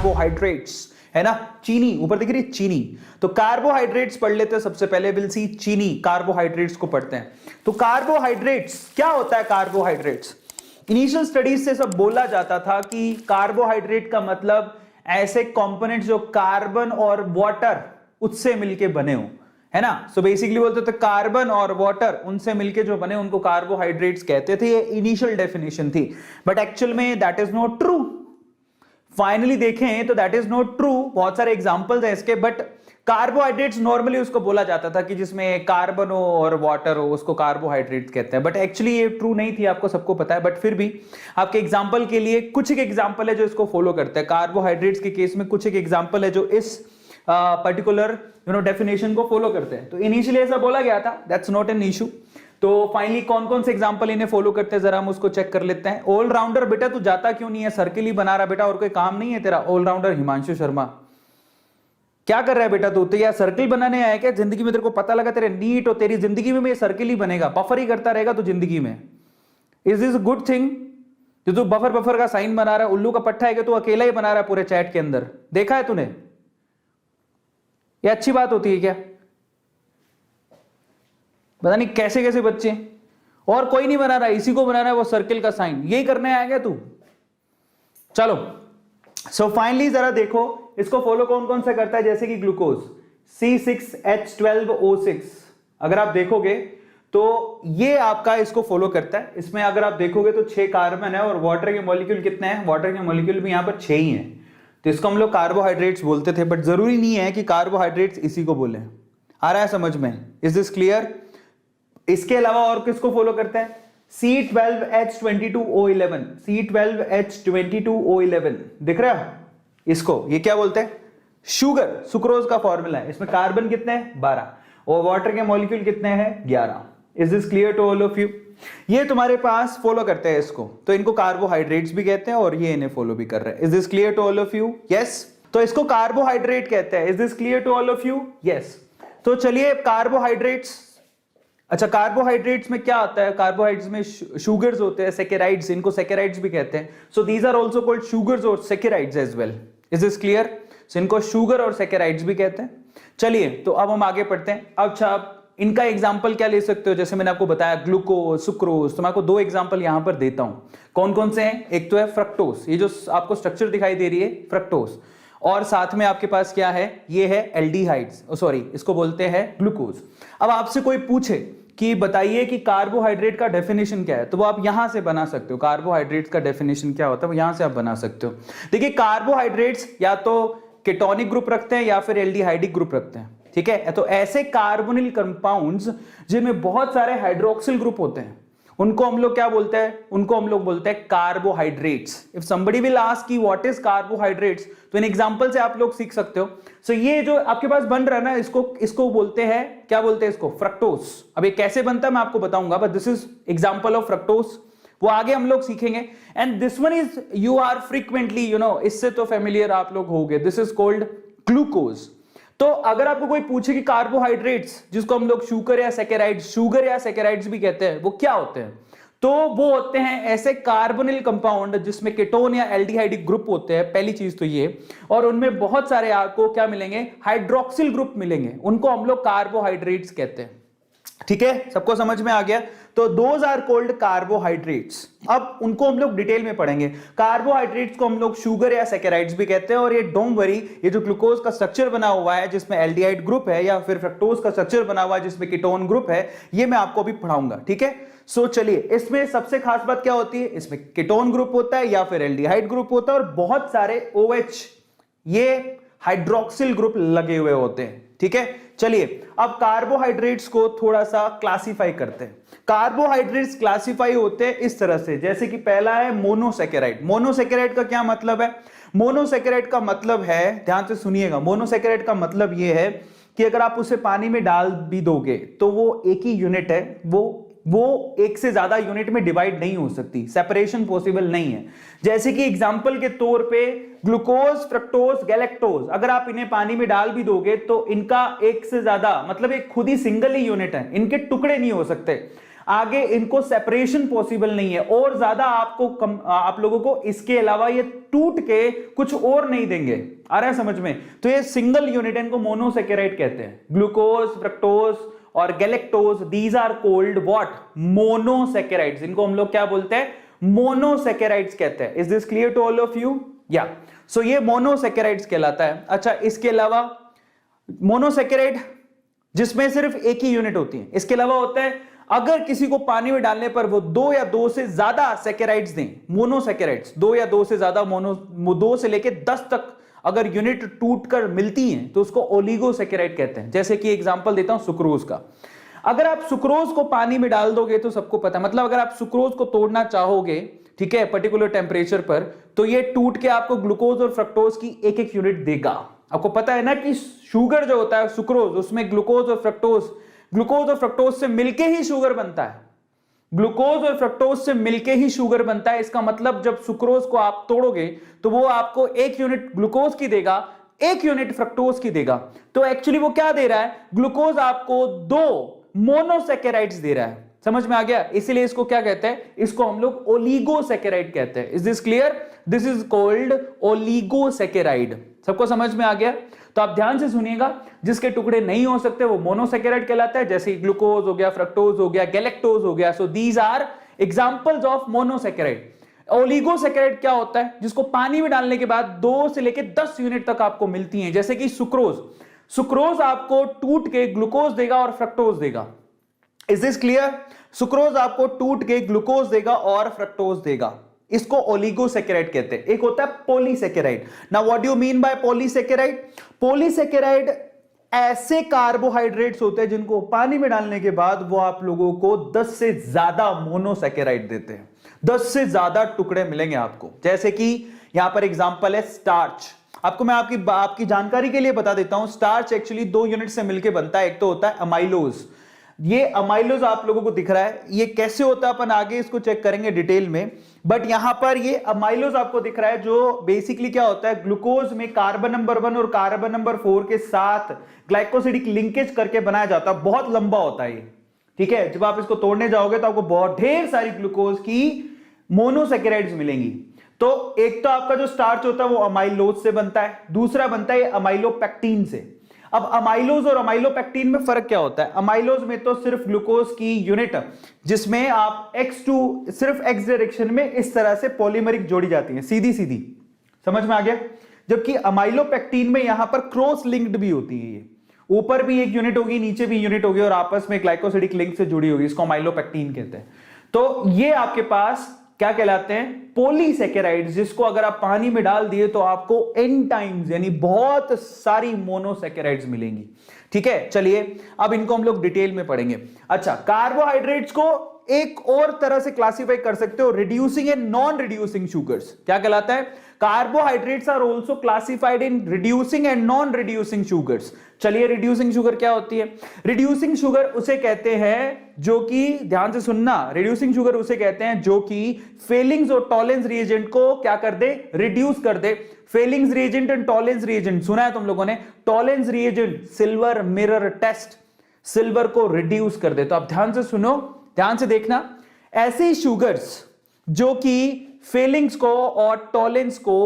Carbohydrates, है ना, चीनी, ऊपर दिख रही है चीनी। तो कार्बोहाइड्रेट्स पढ़ लेते हैं सबसे पहले, विल सी चीनी, कार्बोहाइड्रेट्स को पढ़ते हैं। तो कार्बोहाइड्रेट्स क्या होता है? कार्बोहाइड्रेट्स इनिशियल स्टडीज से सब बोला जाता था कि कार्बोहाइड्रेट का मतलब ऐसे कंपोनेंट्स जो कार्बन और वाटर उससे मिलके बने हो, है ना। सो बेसिकली बोलते थे कार्बन और वाटर उनसे मिलके जो बने उनको कार्बोहाइड्रेट्स कहते थे। ये इनिशियल डेफिनेशन थी, बट एक्चुअल में that is not true. Finally देखें तो दैट इज नॉट ट्रू। बहुत सारे एग्जांपल्स हैं इसके, बट कार्बोहाइड्रेट्स नॉर्मली उसको बोला जाता था कि जिसमें कार्बन हो और वाटर हो उसको कार्बोहाइड्रेट्स कहते हैं, बट एक्चुअली ये ट्रू नहीं थी, आपको सबको पता है। बट फिर भी आपके एग्जांपल के लिए कुछ एक एग्जांपल है जो इसको फॉलो करते हैं। कार्बोहाइड्रेट्स के केस में कुछ एक एग्जांपल है जो इस पर्टिकुलर डेफिनेशन को फॉलो करते हैं। तो इनिशियली ऐसा बोला गया था, दैट्स नॉट एन इशू। तो फाइनली कौन कौन से एग्जांपल इन्हें फॉलो करते हैं जरा हम उसको चेक कर लेते हैं। ऑलराउंडर बेटा तू जाता क्यों नहीं है? सर्किल ही बना रहा बेटा, और कोई काम नहीं है तेरा? ऑलराउंडर हिमांशु शर्मा क्या कर रहा है बेटा तू? तो यार सर्किल बनाने आया क्या जिंदगी में? तेरे को पता लगा तेरे नीट और तेरी जिंदगी में ये सर्किल ही बनेगा, बफर ही करता रहेगा तो जिंदगी में? इज दिस गुड थिंग जो तू बफर का साइन बना रहा है? उल्लू का पट्टा है कि तू अकेला ही बना रहा है पूरे चैट के अंदर? देखा है तूने? ये अच्छी बात होती है क्या? पता नहीं कैसे कैसे बच्चे, और कोई नहीं बना रहा, इसी को बना रहा है वो सर्किल का साइन, यही करने आया क्या तू? चलो सो फाइनली जरा देखो इसको फॉलो कौन कौन सा करता है। जैसे कि ग्लूकोज C6H12O6, अगर आप देखोगे तो ये आपका इसको फॉलो करता है। इसमें अगर आप देखोगे तो 6 कार्बन है और वाटर के मॉलिक्यूल कितने हैं? वाटर के मॉलिक्यूल भी यहां पर 6 ही हैं। तो इसको हम लोग कार्बोहाइड्रेट्स बोलते थे, बट जरूरी नहीं है कि कार्बोहाइड्रेट्स इसी को बोले। आ रहा है समझ में? Is this clear? इसके अलावा और किसको फॉलो करते हैं? C12H22O11, C12H22O11 दिख रहा है इसको? ये क्या बोलते हैं? शुगर, सुक्रोज का फॉर्मूला है। इसमें कार्बन कितने हैं? 12, और वाटर के मॉलिक्यूल कितने हैं? 11। Is this clear to all of you? ये तुम्हारे पास फॉलो करते हैं इसको, तो इनको कार्बोहाइड्रेट्स भी कहते हैं और ये इन्हें फॉलो भी कर रहे हैं। Is this clear to all of you? Yes, तो इसको कार्बोहाइड्रेट कहते हैं। Is this clear to all of you? Yes. तो चलिए कार्बोहाइड्रेट्स, अच्छा कार्बोहाइड्रेट्स में क्या आता है? कार्बोहाइड्रेट्स में शुगर्स होते हैं, सैकेराइड्स, इनको सैकेराइड्स भी कहते हैं। So these are also called sugars और saccharides as well. Is this clear? So इनको शुगर और सैकेराइड्स भी कहते हैं। चलिए तो अब हम आगे पढ़ते हैं। अच्छा आप इनका एग्जाम्पल क्या ले सकते हो? जैसे मैंने आपको बताया ग्लूकोज, सुक्रोज, तो मैं आपको 2 एग्जाम्पल यहां पर देता हूं। कौन कौन से हैं? एक तो है फ्रक्टोज, ये जो आपको स्ट्रक्चर दिखाई दे रही है फ्रक्टोज, और साथ में आपके पास क्या है? ये है एल्डिहाइड्स, सॉरी इसको बोलते हैं ग्लूकोज। अब आपसे कोई पूछे कि बताइए कि कार्बोहाइड्रेट का डेफिनेशन क्या है, तो वो आप यहां से बना सकते हो। कार्बोहाइड्रेट्स का डेफिनेशन क्या होता है वो यहां से आप बना सकते हो। देखिए कार्बोहाइड्रेट्स या तो केटोनिक ग्रुप रखते हैं या फिर एल्डिहाइडिक ग्रुप रखते हैं, ठीक है। तो ऐसे कार्बोनिल कंपाउंड्स जिनमें बहुत सारे हाइड्रोक्सिल ग्रुप होते हैं उनको हम लोग क्या बोलते हैं? उनको हम लोग बोलते हैं carbohydrates. If somebody will ask कि व्हाट इज कार्बोहाइड्रेट्स, तो इन एग्जांपल से आप लोग सीख सकते हो। सो ये जो आपके पास बन रहा है ना, इसको बोलते हैं, क्या बोलते हैं इसको? फ्रक्टोज। अब ये कैसे बनता है मैं आपको बताऊंगा, but this is example of fructose, वो आगे हम लोग सीखेंगे। And this one is you are frequently इससे तो फेमिलियर आप लोग होंगे, दिस इज कॉल्ड ग्लूकोज। तो अगर आपको कोई पूछे कि कार्बोहाइड्रेट्स जिसको हम लोग शुगर या सैकेराइड्स भी कहते हैं, वो क्या होते हैं, तो वो होते हैं ऐसे कार्बोनिल कंपाउंड जिसमें केटोन या एल्डिहाइडिक ग्रुप होते हैं, पहली चीज तो ये, और उनमें बहुत सारे आपको क्या मिलेंगे? हाइड्रोक्सिल ग्रुप मिलेंगे, उनको हम लोग कार्बोहाइड्रेट्स कहते हैं। ठीक है, सबको समझ में आ गया? तो दोज आर कॉल्ड कार्बोहाइड्रेट्स। अब उनको हम लोग डिटेल में पढ़ेंगे। कार्बोहाइड्रेट्स को हम लोग शुगर या सैकेराइड्स भी कहते हैं, और ये डोंट वरी, ये जो ग्लूकोज का स्ट्रक्चर बना हुआ है जिसमें एल्डिहाइड ग्रुप है, या फिर फ्रक्टोज का स्ट्रक्चर बना हुआ है जिसमें कीटोन ग्रुप है, ये मैं आपको अभी पढ़ाऊंगा, ठीक है। सो चलिए, इसमें सबसे खास बात क्या होती है? इसमें कीटोन ग्रुप होता है या फिर एल्डिहाइड ग्रुप होता है, और बहुत सारे OH, ये हाइड्रोक्सिल ग्रुप लगे हुए होते हैं, ठीक है। चलिए अब कार्बोहाइड्रेट्स को थोड़ा सा क्लासिफाई करते हैं। कार्बोहाइड्रेट्स क्लासिफाई होते हैं इस तरह से, जैसे कि पहला है मोनोसैकेराइड। मोनोसैकेराइड का क्या मतलब है? मोनोसैकेराइड का मतलब है, ध्यान से सुनिएगा, मोनोसैकेराइड का मतलब यह है कि अगर आप उसे पानी में डाल भी दोगे तो वो एक ही यूनिट है, वो एक से ज्यादा यूनिट में डिवाइड नहीं हो सकती, सेपरेशन पॉसिबल नहीं है। जैसे कि एग्जांपल के तौर पे ग्लूकोज, फ्रक्टोज, गैलेक्टोज, अगर आप इन्हें पानी में डाल भी दोगे तो इनका एक से ज्यादा मतलब एक खुद ही सिंगल ही यूनिट है, इनके टुकड़े नहीं हो सकते। आगे इनको सेपरेशन पॉसिबल नहीं है, और ज्यादा आप लोगों को इसके अलावा ये टूट के कुछ और नहीं देंगे। आ रहा है समझ में? तो ये सिंगल यूनिट है, इनको मोनोसैकेराइड कहते हैं। ग्लूकोज, फ्रक्टोज और galactose, these are called what? Monosaccharides. इनको हम लोग क्या बोलते हैं? मोनोसैकेराइड्स कहते हैं। Is this clear to all of you? या सो ये मोनोसैकेराइड्स कहलाता है। अच्छा, इसके अलावा मोनोसैकेराइड जिसमें सिर्फ एक ही यूनिट होती है, इसके अलावा होता है अगर किसी को पानी में डालने पर वो 2 या 2 से ज्यादा सैकेराइड्स दें, मोनोसैकेराइड्स 2 या 2 से ज्यादा, 2 से लेके 10 तक अगर यूनिट टूटकर मिलती हैं तो उसको ओलिगोसैकेराइड कहते हैं। जैसे कि एग्जांपल देता हूं सुक्रोज का। अगर आप सुक्रोज को पानी में डाल दोगे तो सबको पता है, मतलब अगर आप सुक्रोज को तोड़ना चाहोगे, ठीक है, पर्टिकुलर टेम्परेचर पर, तो ये टूट के आपको ग्लूकोज और फ्रक्टोज की एक एक यूनिट देगा। आपको पता है ना कि शुगर जो होता है सुक्रोज, उसमें ग्लूकोज और फ्रक्टोज से मिलके ही शुगर बनता है। ग्लूकोज और फ्रक्टोज से मिलके ही शुगर बनता है। इसका मतलब जब सुक्रोज को आप तोड़ोगे तो वो आपको 1 यूनिट ग्लूकोज की देगा, 1 यूनिट फ्रक्टोज की देगा। तो एक्चुअली वो क्या दे रहा है? ग्लूकोज आपको 2 मोनोसैकेराइड्स दे रहा है। समझ में आ गया? इसीलिए इसको क्या कहते हैं? इसको हम लोग ओलिगोसैकेराइड कहते हैं। Is this clear? This is called oligosaccharide. सबको समझ में आ गया? तो आप ध्यान से सुनिएगा, जिसके टुकड़े नहीं हो सकते वो मोनोसैकेराइड कहलाता है, जैसे ग्लूकोज हो गया, फ्रक्टोज हो गया, गैलेक्टोज हो गया। So these are examples of monosaccharide. Oligosaccharide क्या होता है? जिसको पानी में डालने के बाद 2 से लेकर 10 यूनिट तक आपको मिलती हैं, जैसे कि सुक्रोज आपको टूट के ग्लूकोज देगा और फ्रक्टोज देगा। Is this clear? सुक्रोज आपको टूट के ग्लूकोज देगा और फ्रक्टोज देगा। इसको ओलिगोसैकेराइड कहते हैं। एक होता है polysaccharide. Now what do you mean by polysaccharide? Polysaccharide ऐसे कार्बोहाइड्रेट्स होते हैं जिनको पानी में डालने के बाद वो आप लोगों को 10 से ज्यादा मोनोसैकेराइड देते हैं। 10 से ज्यादा टुकड़े मिलेंगे आपको। जैसे कि यहां पर एग्जांपल है स्टार्च। आपको मैं आपकी जानकारी के लिए बता देता हूं, स्टार्च एक्चुअली 2 यूनिट से मिलकर बनता है। एक तो होता है अमाइलोज। ये अमाइलोज आप लोगों को दिख रहा है, ये कैसे होता है अपन आगे इसको चेक करेंगे डिटेल में। बट यहां पर ये अमाइलोज आपको दिख रहा है, जो बेसिकली क्या होता है, ग्लूकोज में कार्बन नंबर 1 और कार्बन नंबर 4 के साथ ग्लाइकोसिडिक लिंकेज करके बनाया जाता है। बहुत लंबा होता है ये, ठीक है। जब आप इसको तोड़ने जाओगे तो आपको बहुत ढेर सारी ग्लूकोज की मोनोसैकेराइड्स मिलेंगी। तो एक तो आपका जो स्टार्च होता है वो अमाइलोज से बनता है, दूसरा बनता है अमाइलोपेक्टिन से। अब अमाइलोज और अमाइलोपेक्टिन में फर्क क्या होता है? अमाइलोज में तो सिर्फ ग्लूकोज की यूनिट, जिसमें आप X2 सिर्फ X डायरेक्शन में इस तरह से पॉलीमरिक जोड़ी जाती है, सीधी सीधी। समझ में आ गया? जबकि अमाइलोपेक्टिन में यहां पर क्रॉस लिंक्ड भी होती है, ये ऊपर भी एक यूनिट होगी, नीचे भी यूनिट होगी और आपस में ग्लाइकोसिडिक लिंक से जुड़ी होगी। इसको अमाइलोपेक्टिन कहते हैं। तो ये आपके पास क्या कहलाते हैं? पॉलीसैकेराइड्स, जिसको अगर आप पानी में डाल दिए तो आपको n टाइम्स यानी बहुत सारी मोनोसैकेराइड्स मिलेंगी। ठीक है, चलिए अब इनको हम लोग डिटेल में पढ़ेंगे। अच्छा, कार्बोहाइड्रेट्स को एक और तरह से क्लासिफाई कर सकते हो, reducing and non reducing sugars. क्या कहलाता है? Carbohydrates are also classified in reducing and non reducing sugars. चलिए, रिड्यूसिंग शुगर क्या होती है? रिड्यूसिंग शुगर उसे कहते हैं जो कि, ध्यान से सुनना, रिड्यूसिंग शुगर उसे कहते हैं जो कि फेलिंग्स और टॉलेंस रिएजेंट को क्या कर दे? रिड्यूस कर दे। Fehling's reagent and Tollens reagent सुना है तुम लोगों ने? Tollens reagent silver mirror test, silver को रिड्यूस कर दे। तो आप ध्यान से सुनो, ध्यान से देखना, ऐसे शुगर्स जो कि फेलिंग्स को और टॉलेंस को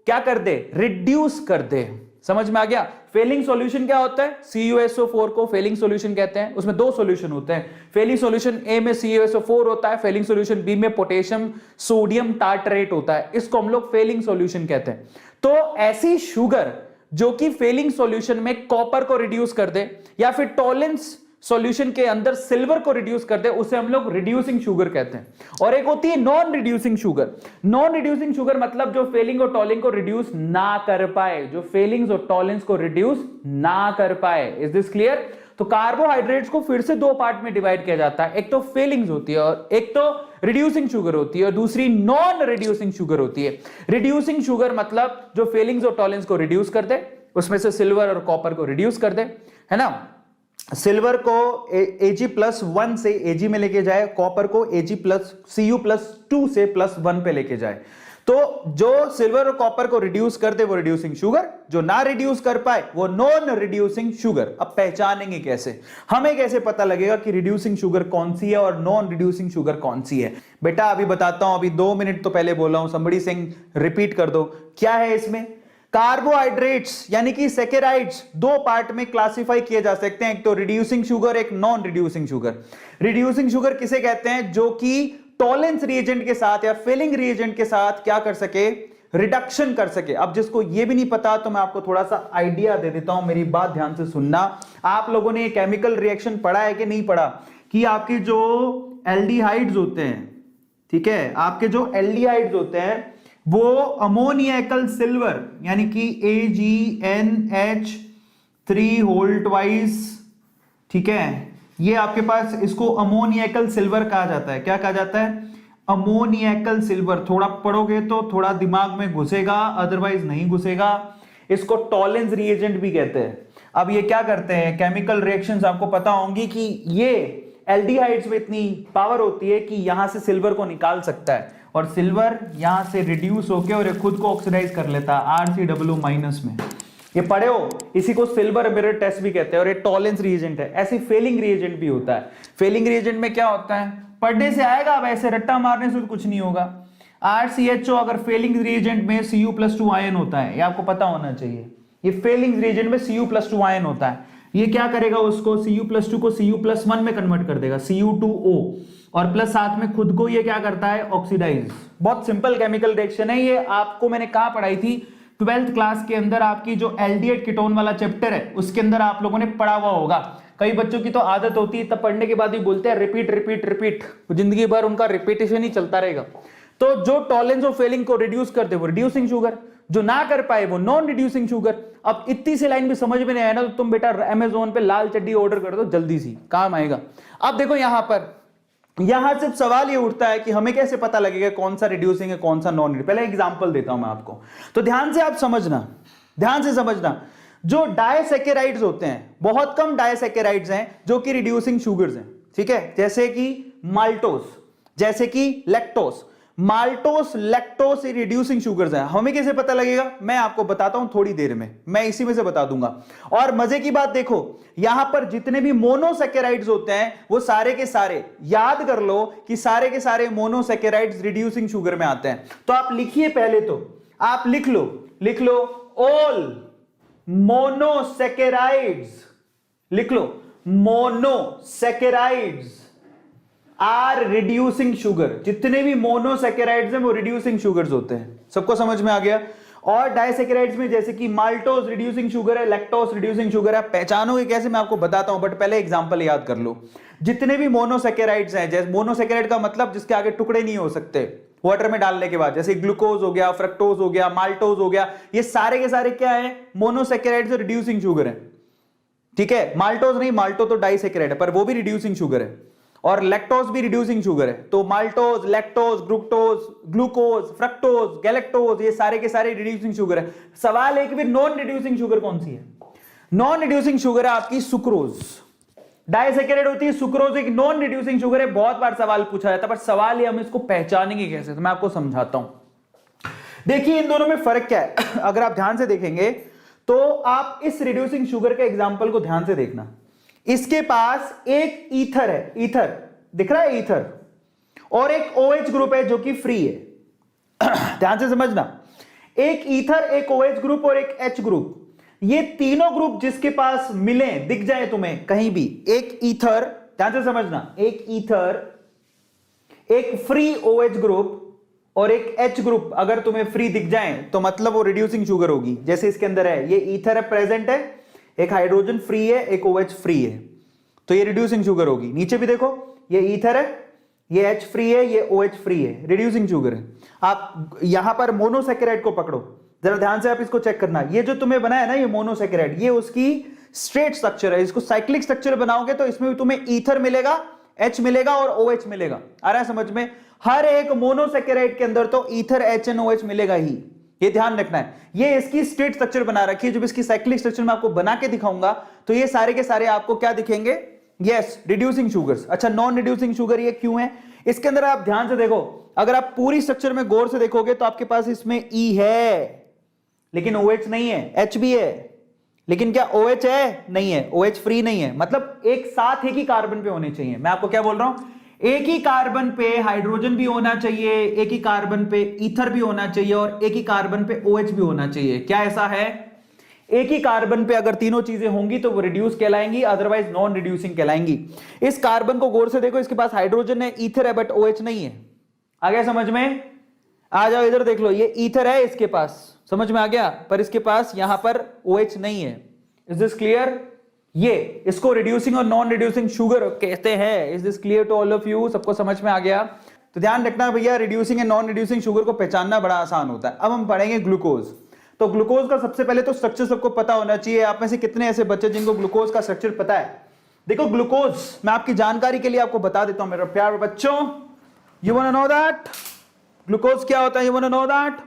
क्या कर दे? रिड्यूस कर दे। समझ में आ गया? फेलिंग सॉल्यूशन क्या होता है? CuSO4 को फेलिंग सॉल्यूशन कहते हैं। उसमें 2 सॉल्यूशन होते हैं। फेलिंग सॉल्यूशन A में CuSO4 होता है, फेलिंग सॉल्यूशन B में पोटेशियम सोडियम टार्टरेट होता है। इसको हम लोग फेलिंग सॉल्यूशन कहते हैं। तो ऐसी शुगर जो कि फेलिंग सॉल्यूशन में कॉपर को रिड्यूस कर दे या फिर टॉलेंस सॉल्यूशन के अंदर सिल्वर को रिड्यूस कर दे, उसे हम लोग रिड्यूसिंग शुगर कहते हैं। और एक होती है non reducing sugar. Non reducing sugar मतलब जो फेलिंग और टॉलिंग को रिड्यूस ना कर पाए, जो फेलिंग्स और टॉलेंस को रिड्यूस ना कर पाए। Is this clear? तो कार्बोहाइड्रेट्स को फिर से 2 पार्ट में डिवाइड किया जाता है। एक तो फेलिंग्स होती है और एक तो रिड्यूसिंग शुगर होती है और दूसरी नॉन रिड्यूसिंग शुगर होती है। रिड्यूसिंग शुगर मतलब जो फेलिंग्स और टॉलेंस को रिड्यूस कर दे, उसमें से सिल्वर और कॉपर को रिड्यूस कर दे, है ना। सिल्वर को Ag+1 से Ag में लेके जाए, कॉपर को Cu+2 से +1 पे लेके जाए। तो जो सिल्वर और कॉपर को रिड्यूस कर दे वो रिड्यूसिंग शुगर, जो ना रिड्यूस कर पाए वो नॉन रिड्यूसिंग शुगर। अब पहचानेंगे कैसे, हमें कैसे पता लगेगा कि रिड्यूसिंग शुगर कौन सी है और नॉन रिड्यूसिंग शुगर कौन सी है? बेटा अभी बताता हूं, अभी 2 मिनट तो पहले बोला हूं, समबड़ी सिंह रिपीट कर दो। क्या है इसमें? कार्बोहाइड्रेट्स यानी कि सैकेराइड्स 2 पार्ट में क्लासिफाई किए जा सकते हैं, एक तो रिड्यूसिंग शुगर, एक non reducing sugar. Reducing sugar किसे कहते हैं? जो कि टॉलेंस रिएजेंट के साथ या फिलिंग रिएजेंट के साथ क्या कर सके? रिडक्शन कर सके। अब जिसको ये भी नहीं पता तो मैं आपको थोड़ा सा आइडिया दे देता हूं, मेरी बात ध्यान से सुनना। आप लोगों ने ये केमिकल रिएक्शन पढ़ा है कि नहीं पढ़ा, कि आपके जो एल्डिहाइड्स होते हैं, ठीक है, आपके जो एल्डिहाइड्स होते हैं वो अमोनियकल सिल्वर यानी कि AgNH3 ठीक है, ये आपके पास, इसको अमोनियकल सिल्वर कहा जाता है। क्या कहा जाता है? अमोनियकल सिल्वर। थोड़ा पढ़ोगे तो थोड़ा दिमाग में घुसेगा, अदरवाइज नहीं घुसेगा। इसको टॉलेंस रिएजेंट भी कहते हैं। अब ये क्या करते हैं? केमिकल रिएक्शंस आपको पता होंगी कि ये एल्डिहाइड्स में इतनी पावर होती है कि यहां से सिल्वर को निकाल सकता है और सिल्वर यहां से रिड्यूस होकर और खुद को ऑक्सीडाइज कर लेता है RCOO- में। ये पढ़े हो, इसी को सिल्वर मिरर टेस्ट भी कहते हैं और ये टॉलेंस रिएजेंट है। ऐसी फेलिंग रिएजेंट भी होता है। फेलिंग रिएजेंट में क्या होता है? पढ़ने से आएगा, अब ऐसे रट्टा मारने से तो कुछ नहीं होगा। RCHO अगर फेलिंग रिएजेंट में Cu+2 आयन होता है, ये आपको पता होना चाहिए। ये फेलिंग रिएजेंट में Cu+2 आयन होता है। ये क्या करेगा? उसको Cu+2 को Cu+1 में कन्वर्ट कर देगा, Cu2O, और प्लस साथ में खुद को ये क्या करता है? ऑक्सीडाइज। बहुत सिंपल केमिकल रिएक्शन है ये। आपको मैंने कहा पढ़ाई थी 12th क्लास के अंदर, आपकी जो एल्डिहाइड कीटोन वाला चैप्टर है उसके अंदर आप लोगों ने पढ़ा हुआ होगा। कई बच्चों की तो आदत होती है, तब पढ़ने के बाद ही बोलते हैं रिपीट रिपीट रिपीट, जिंदगी भर उनका रिपीटेशन ही चलता रहेगा। तो जो टॉलेंस ऑफ फेलिंग को रिड्यूस कर दे वो रिड्यूसिंग शुगर, जो ना कर पाए वो नॉन रिड्यूसिंग शुगर। अब इतनी सी लाइन भी समझ में नहीं आया ना, तो तुम बेटा अमेज़न पे लाल चड्डी ऑर्डर कर दो, जल्दी सी काम आएगा। अब देखो यहां पर, यहां सिर्फ सवाल ये उठता है कि हमें कैसे पता लगेगा कौन सा रिड्यूसिंग है कौन सा नॉन। पहले एग्जांपल देता हूं मैं आपको, तो ध्यान से आप समझना, ध्यान से समझना। जो डायसैकेराइड्स होते हैं, बहुत कम डायसैकेराइड्स हैं जो कि रिड्यूसिंग शुगर्स हैं, ठीक है, जैसे कि माल्टोस, जैसे कि लैक्टोस। माल्टोस, लैक्टोस ये रिड्यूसिंग शुगर्स हैं। हमें कैसे पता लगेगा? मैं आपको बताता हूं थोड़ी देर में, मैं इसी में से बता दूंगा। और मजे की बात देखो, यहां पर जितने भी मोनोसैकेराइड्स होते हैं वो सारे के सारे, याद कर लो कि सारे के सारे मोनोसैकेराइड्स रिड्यूसिंग शुगर में आते हैं। तो आप लिखिए, पहले तो आप लिख लो ऑल मोनोसैकेराइड्स, लिख लो मोनोसैकेराइड्स आर रिड्यूसिंग शुगर। जितने भी मोनोसैकेराइड्स हैं वो रिड्यूसिंग शुगर्स होते हैं। सबको समझ में आ गया? और डायसैकेराइड्स में जैसे कि माल्टोस रिड्यूसिंग शुगर है, लैक्टोस रिड्यूसिंग शुगर है। पहचानोगे कैसे मैं आपको बताता हूं, बट पहले एग्जांपल याद कर लो। जितने भी मोनोसैकेराइड्स हैं, जैसे मोनोसैकेराइड का मतलब जिसके आगे टुकड़े नहीं हो सकते वाटर में डालने के बाद, जैसे ग्लूकोज हो गया, फ्रक्टोज हो गया, माल्टोज हो गया, ये सारे के सारे क्या है? मोनोसैकेराइड्स रिड्यूसिंग शुगर है, ठीक है। माल्टोज नहीं, माल्टो तो डाइसैकेराइड है पर वो भी रिड्यूसिंग शुगर है, और लैक्टोज भी रिड्यूसिंग शुगर है। तो maltose, lactose, glucose, glucose, fructose, galactose, ये सारे के सारे रिड्यूसिंग शुगर है। सवाल है कि फिर नॉन रिड्यूसिंग शुगर कौन सी है? नॉन रिड्यूसिंग शुगर है आपकी सुक्रोज। डाइसैकेराइड होती है, सुक्रोज एक नॉन रिड्यूसिंग शुगर है। बहुत बार सवाल पूछा जाता है, पर सवाल है हम इसको पहचानेंगे कैसे, तो मैं आपको समझाता हूं। देखिए इन दोनों में फर्क क्या है। अगर आप ध्यान से देखेंगे तो आप इस रिड्यूसिंग शुगर के एग्जांपल को ध्यान से देखना। इसके पास एक ईथर है, ईथर दिख रहा है, ईथर, और एक OH ग्रुप है जो कि फ्री है। ध्यान से समझना, एक ईथर, एक OH ग्रुप और एक H ग्रुप, ये तीनों ग्रुप जिसके पास मिले, दिख जाए तुम्हें कहीं भी, एक ईथर, ध्यान से समझना, एक ईथर, एक फ्री OH ग्रुप और एक H ग्रुप अगर तुम्हें फ्री दिख जाए तो मतलब वो रिड्यूसिंग शुगर होगी। जैसे इसके अंदर है, ये ईथर है प्रेजेंट है, एक हाइड्रोजन फ्री है, एक OH फ्री है, तो ये रिड्यूसिंग शुगर होगी। नीचे भी देखो, ये ईथर है, ये H फ्री है, ये OH फ्री है, रिड्यूसिंग शुगर है। आप यहां पर मोनोसैकेराइड को पकड़ो, जरा ध्यान से आप इसको चेक करना। ये जो तुम्हें बना है ना ये मोनोसैकेराइड, ये उसकी स्ट्रेट स्ट्रक्चर है। इसको साइक्लिक स्ट्रक्चर बनाओगे तो इसमें भी तुम्हें ईथर मिलेगा, H मिलेगा और OH मिलेगा। आ रहा है समझ में? हर एक मोनोसैकेराइड के अंदर तो ईथर, H एंड OH मिलेगा ही, ये ध्यान रखना है। ये इसकी स्ट्रेट स्ट्रक्चर बना रखी है। जब इसकी साइक्लिक स्ट्रक्चर मैं आपको बना के दिखाऊंगा तो ये सारे के सारे आपको क्या दिखेंगे? Yes, reducing sugars. अच्छा, नॉन रिड्यूसिंग शुगर ये क्यों है? इसके अंदर आप ध्यान से देखो, अगर आप पूरी स्ट्रक्चर में गौर से देखोगे तो आपके पास इसमें E है लेकिन OH नहीं है, H भी है लेकिन क्या OH है? नहीं है, OH फ्री नहीं है। मतलब एक साथ एक ही कार्बन पे होने चाहिए। मैं आपको क्या बोल रहा हूं, एक ही कार्बन पे हाइड्रोजन भी होना चाहिए, एक ही कार्बन पे ईथर भी होना चाहिए और एक ही कार्बन पे OH भी होना चाहिए। क्या ऐसा है? एक ही कार्बन पे अगर तीनों चीजें होंगी तो वो रिड्यूस कहलाएंगी, अदरवाइज नॉन रिड्यूसिंग कहलाएंगी। इस कार्बन को गौर से देखो, इसके पास हाइड्रोजन है, ईथर है, बट OH नहीं है। आ गया समझ में? आ जाओ इधर देख लो, ये ईथर है इसके पास, समझ में आ गया, पर इसके पास यहां पर OH नहीं है। Is this clear? ये इसको रिड्यूसिंग और नॉन रिड्यूसिंग शुगर कहते हैं। Is this clear to all of you? सबको समझ में आ गया? तो ध्यान रखना भैया, reducing and non reducing sugar को पहचानना बड़ा आसान होता है। अब हम पढ़ेंगे ग्लूकोज। तो ग्लूकोज का सबसे पहले तो स्ट्रक्चर सबको पता होना चाहिए। आप में से कितने ऐसे बच्चे जिनको ग्लूकोज का स्ट्रक्चर पता है? देखो ग्लूकोज, मैं आपकी जानकारी के लिए आपको बता देता हूं मेरे प्यारे बच्चों। You want to know that glucose क्या होता है? You want to know that?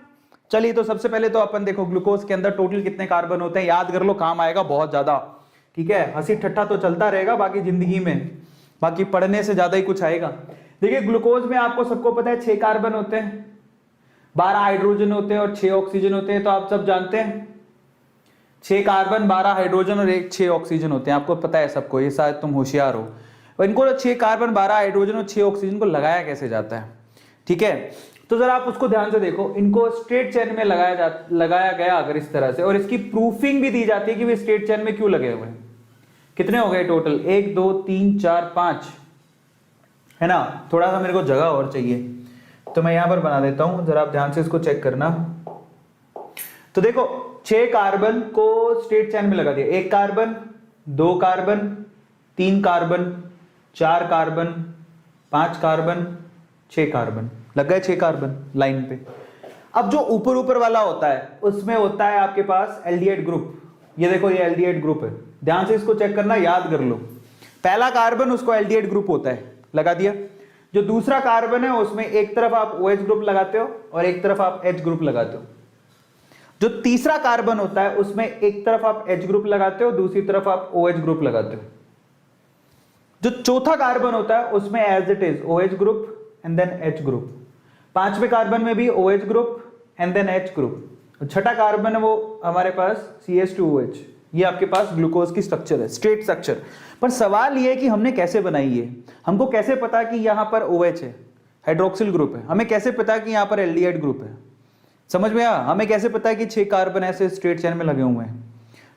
चलिए, तो सबसे पहले तो अपन देखो ग्लूकोज के अंदर टोटल कितने कार्बन होते हैं, याद कर लो, काम आएगा बहुत ज्यादा। ठीक है, हंसी ठट्ठा तो चलता रहेगा बाकी जिंदगी में, बाकी पढ़ने से ज्यादा ही कुछ आएगा। देखिए ग्लूकोज में आपको सबको पता है 6 कार्बन होते हैं, 12 हाइड्रोजन होते हैं और 6 ऑक्सीजन होते हैं। तो आप सब जानते हैं 6 कार्बन, 12 हाइड्रोजन और 6 ऑक्सीजन होते हैं। आपको पता है सबको, ये शायद तुम होशियार हो। और इनको 6 कार्बन, 12 हाइड्रोजन और 6 ऑक्सीजन को लगाया कैसे जाता है? ठीक है, तो जरा आप उसको ध्यान से देखो। इनको स्ट्रेट चेन में लगाया गया अगर इस तरह से, और इसकी प्रूफिंग भी दी जाती है कि वे स्ट्रेट चेन में क्यों लगे हुए हैं। कितने हो गए टोटल? 1 2 3 4 5 है ना। थोड़ा सा मेरे को जगह और चाहिए तो मैं यहां पर बना देता हूं, जरा आप ध्यान से इसको चेक करना। तो देखो 6 कार्बन को स्ट्रेट चेन में लगा दिया। 1 carbon, 2 carbon, 3 carbon, 4 carbon, 5 carbon, 6 carbon, लग गए 6 कार्बन लाइन पे। अब जो ऊपर ऊपर वाला होता है उसमें होता है आपके पास एल्डिहाइड ग्रुप। ये देखो, ये एल्डिहाइड ग्रुप है, ध्यान से इसको चेक करना, याद कर लो। पहला कार्बन उसको एल्डिहाइड ग्रुप होता है, लगा दिया। जो दूसरा कार्बन है उसमें एक तरफ आप OH ग्रुप लगाते हो और एक तरफ आप H ग्रुप लगाते हो। जो तीसरा कार्बन होता है उसमें एक तरफ आप H ग्रुप लगाते हो, दूसरी तरफ आप OH ग्रुप लगाते हो। जो चौथा कार्बन होता है उसमें as it is OH group and then H group. 5वें कार्बन में भी OH group and then H group. छठा कार्बन है वो हमारे पास CH2OH। ये आपके पास ग्लूकोज की स्ट्रक्चर है, स्ट्रेट स्ट्रक्चर। पर सवाल ये है कि हमने कैसे बनाई है? हमको कैसे पता कि यहां पर OH है, हाइड्रोक्सिल ग्रुप है? हमें कैसे पता कि यहां पर एल्डिहाइड ग्रुप है? समझ में आया? हमें कैसे पता है कि 6 कार्बन ऐसे स्ट्रेट चेन में लगे हुए हैं?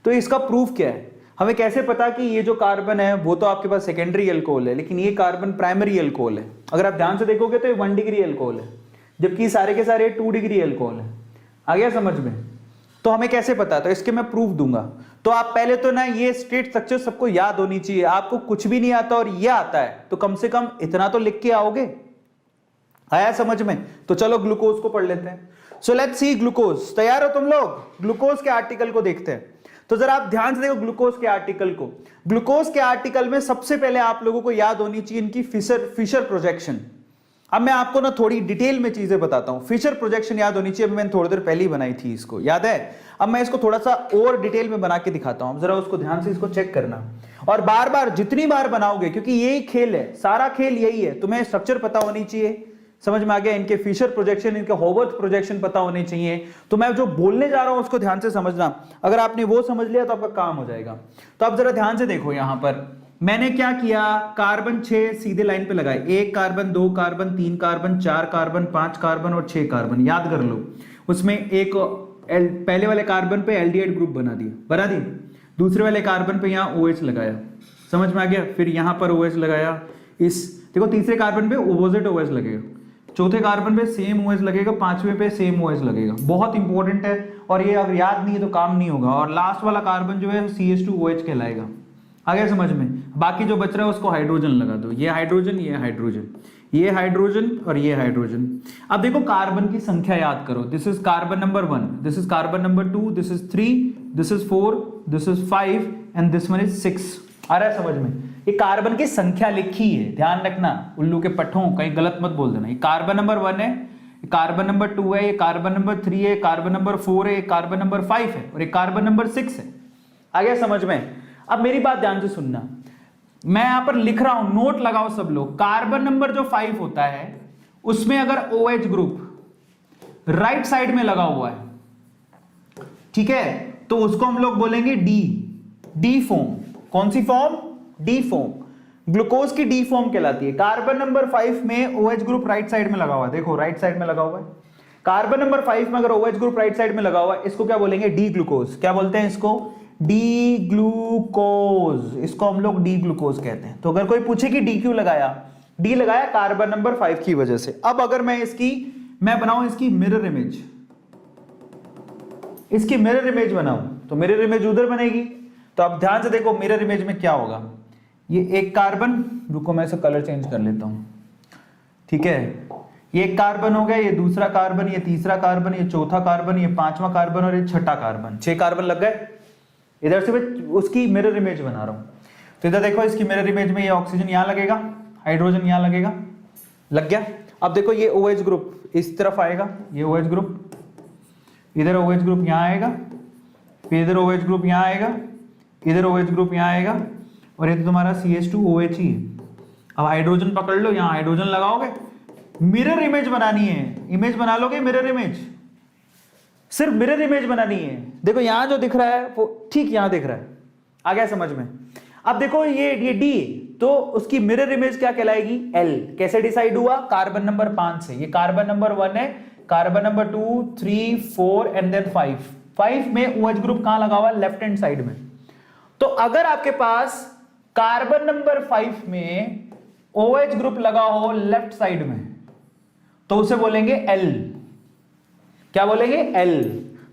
तो इसका प्रूफ क्या है? हमें कैसे पता कि ये जो कार्बन है वो तो आपके पास सेकेंडरी अल्कोहल है, लेकिन ये कार्बन प्राइमरी अल्कोहल है। अगर आप ध्यान से देखोगे तो ये 1 डिग्री अल्कोहल है, जबकि सारे के सारे 2 डिग्री अल्कोहल है। आ गया समझ में? तो हमें कैसे पता? तो इसके मैं प्रूफ दूंगा। तो आप पहले तो ना ये स्ट्रेट स्ट्रक्चर सबको याद होनी चाहिए। आपको कुछ भी नहीं आता और ये आता है तो कम से कम इतना तो लिख के आओगे। आया समझ में? तो चलो ग्लूकोज को पढ़ लेते हैं। So let's see glucose. तैयार हो तुम लोग? ग्लूकोज के आर्टिकल को देखते हैं। तो जरा आप ध्यान से देखो ग्लूकोज के आर्टिकल को। ग्लूकोज के आर्टिकल में सबसे पहले आप लोगों को याद होनी चाहिए इनकी फिशर प्रोजेक्शन। अब मैं आपको ना थोड़ी डिटेल में चीजें बताता हूं। फिशर प्रोजेक्शन याद होनी चाहिए, मैंने थोड़ी देर पहले ही बनाई थी इसको, याद है? अब मैं इसको थोड़ा सा और डिटेल में बना के दिखाता हूं, जरा उसको ध्यान से इसको चेक करना। और बार बार जितनी बार बनाओगे, क्योंकि यही खेल है, सारा खेल यही है, तुम्हें स्ट्रक्चर पता होनी चाहिए। समझ में आ गया? इनके फिशर प्रोजेक्शन, इनके होवर्थ प्रोजेक्शन पता होने चाहिए। तो मैं जो बोलने जा रहा हूं उसको ध्यान से समझना। अगर आपने वो समझ लिया तो आपका काम हो जाएगा। तो आप जरा ध्यान से देखो, यहां पर मैंने क्या किया, कार्बन 6 सीधे लाइन पे लगाए। 1 carbon, 2 carbon, 3 carbon, 4 carbon, 5 carbon और 6 कार्बन, याद कर लो। उसमें एक पहले वाले कार्बन पे एल्डिहाइड ग्रुप बना दी। दूसरे वाले कार्बन पे यहाँ OH लगाया। समझ में आ गया? फिर यहाँ पर OH लगाया। इस देखो तीसरे कार्बन पे ऑपोजिट OH लगेगा, चौथे कार्बन पे सेम OH लगेगा, 5वें पे सेम OH लगेगा। बहुत इंपॉर्टेंट है, और ये अगर याद नहीं है तो काम नहीं होगा। और लास्ट वाला कार्बन जो है CH2OH कहलाएगा। आ गया समझ में? बाकी जो बच रहा है उसको हाइड्रोजन लगा दो। ये हाइड्रोजन, ये हाइड्रोजन, ये हाइड्रोजन और ये हाइड्रोजन। अब देखो कार्बन की संख्या याद करो। This is carbon number 1, this is carbon number 2, this is 3, this is 4, this is 5 and this one is 6। आ रहा है समझ में? ये कार्बन की संख्या लिखी है, ध्यान रखना, उल्लू के पट्टों कहीं गलत मत बोल देना। ये कार्बन नंबर 1 है, कार्बन नंबर 2 है, ये कार्बन नंबर 3 है, कार्बन नंबर 4 है, कार्बन नंबर 5 है और ये कार्बन नंबर 6 है। आ गया समझ में? अब मेरी बात ध्यान से सुनना, मैं यहां पर लिख रहा हूं, नोट लगाओ सब लोग। कार्बन नंबर जो 5 होता है उसमें अगर OH ग्रुप राइट साइड में लगा हुआ है, ठीक है, तो उसको हम लोग बोलेंगे डी फॉर्म। कौन सी फॉर्म? D form. ग्लूकोज की डी फॉर्म कहलाती है। कार्बन नंबर 5 में OH ग्रुप राइट साइड में लगा हुआ है, देखो राइट साइड में लगा हुआ है। कार्बन नंबर 5 में अगर OH ग्रुप राइट साइड में लगा हुआ है, इसको क्या बोलेंगे? D glucose. क्या बोलते हैं इसको? D glucose. इसको हम लोग डी ग्लूकोज कहते हैं। तो अगर कोई पूछे कि डी क्यों लगाया, डी लगाया कार्बन नंबर 5 की वजह से। अब अगर मैं बनाऊं इसकी मिरर इमेज, इसकी मिरर इमेज बनाऊं, तो मिरर इमेज उधर बनेगी। तो आप ध्यान से देखो मिरर इमेज में क्या होगा। ये एक कार्बन, रुको मैं इसे कलर चेंज कर लेता हूं, ठीक है, ये एक कार्बन हो गया, ये दूसरा कार्बन, ये तीसरा कार्बन, ये चौथा कार्बन, ये पांचवा कार्बन और ये छठा कार्बन। 6 कार्बन लग गए। इधर से मैं उसकी मिरर इमेज बना रहा हूं। तो इधर देखो इसकी मिरर इमेज में ये ऑक्सीजन यहां लगेगा, हाइड्रोजन यहां लगेगा, लग गया। अब देखो ये OH ग्रुप इस तरफ आएगा, ये OH ग्रुप, इधर OH ग्रुप यहां आएगा, फिर इधर OH ग्रुप यहां आएगा, इधर OH ग्रुप यहां आएगा, और ये तो तुम्हारा CH2OH ही है। अब हाइड्रोजन पकड़ लो, यहां हाइड्रोजन लगाओगे, मिरर इमेज बनानी है। इमेज बना लोगे मिरर इमेज, सिर्फ मिरर इमेज बनानी है। देखो यहां जो दिख रहा है वो ठीक यहां दिख रहा है, आ गया समझ में? अब देखो ये D, तो उसकी मिरर इमेज क्या कहलाएगी? L। कैसे डिसाइड हुआ? कार्बन नंबर 5 से। ये कार्बन नंबर 1 है, कार्बन नंबर 2, 3, 4 एंड देन 5। 5 में OH ग्रुप कहां लगा हुआ? लेफ्ट हैंड साइड में। तो अगर आपके पास कार्बन नंबर 5 में OH ग्रुप लगा हो लेफ्ट साइड में, तो उसे बोलेंगे L। क्या बोलेंगे? L।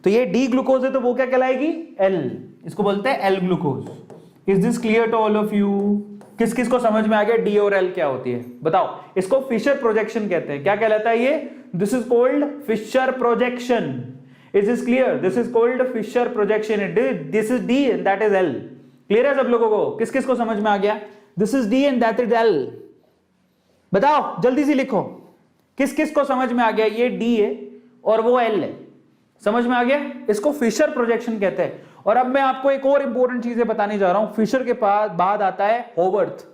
तो ये डी ग्लूकोज है, तो वो क्या कहलाएगी? L। इसको बोलते हैं L glucose. Is this clear to all of you? किस किस को समझ में आ गया डी और L क्या होती है? बताओ। इसको फिशर प्रोजेक्शन कहते हैं। क्या कहलाता है ये? This is called Fischer projection. Is this clear? This is called Fischer projection. This is D and that is L। Clear है सब लोगों को? किस किस को समझ में आ गया? This is D and that is L। बताओ जल्दी से लिखो, किस किस को समझ में आ गया? ये डी है और वो L है। समझ में आ गया? इसको फिशर प्रोजेक्शन कहते हैं। और अब मैं आपको एक और इंपॉर्टेंट चीजें बताने जा रहा हूं। फिशर के बाद आता है होवर्थ।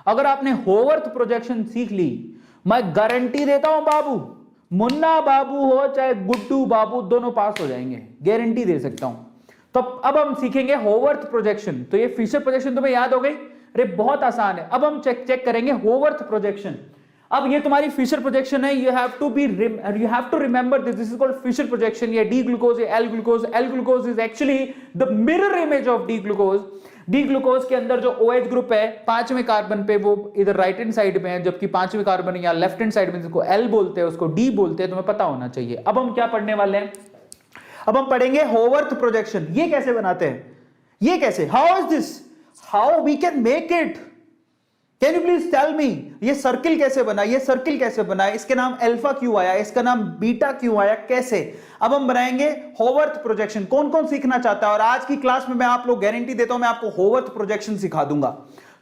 अगर आपने होवर्थ प्रोजेक्शन सीख ली, मैं गारंटी देता हूं बाबू, मुन्ना बाबू हो चाहे गुड्डू बाबू, दोनों पास हो जाएंगे, गारंटी दे सकता हूं। तो अब हम सीखेंगे होवर्थ प्रोजेक्शन। तो ये फिशर प्रोजेक्शन तुम्हें याद हो गई? अरे बहुत आसान है। अब हम चेक करेंगे होवर्थ प्रोजेक्शन। अब ये तुम्हारी फिशर प्रोजेक्शन है। You have to remember this is called Fischer projection. ये D glucose, L glucose. L glucose is actually the mirror image of D glucose. D glucose के अंदर जो OH ग्रुप है 5वें कार्बन पे, वो इधर राइट हैंड साइड में है, जबकि 5वें कार्बन या लेफ्ट हैंड साइड में, जिसको L बोलते हैं उसको D बोलते हैं। तुम्हें पता होना चाहिए। अब हम क्या पढ़ने वाले हैं? अब हम पढ़ेंगे होवर्थ प्रोजेक्शन। ये कैसे बनाते हैं? ये कैसे? How is this? How we can make it? Can you please tell me? ये सर्किल कैसे बना? ये सर्किल कैसे बना? इसके नाम अल्फा क्यों आया? इसका नाम बीटा क्यों आया? कैसे? अब हम बनाएंगे होवर्थ प्रोजेक्शन। कौन कौन सीखना चाहता है? और आज की क्लास में मैं आप लोग गारंटी देता हूं, मैं आपको होवर्थ प्रोजेक्शन सिखा दूंगा।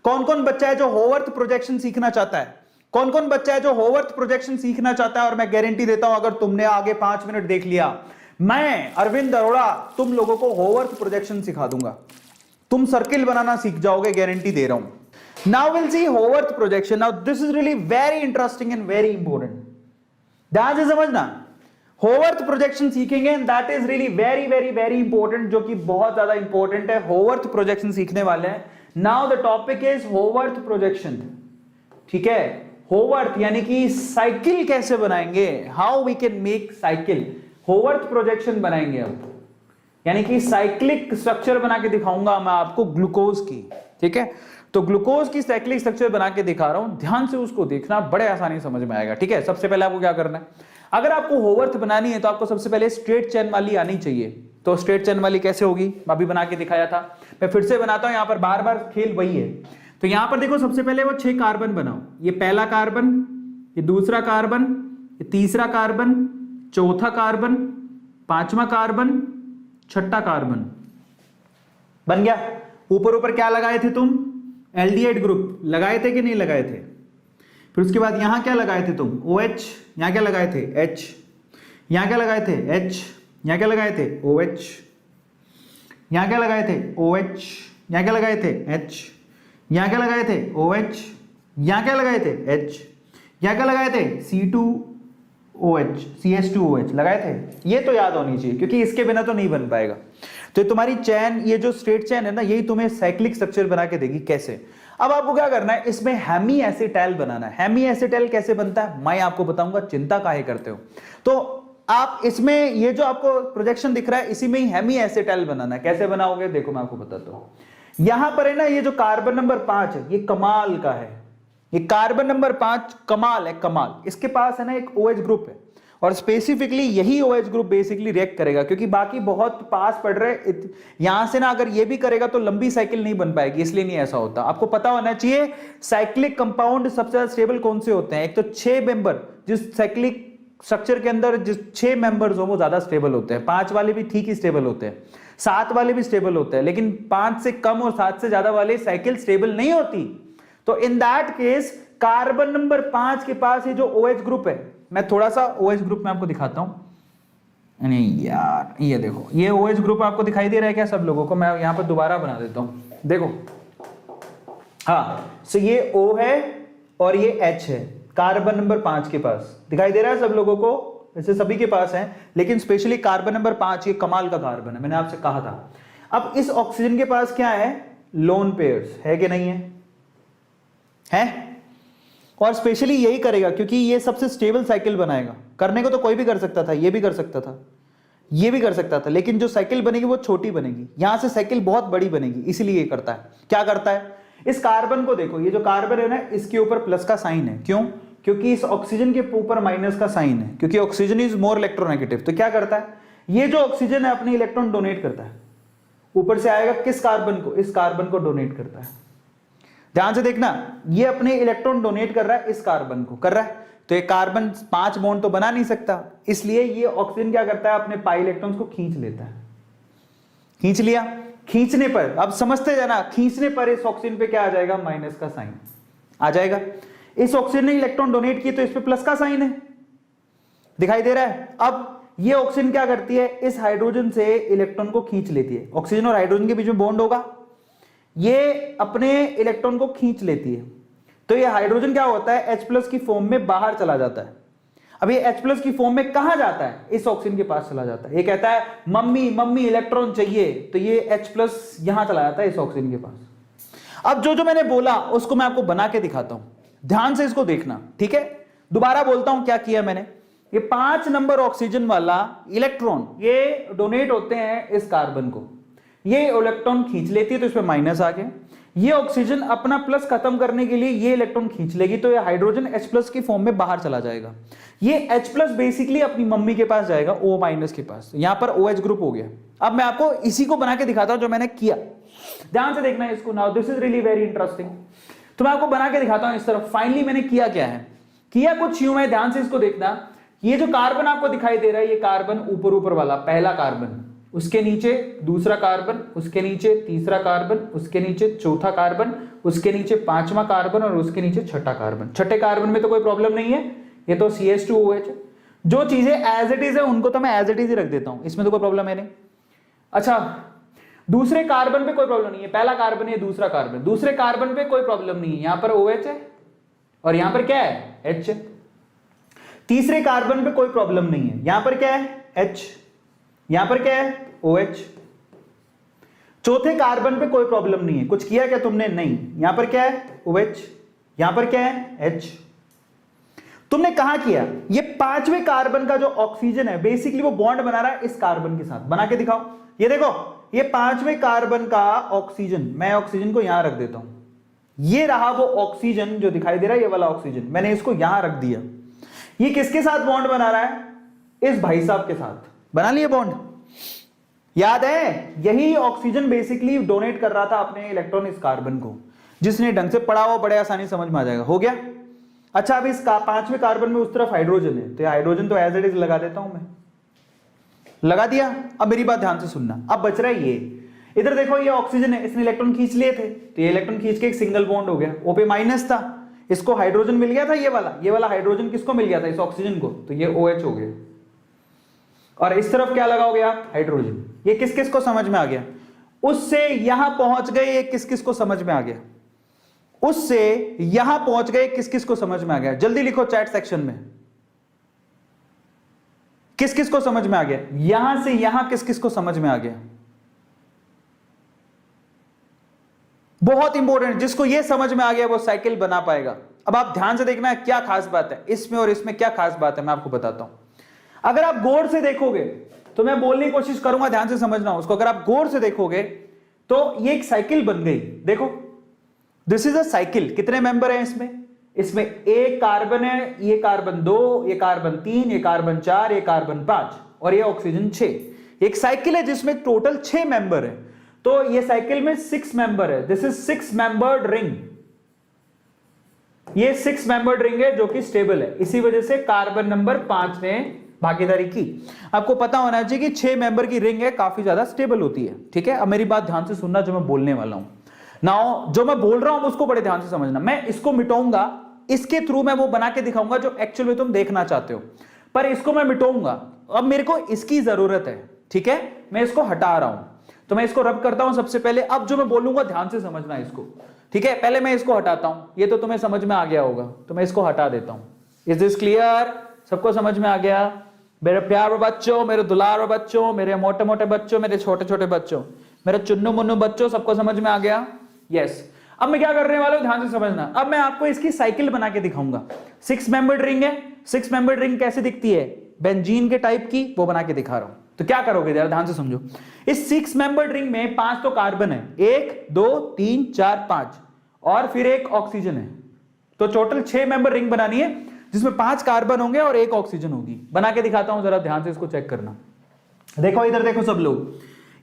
कौन कौन बच्चा है जो होवर्थ प्रोजेक्शन सीखना चाहता है? कौन कौन बच्चा है जो होवर्थ प्रोजेक्शन सीखना चाहता है? और मैं गारंटी देता हूं, अगर तुमने आगे 5 मिनट देख लिया, मैं अरविंद अरोड़ा तुम लोगों को होवर्थ प्रोजेक्शन सिखा दूंगा। तुम सर्किल बनाना सीख जाओगे, गारंटी दे रहा हूं। Now we'll see Howarth projection. Now this is really very interesting and very important. ध्यान से समझना, Howarth projection सीखेंगे and that is really very very very important, जो कि बहुत ज्यादा important है। Howarth projection सीखने वाले हैं। Now the topic is Howarth projection. ठीक है, Howarth यानी कि साइकिल कैसे बनाएंगे? How we can make cycle? Howarth projection बनाएंगे अब, यानी कि साइक्लिक स्ट्रक्चर बना के दिखाऊंगा मैं आपको ग्लूकोज की। ठीक है, तो ग्लूकोज की साइक्लिक स्ट्रक्चर बना के दिखा रहा हूं, ध्यान से उसको देखना, बड़े आसानी समझ में आएगा। ठीक है, सबसे पहले आपको क्या करना है? अगर आपको होवर्थ बनानी है तो आपको सबसे पहले स्ट्रेट चेन वाली आनी चाहिए। तो स्ट्रेट चेन वाली कैसे होगी? मैं अभी बना के दिखाया था, मैं फिर से बनाता हूं। यहां पर बार बार खेल वही है। तो यहां पर देखो, सबसे पहले वो 6 कार्बन बनाओ। ये पहला कार्बन, ये दूसरा कार्बन, ये तीसरा कार्बन, चौथा कार्बन, 5वां कार्बन, छठा कार्बन। बन गया। ऊपर ऊपर क्या लगाए थे तुम? एल्डिहाइड ग्रुप लगाए थे कि नहीं लगाए थे? फिर उसके बाद यहां क्या लगाए थे तुम? OH। यहां क्या लगाए थे? H। यहां क्या लगाए थे? H। यहां क्या लगाए थे? OH। यहां क्या लगाए थे? OH। यहां क्या लगाए थे? H। यहां क्या लगाए थे? OH। यहां क्या लगाए थे? H। यहाँ क्या लगाए थे, C2OH, CH2OH लगाए थे। ये तो याद होनी चाहिए क्योंकि इसके बिना तो नहीं बन पाएगा। तो तुम्हारी चैन, ये जो स्ट्रेट चैन है ना, यही तुम्हें साइक्लिक स्ट्रक्चर बना के देगी। कैसे? अब आपको क्या करना है, इसमें हेमी एसिटाइल बनाना है। हेमी एसिटाइल कैसे बनता है मैं आपको बताऊंगा, चिंता काहे करते हो। तो आप इसमें ये जो आपको प्रोजेक्शन दिख रहा है, इसी में ही हेमी एसिटाइल बनाना है। कैसे बनाओगे देखो मैं आपको बताता हूं। यहां पर है ना, ये जो कार्बन नंबर 5 है, ये कमाल का है। ये कार्बन नंबर 5 कमाल है, कमाल। इसके पास है ना एक OH ग्रुप है, और स्पेसिफिकली यही OH ग्रुप बेसिकली रिएक्ट करेगा, क्योंकि बाकी बहुत पास पड़ रहे। यहां से ना अगर ये भी करेगा तो लंबी साइकिल नहीं बन पाएगी, इसलिए नहीं ऐसा होता। आपको पता होना चाहिए साइक्लिक कंपाउंड सबसे ज्यादा स्टेबल कौन से होते हैं। एक तो 6 मेंबर, जिस साइक्लिक स्ट्रक्चर के अंदर जिस 6 मेंबर्स हो वो ज्यादा स्टेबल होते हैं। 5 वाले भी ठीक ही स्टेबल होते हैं, 7 वाले भी स्टेबल होते हैं, लेकिन 5 से कम और 7 से ज्यादा वाले साइकिल स्टेबल नहीं होती। तो in that case carbon number 5 के पास ये जो OH ग्रुप है, मैं थोड़ा सा OH ग्रुप में आपको दिखाता हूं। नहीं यार, ये देखो, ये OH ग्रुप आपको दिखाई दे रहा है क्या सब लोगों को? मैं यहां पर दोबारा बना देता हूं, देखो। हाँ, सो ये O है और ये H है कार्बन नंबर 5 के पास। दिखाई दे रहा है सब लोगों को? वैसे सभी के पास है, लेकिन स्पेशली कार्बन नंबर 5 ये कमाल का कार्बन है, मैंने आपसे कहा था। अब इस ऑक्सीजन के पास क्या है, लोन पेयर्स है कि नहीं है? और स्पेशली यही करेगा क्योंकि ये सबसे स्टेबल साइकिल बनाएगा। करने को तो कोई भी कर सकता था, ये भी कर सकता था, ये भी कर सकता था, लेकिन जो साइकिल बनेगी वो छोटी बनेगी। यहां से साइकिल बहुत बड़ी बनेगी, इसीलिए ये करता है। क्या करता है, इस कार्बन को देखो, ये जो कार्बन है ना, इसके ऊपर प्लस का साइन है। क्यों? क्योंकि इस ऑक्सीजन के ऊपर माइनस का साइन है, क्योंकि ऑक्सीजन इज मोर इलेक्ट्रोनेगेटिव। तो क्या करता है, ये जो ऑक्सीजन है अपने इलेक्ट्रॉन डोनेट करता है। ऊपर से आएगा किस कार्बन को, इस कार्बन को डोनेट करता है। ध्यान से देखना, ये अपने इलेक्ट्रॉन डोनेट कर रहा है, इस कार्बन को कर रहा है। तो ये कार्बन 5 बॉन्ड तो बना नहीं सकता, इसलिए ये ऑक्सीजन क्या करता है, अपने पाई इलेक्ट्रॉन्स को खींच लेता है। खींच लिया, खींचने पर, अब समझते जाना, खींचने पर इस ऑक्सीजन पे क्या आ जाएगा, माइनस का साइन आ जाएगा। इस ऑक्सीजन ने इलेक्ट्रॉन डोनेट किए तो इस पे प्लस का साइन है, दिखाई दे रहा है। अब ये ऑक्सीजन क्या करती है, इस हाइड्रोजन से इलेक्ट्रॉन को खींच लेती है। ऑक्सीजन और हाइड्रोजन के बीच में बॉन्ड होगा, ये अपने इलेक्ट्रॉन को खींच लेती है। तो ये हाइड्रोजन क्या होता है, H+ की फॉर्म में बाहर चला जाता है। अब ये H+ की फॉर्म में कहां जाता है, इस ऑक्सीजन के पास चला जाता है। ये कहता है मम्मी मम्मी इलेक्ट्रॉन चाहिए, तो ये H+ यहां चला जाता है, इस ऑक्सीजन के पास। अब जो जो मैंने बोला उसको मैं आपको बना के दिखाता हूं, ध्यान से इसको देखना, ठीक है। दोबारा बोलता हूं क्या किया मैंने। ये 5 नंबर ऑक्सीजन वाला इलेक्ट्रॉन ये डोनेट होते हैं इस कार्बन को, ये इलेक्ट्रॉन खींच लेती है, तो इसमें माइनस आ गया। ये ऑक्सीजन अपना प्लस खत्म करने के लिए ये इलेक्ट्रॉन खींच लेगी, तो ये हाइड्रोजन H+ की फॉर्म में बाहर चला जाएगा। ये H+ बेसिकली अपनी मम्मी के पास जाएगा, O- के पास। यहां पर OH ग्रुप हो गया। अब मैं आपको इसी को बना के दिखाता हूं जो मैंने किया, ध्यान से देखना इसको। Now this is really very interesting. तो मैं आपको बना के दिखाता हूं इस तरफ। फाइनली मैंने किया क्या है, किया कुछ यूं है, ध्यान से इसको देखना। ये जो कार्बन आपको दिखाई दे रहा है, ये कार्बन ऊपर ऊपर वाला पहला कार्बन, उसके नीचे दूसरा कार्बन, उसके नीचे तीसरा कार्बन, उसके नीचे चौथा कार्बन, उसके नीचे 5वां कार्बन और उसके नीचे 6ठा कार्बन। 6ठे कार्बन में तो कोई प्रॉब्लम नहीं है, ये तो CH2OH है। जो चीजें एज इट इज है उनको तो मैं एज इट इज ही रख देता हूं, इसमें तो कोई प्रॉब्लम है नहीं। अच्छा, दूसरे कार्बन पे कोई प्रॉब्लम नहीं है, पहला कार्बन है दूसरा कार्बन, दूसरे कार्बन पे कोई प्रॉब्लम नहीं है, यहां पर OH है और यहां पर क्या है, H है। तीसरे कार्बन पे कोई प्रॉब्लम नहीं है, यहां पर क्या है, H, यहां पर क्या है, OH। चौथे कार्बन पे कोई प्रॉब्लम नहीं है, कुछ किया क्या तुमने, नहीं। यहां पर क्या है, OH, यहां पर क्या है, H। तुमने कहा किया, ये 5वें कार्बन का जो ऑक्सीजन है बेसिकली वो बॉन्ड बना रहा है इस कार्बन के साथ। बना के दिखाओ, ये देखो, ये 5वें कार्बन का ऑक्सीजन, मैं ऑक्सीजन को यहां रख देता हूं। ये रहा वो ऑक्सीजन जो दिखाई दे रहा है, ये वाला ऑक्सीजन, मैंने इसको यहां रख दिया। ये किसके साथ बॉन्ड बना रहा है, इस भाई साहब के साथ। बना लिए बॉन्ड, याद है, यही ऑक्सीजन बेसिकली डोनेट कर रहा था अपने इलेक्ट्रॉन इस कार्बन को। जिसने ढंग से पढ़ा हो बड़े आसानी समझ में आ जाएगा। हो गया। अच्छा, अब इस 5वें कार्बन में उस तरफ हाइड्रोजन है, तो ये हाइड्रोजन तो एज इट इज लगा देता हूं मैं, लगा दिया। अब मेरी बात ध्यान से सुनना, अब बच रहा है ये, इधर देखो, ये ऑक्सीजन है, इसने इलेक्ट्रॉन खींच लिए थे, तो ये इलेक्ट्रॉन खींच के एक सिंगल बॉन्ड हो गया, O पे माइनस था, इसको हाइड्रोजन मिल गया था, ये वाला हाइड्रोजन किसको मिल गया था, इस ऑक्सीजन को, तो ये OH हो गया। और इस तरफ क्या लगाओगे आप, हाइड्रोजन। ये किस किस को समझ में आ गया, उससे यहां पहुंच गए, ये किस किस को समझ में आ गया, उससे यहां पहुंच गए, किस किस को समझ में आ गया? जल्दी लिखो चैट सेक्शन में, किस किस को समझ में आ गया? यहां से यहां किस किस को समझ में आ गया? बहुत इंपॉर्टेंट, जिसको ये समझ में आ गया वो साइकिल बना पाएगा। अब आप ध्यान से देखना है क्या खास बात है इसमें और इसमें, क्या खास बात है मैं आपको बताता हूं। अगर आप गौर से देखोगे तो मैं बोलने की कोशिश करूंगा, ध्यान से समझना उसको। अगर आप गौर से देखोगे तो ये एक साइकिल बन गई। देखो, दिस इज अ साइकिल। कितने मेंबर हैं इसमें? इसमें एक कार्बन है, ये कार्बन 2, ये कार्बन 3, ये कार्बन 4, ये कार्बन 5 और ये ऑक्सीजन 6। एक साइकिल है जिसमें टोटल 6 मेंबर है। तो ये साइकिल में 6 मेंबर है। This is 6 membered ring. ये 6 मेंबर्ड रिंग है जो कि स्टेबल है, इसी वजह से कार्बन नंबर 5 ने भागीदारी की। आपको पता होना चाहिए कि 6 मेंबर की रिंग है, काफी ज्यादा स्टेबल होती है। ठीक है, अब मेरी बात ध्यान से सुनना जो मैं बोलने वाला हूं। नाउ जो मैं बोल रहा हूं उसको बड़े ध्यान से समझना। मैं इसको मिटाऊंगा, इसके थ्रू मैं वो बना के दिखाऊंगा जो एक्चुअल में तुम देखना चाहते हो, पर इसको मैं मिटाऊंगा। अब मेरे को इसकी जरूरत है, ठीक है, मैं इसको हटा रहा हूं। तो मैं इसको रब करता हूं सबसे पहले। अब जो मैं बोलूंगा ध्यान से समझना इसको, ठीक है। पहले मैं इसको हटाता हूं, ये तो तुम्हें समझ में आ गया होगा, तो मैं इसको हटा देता हूं। Is this clear? सबको समझ में आ गया? मेरे प्यारे बच्चों, मेरे दुलार बच्चों, मेरे मोटे मोटे बच्चों, मेरे छोटे छोटे बच्चों, मेरे चुन्नू मुन्नू बच्चों, सबको समझ में आ गया? यस। अब मैं क्या करने वाला हूं, ध्यान से समझना। अब मैं आपको इसकी साइकिल बना के दिखाऊंगा। 6 मेंबर्ड रिंग है। 6 मेंबर्ड रिंग कैसे दिखती है? बेंजीन के टाइप की, वो बना के दिखा रहा हूं। तो क्या करोगे जरा ध्यान से समझो। इस 6 मेंबर्ड रिंग में 5 तो कार्बन है, 1 2 3 4 5, और फिर एक ऑक्सीजन है। तो टोटल 6 मेंबर रिंग बनानी है जिसमें 5 कार्बन होंगे और 1 ऑक्सीजन होगी। बना के दिखाता हूं, जरा ध्यान से इसको चेक करना। देखो इधर देखो सब लोग,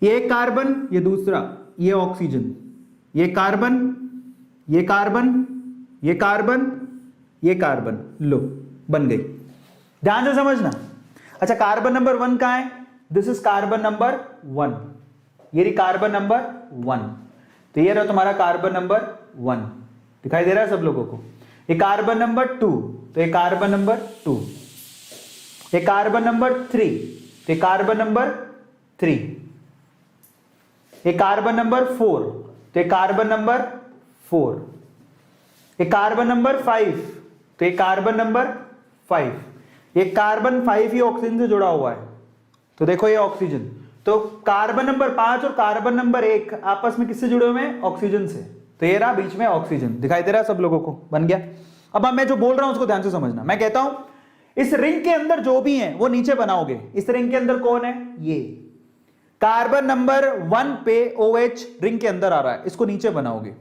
ये एक कार्बन, ये दूसरा, ये ऑक्सीजन, ये कार्बन, ये कार्बन, ये कार्बन, ये कार्बन, लो बन गई। ध्यान से समझना। अच्छा, कार्बन नंबर 1 कहां है? This is carbon number 1। ये रही कार्बन नंबर 1। तो ये रहा तुम्हारा कार्बन नंबर 1, दिखाई दे रहा है सब लोगों को। ये कार्बन नंबर 2, तो ये कार्बन नंबर 2। ये कार्बन नंबर 3, तो ये कार्बन नंबर 3। ये कार्बन नंबर 4, तो ये कार्बन नंबर 4। ये कार्बन नंबर 5, तो ये कार्बन नंबर 5। ये कार्बन 5 ही ऑक्सीजन से जुड़ा हुआ है, तो देखो ये ऑक्सीजन। तो कार्बन नंबर 5 और कार्बन नंबर 1 आपस में किससे जुड़े हुए हैं? ऑक्सीजन से। तो ये रहा बीच में ऑक्सीजन, दिखाई दे रहा है सब लोगों को? बन गया। अब मैं जो बोल रहा हूं उसको ध्यान से समझना। मैं कहता हूं इस रिंग के अंदर जो भी है वो नीचे बनाओगे। इस रिंग के अंदर कौन है? ये कार्बन नंबर 1 पे OH रिंग के अंदर आ रहा है, इसको नीचे बनाओगे।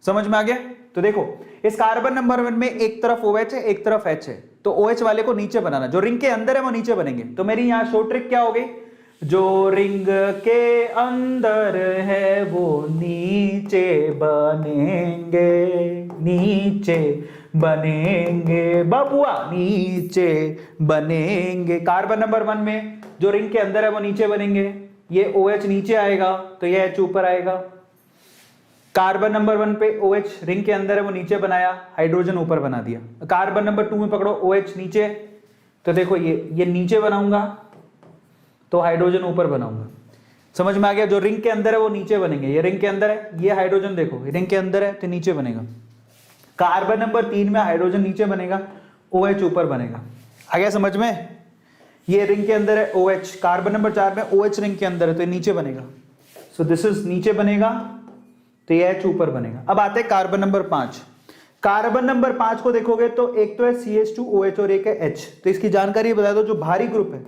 समझ में आ गया? तो देखो इस कार्बन नंबर 1 में एक तरफ OH है, एक तरफ H है, तो OH वाले को नीचे बनाना, जो रिंग के अंदर है वो नीचे बनेंगे। तो मेरी यहां शॉर्ट ट्रिक क्या हो गई? जो रिंग के अंदर है वो नीचे बनेंगे, नीचे बनेंगे बाबुआ, नीचे बनेंगे। कार्बन नंबर 1 में जो रिंग के अंदर है वो नीचे बनेंगे। ये OH नीचे आएगा तो ये H ऊपर आएगा। कार्बन नंबर 1 पे OH रिंग के अंदर है वो नीचे बनाया, हाइड्रोजन ऊपर बना दिया। कार्बन नंबर 2 में पकड़ो OH नीचे, तो देखो ये नीचे बनाऊंगा तो हाइड्रोजन ऊपर बनाऊंगा। समझ में आ गया? जो रिंग के अंदर है वो नीचे बनेंगे। ये रिंग के अंदर है, ये हाइड्रोजन देखो रिंग के अंदर है तो नीचे बनेगा। कार्बन नंबर 3 में हाइड्रोजन नीचे बनेगा, OH ऊपर बनेगा। आ गया समझ में? ये रिंग के अंदर है OH, कार्बन नंबर 4 में OH रिंग के अंदर है तो नीचे बनेगा। सो दिस इज नीचे बनेगा तो ये H ऊपर बनेगा। अब आते हैं कार्बन नंबर 5। कार्बन नंबर 5 को देखोगे तो एक तो है CH2OH और एक है H। तो इसकी जानकारी बता दो, जो भारी ग्रुप है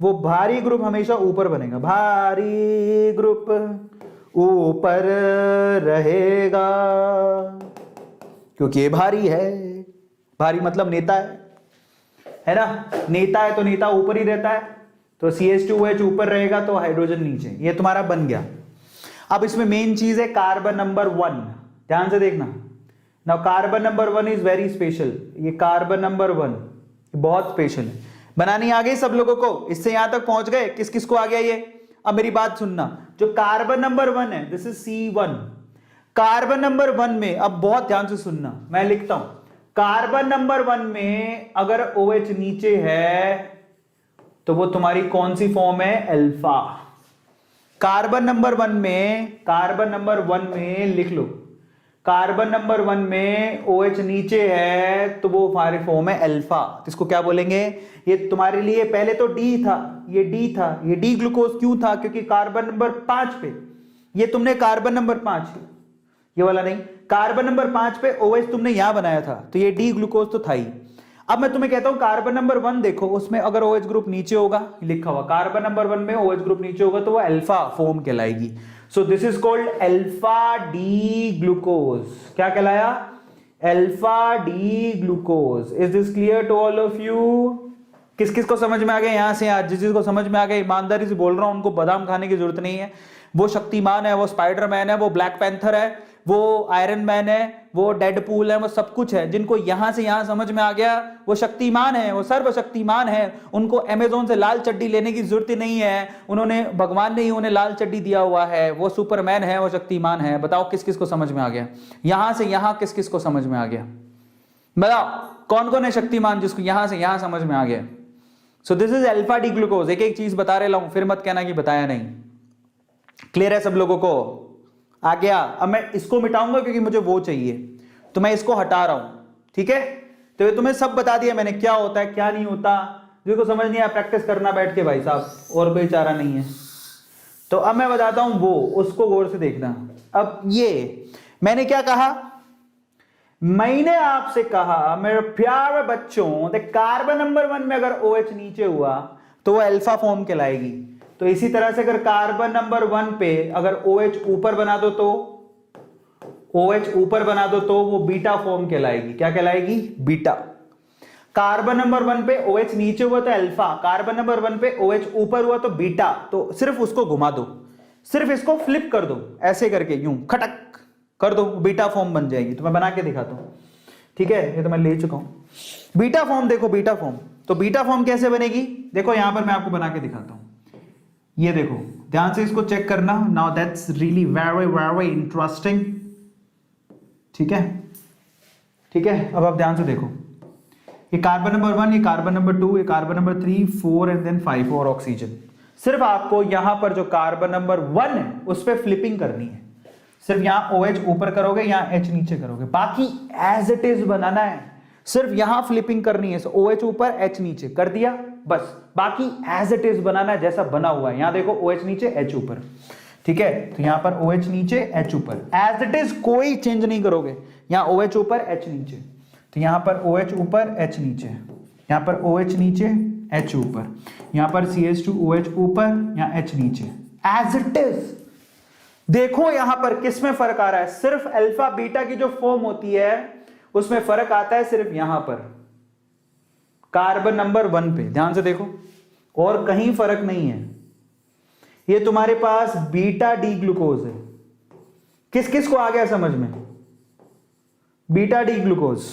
वो भारी ग्रुप हमेशा ऊपर बनेगा, भारी ग्रुप ऊपर रहेगा क्योंकि ये भारी है। भारी मतलब नेता है ना? नेता है तो नेता ऊपर ही रहता है, तो CH2OH ऊपर रहेगा तो हाइड्रोजन नीचे। ये तुम्हारा बन गया। अब इसमें मेन चीज है कार्बन नंबर 1, ध्यान से देखना। Now carbon number 1 is very special. ये कार्बन नंबर 1 बहुत स्पेशल है। बनानी आ गई सब लोगों को? इससे यहां तक पहुंच गए? किस किस को आ गया ये? अब मेरी बात सुनना, जो कार्बन नंबर 1 है this is C1। Carbon number 1 में, अब बहुत ध्यान से सुनना, मैं लिखता हूं, कार्बन नंबर 1 में अगर OH नीचे है तो वो तुम्हारी कौन सी फॉर्म है? अल्फा। कार्बन नंबर 1 में, कार्बन नंबर 1 में लिख लो, कार्बन नंबर 1 में OH नीचे है तो वो हमारे फॉर्म है अल्फा, तो इसको क्या बोलेंगे? ये तुम्हारे लिए पहले तो D था, ये D था, ये D ग्लूकोज क्यों था? क्योंकि कार्बन नंबर 5 पे, ये तुमने कार्बन नंबर 5, ये वाला नहीं, कार्बन नंबर 5 पे OH तुमने यहां बनाया था, तो ये D ग्लूकोज तो था ही। अब मैं तुम्हें कहता हूं कार्बन नंबर 1 देखो, उसमें अगर OH ग्रुप नीचे होगा, लिखा हुआ कार्बन नंबर 1 में OH ग्रुप नीचे होगा तो वो अल्फा फॉर्म कहलाएगी। So this is called alpha D glucose. क्या कहलाया? Alpha D glucose. Is this clear to all of you? किस किस को समझ में आ गया? यहां से आज जिस को समझ में आ गया, ईमानदारी से बोल रहा हूं, उनको बादाम खाने की जरूरत नहीं है। वो शक्तिमान है, वो स्पाइडरमैन है, वो ब्लैक पैंथर है, वो आयरन मैन है, वो डेडपूल है, वो सब कुछ है। जिनको यहां से यहां समझ में आ गया वो शक्तिमान है, वो सर्वशक्तिमान है। उनको अमेजोन से लाल चड्डी लेने की जरूरत ही नहीं है, उन्होंने, भगवान ने ही उन्हें लाल चड्डी दिया हुआ है। वो सुपरमैन है, वो शक्तिमान है। बताओ किस किस को समझ में आ गया? यहां से यहां किस किस को समझ में आ गया? बताओ कौन कौन है शक्तिमान जिसको यहां से यहां समझ में आ गया? सो this is alpha D glucose. एक एक चीज बता रहा हूं, फिर मत कहना कि बताया नहीं। क्लियर है सब लोगों को? आ गया? अब मैं इसको मिटाऊंगा क्योंकि मुझे वो चाहिए, तो मैं इसको हटा रहा हूं, ठीक है? तो ये तुम्हें सब बता दिया मैंने, क्या होता है क्या नहीं होता। जिसको समझ नहीं आया प्रैक्टिस करना बैठ के भाई साहब, और कोई चारा नहीं है। तो अब मैं बताता हूं वो, उसको गौर से देखना। अब ये मैंने क्या कहा? मैंने आपसे कहा मेरे प्यारे बच्चों, कार्बन नंबर 1 में अगर OH नीचे हुआ तो वो अल्फा फॉर्म कहलाएगी। तो इसी तरह से अगर कार्बन नंबर 1 पे अगर OH ऊपर बना दो तो, OH ऊपर बना दो तो वो बीटा फॉर्म कहलाएगी। क्या कहलाएगी? बीटा। कार्बन नंबर 1 पे OH नीचे हुआ तो अल्फा, कार्बन नंबर 1 पे OH ऊपर हुआ तो बीटा। तो सिर्फ उसको घुमा दो, सिर्फ इसको फ्लिप कर दो, ऐसे करके यूं खटक कर दो, बीटा फॉर्म बन जाएगी। तो मैं बना के दिखाता हूं, ठीक है? ये तो मैं ले चुका हूं। बीटा फॉर्म देखो, बीटा फॉर्म। तो बीटा फॉर्म कैसे बनेगी? देखो यहां पर मैं आपको बना के दिखाता हूं। ये देखो, ध्यान से इसको चेक करना। Now that's really very very interesting, ठीक है? ठीक है, अब आप ध्यान से देखो, ये कार्बन नंबर 1, ये कार्बन नंबर 2, ये कार्बन नंबर 3, 4 एंड देन 5 और ऑक्सीजन। सिर्फ आपको यहां पर जो कार्बन नंबर 1 है उस पर फ्लिपिंग करनी है। सिर्फ यहां OH ऊपर करोगे, यहां H नीचे करोगे, बाकी एज इट इज बनाना है। सिर्फ यहां फ्लिपिंग करनी है, OH ऊपर H नीचे कर दिया बस, बाकी एज इट इज बनाना है जैसा बना हुआ है। यहां देखो OH नीचे H ऊपर, ठीक है? तो यहां पर OH नीचे H ऊपर, एज इट इज, कोई चेंज नहीं करोगे। यहां OH ऊपर H नीचे, तो यहां पर OH ऊपर H नीचे, यहां पर OH नीचे H ऊपर, यहां पर CH2OH ऊपर, यहां H नीचे, एज इट इज। देखो यहां पर किस में फर्क आ रहा है? सिर्फ अल्फा बीटा की जो फॉर्म होती है उसमें फर्क आता है, सिर्फ यहां पर कार्बन नंबर 1 पे। ध्यान से देखो, और कहीं फर्क नहीं है। ये तुम्हारे पास बीटा डी ग्लूकोज है। किस किस को आ गया समझ में? बीटा डी ग्लूकोज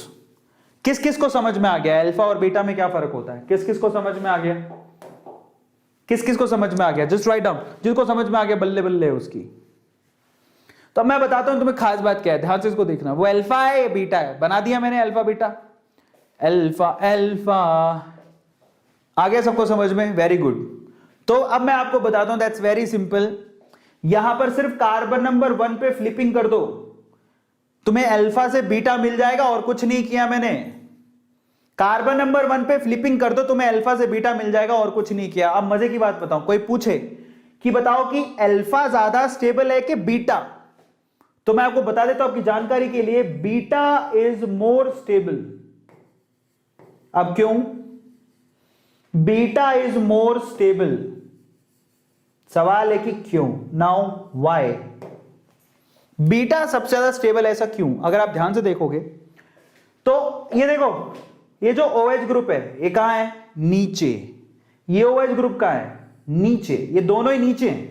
किस किस को समझ में आ गया? अल्फा और बीटा में क्या फर्क होता है? किस किस को समझ में आ गया? किस किस को समझ में आ गया? जस्ट राइट डाउन, जिसको समझ में आ गया बल्ले बल्ले है उसकी। तो मैं बताता हूं तुम्हें खास बात क्या है, ध्यान से इसको देखना। वो अल्फा है, ये बीटा है, बना दिया मैंने अल्फा बीटा, अल्फा अल्फा। आ गया सबको समझ में? Very good. तो अब मैं आपको बताता हूं, दैट्स वेरी सिंपल। यहां पर सिर्फ कार्बन नंबर 1 पे फ्लिपिंग कर दो, तुम्हें अल्फा से बीटा मिल जाएगा, और कुछ नहीं किया मैंने। कार्बन नंबर 1 पे फ्लिपिंग कर दो, तुम्हें अल्फा से बीटा मिल जाएगा, और कुछ नहीं किया। अब मजे की बात बताऊं, कोई पूछे कि बताओ कि अल्फा ज्यादा स्टेबल है कि बीटा, तो मैं आपको बता देता हूं आपकी जानकारी के लिए, बीटा इज मोर स्टेबल। अब क्यों? Beta is more stable. सवाल है कि क्यों? Now why? बीटा सबसे ज्यादा स्टेबल, ऐसा क्यों? अगर आप ध्यान से देखोगे तो ये देखो, ये जो OH ग्रुप है ये कहां है? नीचे। ये OH ग्रुप कहां है? नीचे। ये दोनों ही नीचे हैं।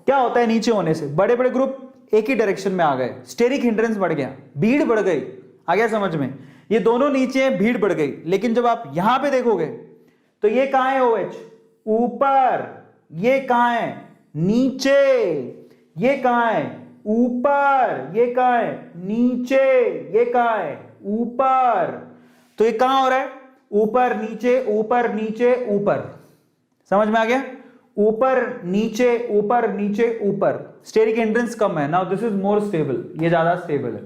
क्या होता है नीचे होने से? बड़े बड़े ग्रुप एक ही डायरेक्शन में आ गए, स्टेरिक हिंड्रेंस बढ़ गया, भीड़ बढ़ गई। आ गया समझ में? ये दोनों नीचे हैं, भीड़ बढ़ गई। लेकिन जब आप यहां पे देखोगे तो ये कहां है? OH ऊपर। ये कहां है? नीचे। ये कहां है? ऊपर। ये कहां है? नीचे। ये कहां है? ऊपर। तो ये कहां हो रहा है? ऊपर नीचे ऊपर नीचे ऊपर। समझ में आ गया? ऊपर नीचे ऊपर नीचे ऊपर, स्टेरिक हिंड्रेंस कम है। Now this is more stable, ये ज्यादा स्टेबल है।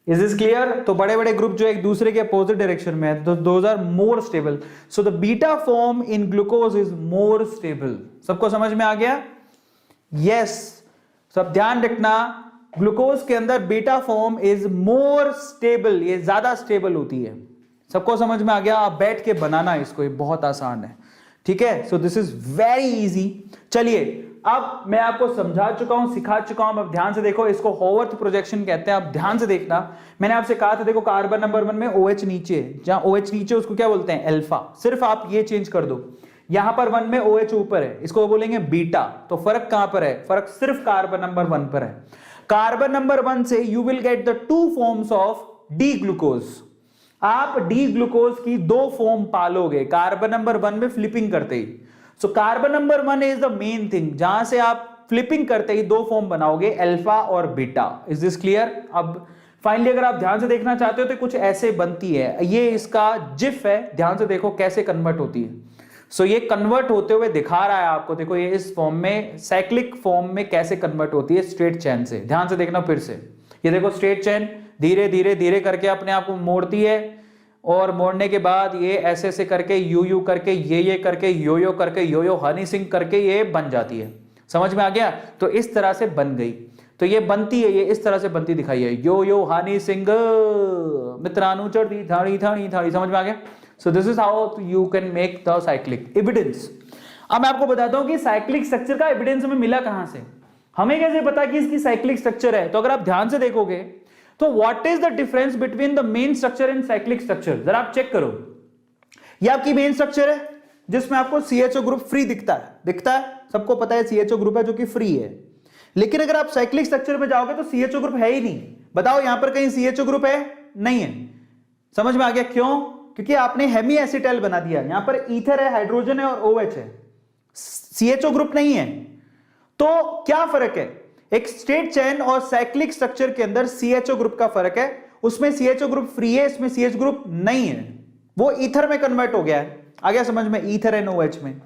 Is this clear? तो बड़े बड़े ग्रुप जो एक दूसरे के अपोजिट डायरेक्शन में है, those are more stable. So the beta form in glucose is more stable. सबको समझ में आ गया? यस। सब ध्यान रखना, ग्लूकोज के अंदर beta form is more stable, ये ज्यादा स्टेबल होती है। सबको समझ में आ गया? आप बैठ के बनाना इसको, ये बहुत आसान है। ठीक है, सो दिस इज वेरी इजी। चलिए अब मैं आपको समझा चुका हूं, सिखा चुका हूं, अब ध्यान से देखो। इसको होवर्थ प्रोजेक्शन कहते हैं। आप ध्यान से देखना, मैंने आपसे कहा था देखो कार्बन नंबर 1 में OH नीचे है, जहां OH नीचे उसको क्या बोलते हैं? अल्फा। सिर्फ आप ये चेंज कर दो, यहां पर 1 में OH ऊपर है, इसको बोलेंगे बीटा। तो फर्क कहां पर है? फर्क सिर्फ कार्बन नंबर 1 पर है। कार्बन नंबर 1 से you will get the 2 forms of D glucose. आप डी ग्लूकोज की 2 फॉर्म पालोगे कार्बन नंबर 1 में फ्लिपिंग करते ही। So carbon number 1 is the main thing, जहां से आप फ्लिपिंग करते ही 2 फॉर्म बनाओगे, अल्फा और बीटा। Is this clear? अब फाइनली अगर आप ध्यान से देखना चाहते हो तो कुछ ऐसे बनती है, ये इसका जिफ है। ध्यान से देखो कैसे कन्वर्ट होती है। सो ये कन्वर्ट होते हुए दिखा रहा है आपको, देखो ये इस फॉर्म में, साइक्लिक फॉर्म में कैसे कन्वर्ट होती है स्ट्रेट चेन से। ध्यान से देखना फिर से, ये देखो स्ट्रेट चेन धीरे धीरे धीरे करके अपने आप को मोड़ती है, और मोड़ने के बाद ये ऐसे ऐसे करके यू करके ये करके यो करके यो हनी सिंह करके ये बन जाती है। समझ में आ गया? तो इस तरह से बन गई। तो ये बनती है, ये इस तरह से बनती दिखाई है, यो हनी सिंह मित्रानु चढ़ती थाड़ी थाड़ी थाड़ी। समझ में आ गया? सो this is how you can make the cyclic evidence. अब मैं आपको बताता हूं कि साइक्लिक स्ट्रक्चर का एविडेंस हमें मिला कहां से, हमें कैसे पता कि इसकी साइक्लिक स्ट्रक्चर है। तो अगर आप ध्यान से देखोगे तो what is the difference between the main structure and cyclic structure, जरा आप चेक करो। ये आपकी मेन स्ट्रक्चर है जिसमें आपको CHO ग्रुप फ्री दिखता है। सबको पता है CHO ग्रुप है जो कि फ्री है। लेकिन अगर आप साइक्लिक स्ट्रक्चर में जाओगे तो CHO ग्रुप है ही नहीं। बताओ यहां पर कहीं CHO ग्रुप है? नहीं है। समझ में आ गया क्यों? क्योंकि आपने हेमी एसिटाइल बना दिया। यहां पर ईथर है, हाइड्रोजन है और OH है, CHO ग्रुप नहीं है। तो क्या फर्क है? एक स्ट्रेट चेन और साइक्लिक स्ट्रक्चर के अंदर CHO ग्रुप का फर्क है। उसमें CHO ग्रुप फ्री है, इसमें CH ग्रुप नहीं है, वो ईथर में कन्वर्ट हो गया है। आ गया समझ में? ईथर एंड OH में।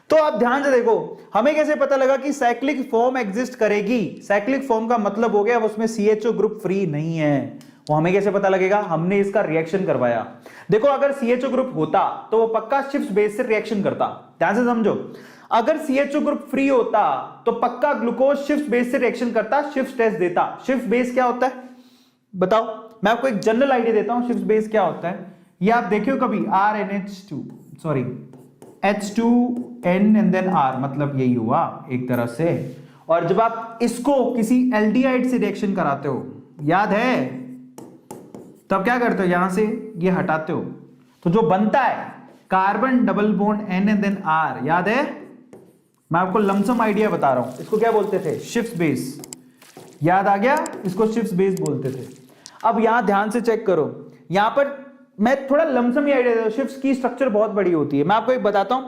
तो आप ध्यान से देखो, हमें कैसे पता लगा कि साइक्लिक फॉर्म एग्जिस्ट करेगी? साइक्लिक फॉर्म का मतलब हो गया उसमें CHO ग्रुप फ्री नहीं है। वो हमें कैसे पता लगेगा? हमने इसका रिएक्शन करवाया। देखो अगर CHO ग्रुप होता तो वो पक्का शिफ्ट बेस से रिएक्शन करता। ध्यान से समझो, अगर CHO ग्रुप फ्री होता तो पक्का ग्लूकोज शिफ्ट बेस से रिएक्शन करता, शिफ्ट टेस्ट देता। शिफ्ट बेस क्या होता है बताओ? मैं आपको एक जनरल आइडिया देता हूं शिफ्ट बेस क्या होता है। ये आप देखियो कभी H2N एंड देन R, मतलब यही हुआ एक तरह से। और जब आप इसको किसी एल्डिहाइड से रिएक्शन कराते हो, याद है, तब क्या करते हो? यहां से ये हटाते हो तो जो बनता है carbon double bond N and then R, याद है? मैं आपको लमसम आइडिया बता रहा हूं। इसको क्या बोलते थे? Shift base. याद आ गया? इसको शिफ्ट बेस बोलते थे। अब यहां ध्यान से चेक करो, यहां पर मैं थोड़ा लमसम ही आइडिया देता हूं। शिफ्ट की स्ट्रक्चर बहुत बड़ी होती है। मैं आपको एक बताता हूं,